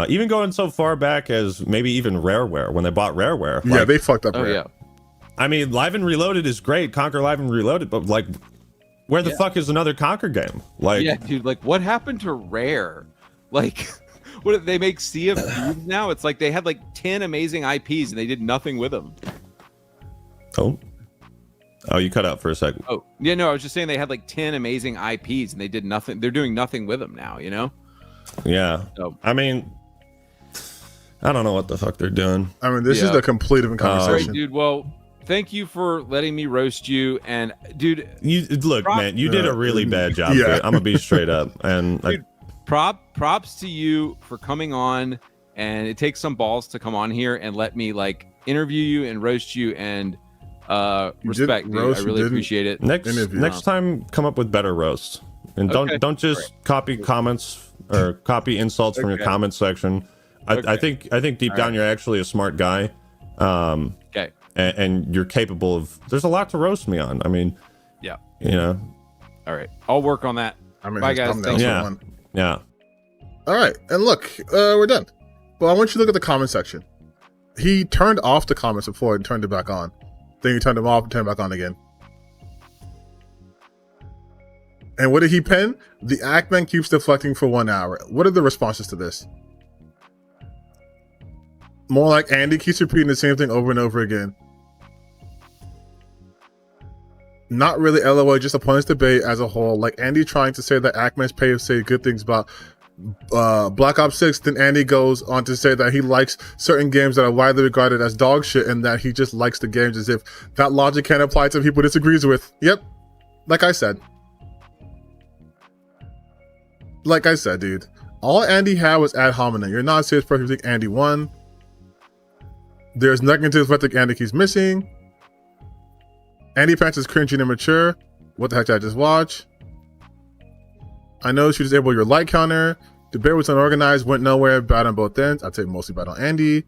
even going so far back as maybe even Rareware, when they bought Rareware. Yeah, they fucked up Rare. Yeah. I mean, Live and Reloaded is great, Conquer Live and Reloaded, but like, where the fuck is another Conquer game? Like, yeah, dude, like what happened to Rare? Like, what they make Sea of Thieves now? It's like they had like 10 amazing IPs and they did nothing with them. Oh, you cut out for a second. Oh, yeah, no, I was just saying they had like 10 amazing IPs and they did nothing. They're doing nothing with them now, you know? Yeah. So, I mean, I don't know what the fuck they're doing. I mean, this is the complete different all conversation. right, dude. Well, thank you for letting me roast you. And, dude, Look, man, you did a really bad job. Yeah. I'm gonna be straight up. And dude, props to you for coming on. And it takes some balls to come on here and let me like interview you and roast you and respect, dude. I really appreciate it. Next time, come up with better roasts, and don't just copy comments or copy insults from your comment section. I think deep down you're actually a smart guy. Okay. And you're capable of. There's a lot to roast me on. I mean, yeah. You know. All right, I'll work on that. I mean, bye, guys. Thanks. Yeah. All right, and look, we're done. But I want you to look at the comment section. He turned off the comments before and turned it back on. Then he turned them off and turned it back on again. And what did he pen? The Ackman keeps deflecting for 1 hour. What are the responses to this? More like Andy keeps repeating the same thing over and over again. Not really LOL, just a pointless debate as a whole. Like Andy trying to say that Ackman's pay say good things about Black Ops 6, then Andy goes on to say that he likes certain games that are widely regarded as dog shit and that he just likes the games, as if that logic can apply to people he disagrees with. Yep. Like I said, dude. All Andy had was ad hominem. You're not a serious person. You think Andy won. There's nothing to reflect Andy keeps missing. AndyPants is cringy and immature. What the heck did I just watch? I know she disabled your like counter. Debate was unorganized, went nowhere, bad on both ends. I'd say mostly bad on Andy.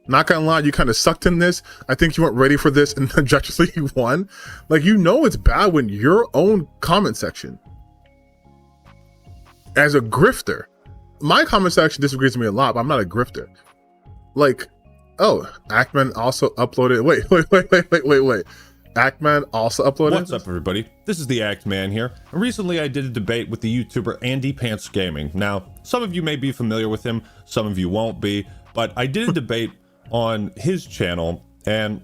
Not gonna lie, you kind of sucked in this. I think you weren't ready for this and objectively you won. Like, you know it's bad when your own comment section, as a grifter, my comment section disagrees with me a lot, but I'm not a grifter. Like, oh, Ackman also uploaded, wait. Ackman also uploaded. What's up, everybody? This is the Act Man here. And recently I did a debate with the YouTuber AndyPants Gaming. Now, some of you may be familiar with him, some of you won't be, but I did a debate on his channel, and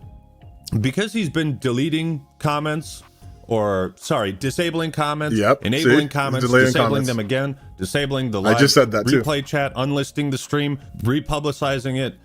because he's been deleting comments, or sorry, disabling comments, enabling comments, disabling them again, disabling the live I just said that replay chat, unlisting the stream, republicizing it.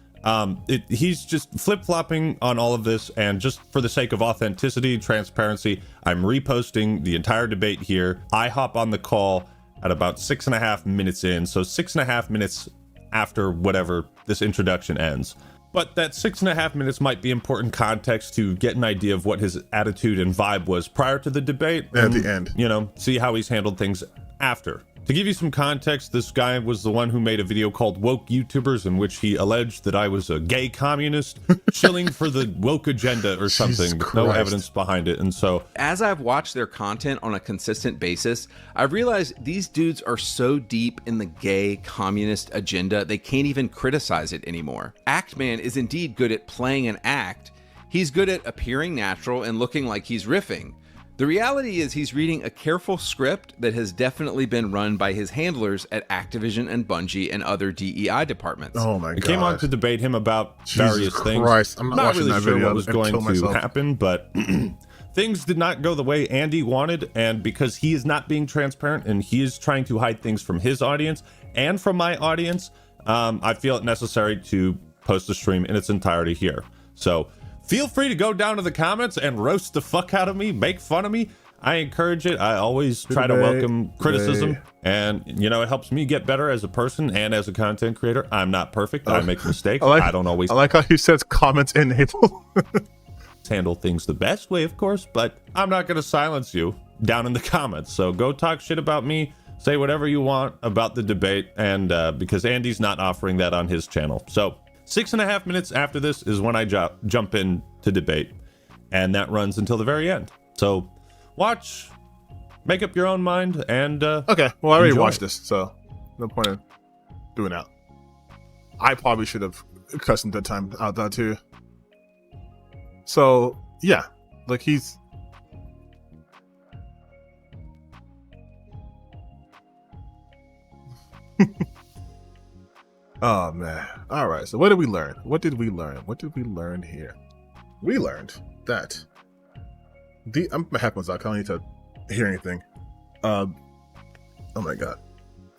He's just flip-flopping on all of this, and just for the sake of authenticity, transparency, I'm reposting the entire debate here. I hop on the call at about 6.5 minutes in, so 6.5 minutes after whatever this introduction ends. But that 6.5 minutes might be important context to get an idea of what his attitude and vibe was prior to the debate. And at the end. You know, see how he's handled things after. To give you some context, this guy was the one who made a video called Woke YouTubers, in which he alleged that I was a gay communist chilling for the woke agenda or something, with no evidence behind it. And so, as I've watched their content on a consistent basis, I've realized these dudes are so deep in the gay communist agenda, they can't even criticize it anymore. Actman is indeed good at playing an act. He's good at appearing natural and looking like he's riffing. The reality is he's reading a careful script that has definitely been run by his handlers at Activision and Bungie and other DEI departments. Oh my god. I came on to debate him about various things. I'm not really sure what was going to happen, but things did not go the way Andy wanted, and because he is not being transparent and he is trying to hide things from his audience and from my audience, I feel it necessary to post the stream in its entirety here. So feel free to go down to the comments and roast the fuck out of me, make fun of me. I encourage it. I always try to welcome criticism, and you know, it helps me get better as a person and as a content creator. I'm not perfect. I make mistakes. I don't always. I like how he says comments enable. handle things the best way, of course, but I'm not going to silence you. down in the comments. So go talk shit about me, say whatever you want about the debate, and because Andy's not offering that on his channel. So 6.5 minutes after this is when I jump in to debate, and that runs until the very end. So watch, make up your own mind, and okay, well, I already enjoy. watched this, so no point in doing that. I probably should have cut some dead time out that too. So yeah, like he's oh man. All right, so what did we learn? What did we learn here? We learned that my headphones out. I don't need to hear anything. Oh my god,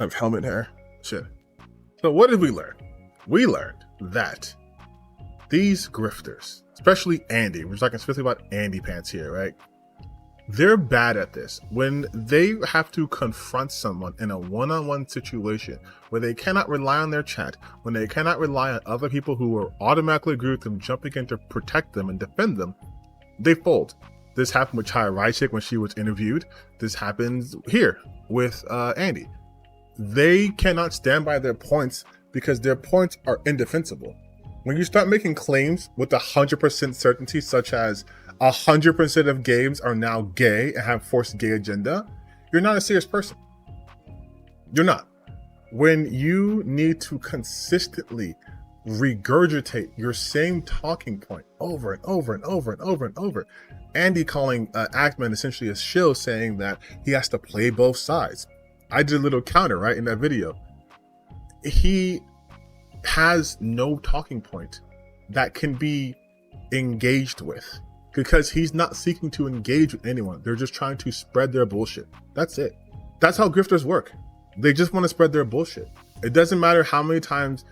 I have helmet hair. Shit. So what did we learn? We learned that these grifters, especially Andy, we're talking specifically about AndyPants here, right? They're bad at this. When they have to confront someone in a one-on-one situation where they cannot rely on their chat, when they cannot rely on other people who will automatically agree with them jumping in to protect them and defend them, they fold. This happened with Chaya Rychik when she was interviewed. This happens here with Andy. They cannot stand by their points because their points are indefensible. When you start making claims with 100% certainty, such as 100% of games are now gay and have forced gay agenda, you're not a serious person. You're not. When you need to consistently regurgitate your same talking point over and over and over and over and over, Andy calling Ackman essentially a shill, saying that he has to play both sides. I did a little counter, right, in that video. He has no talking point that can be engaged with because he's not seeking to engage with anyone. They're just trying to spread their bullshit. That's it. That's how grifters work. They just want to spread their bullshit. It doesn't matter how many times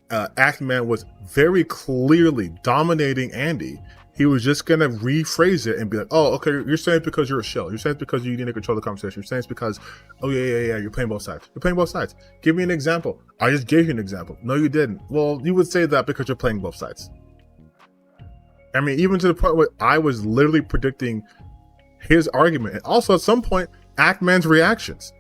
Ackman was very clearly dominating Andy. He was just going to rephrase it and be like, oh, okay, you're saying it's because you're a shell. You're saying it's because you need to control the conversation. You're saying it's because, oh, yeah, you're playing both sides. You're playing both sides. Give me an example. I just gave you an example. No, you didn't. Well, you would say that because you're playing both sides. I mean, even to the point where I was literally predicting his argument. And also at some point, Ackman's reactions.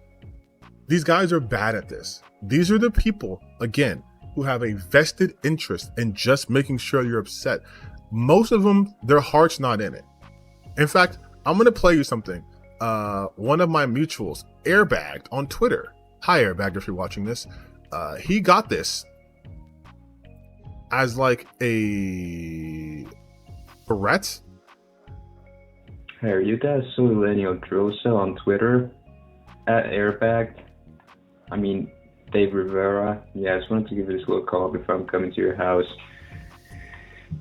These guys are bad at this. These are the people, again, who have a vested interest in just making sure you're upset. Most of them, their heart's not in it. In fact, I'm going to play you something. One of my mutuals, Airbagged on Twitter. Hi, Airbagged, if you're watching this. He got this as like a threat. Hey, are you guys still letting your drill cell on Twitter at Airbagged? I mean, Dave Rivera. Yeah, I just wanted to give you this little call before I'm coming to your house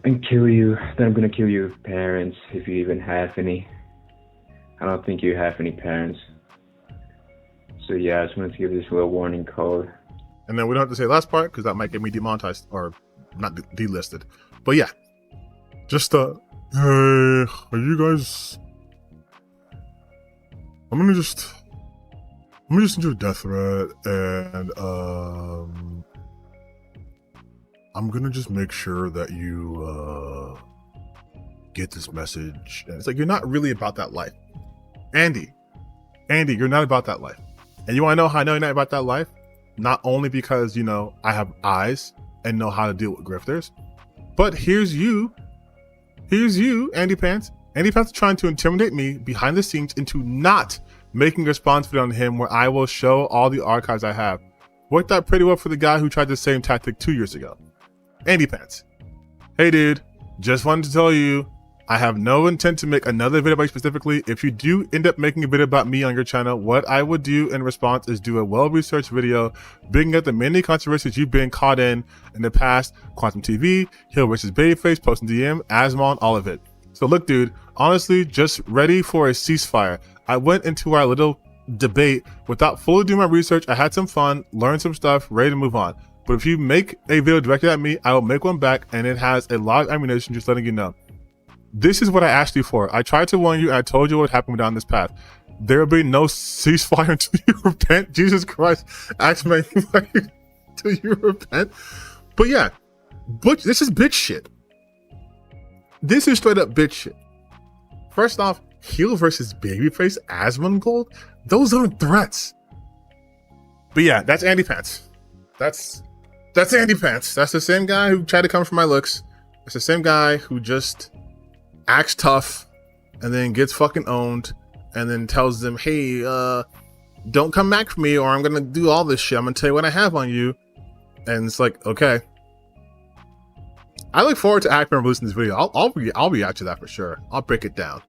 and kill you. Then I'm gonna kill your parents, if you even have any. I don't think you have any parents. So yeah, I just wanted to give this little warning call. And then we don't have to say the last part because that might get me demonetized or not delisted. But yeah, just hey, are you guys? I'm gonna just send you a death threat, and I'm gonna just make sure that you get this message. And it's like, you're not really about that life. Andy, you're not about that life. And you wanna know how I know you're not about that life? Not only because, you know, I have eyes and know how to deal with grifters, but here's you, AndyPants. AndyPants is trying to intimidate me behind the scenes into not making a response video on him where I will show all the archives I have. Worked out pretty well for the guy who tried the same tactic 2 years ago. AndyPants. Hey dude, just wanted to tell you, I have no intent to make another video about you specifically. If you do end up making a video about me on your channel, what I would do in response is do a well-researched video, bringing up the many controversies you've been caught in the past, Quantum TV, Hill versus Babyface, Posting DM, Asmon, all of it. So look dude, honestly, just ready for a ceasefire. I went into our little debate without fully doing my research. I had some fun, learned some stuff, ready to move on. But if you make a video directed at me, I will make one back, and it has a lot of ammunition, just letting you know. This is what I asked you for. I tried to warn you, and I told you what happened down this path. There will be no ceasefire until you repent. Jesus Christ. Ask me until you repent. But yeah, this is bitch shit. This is straight up bitch shit. First off, heel versus babyface Asmon Gold? Those aren't threats. But yeah, that's AndyPants. That's AndyPants. That's the same guy who tried to come for my looks. It's the same guy who just acts tough and then gets fucking owned and then tells them, hey, don't come back for me or I'm gonna do all this shit. I'm gonna tell you what I have on you. And it's like, okay. I look forward to Acme releasing this video. I'll react to that for sure. I'll break it down.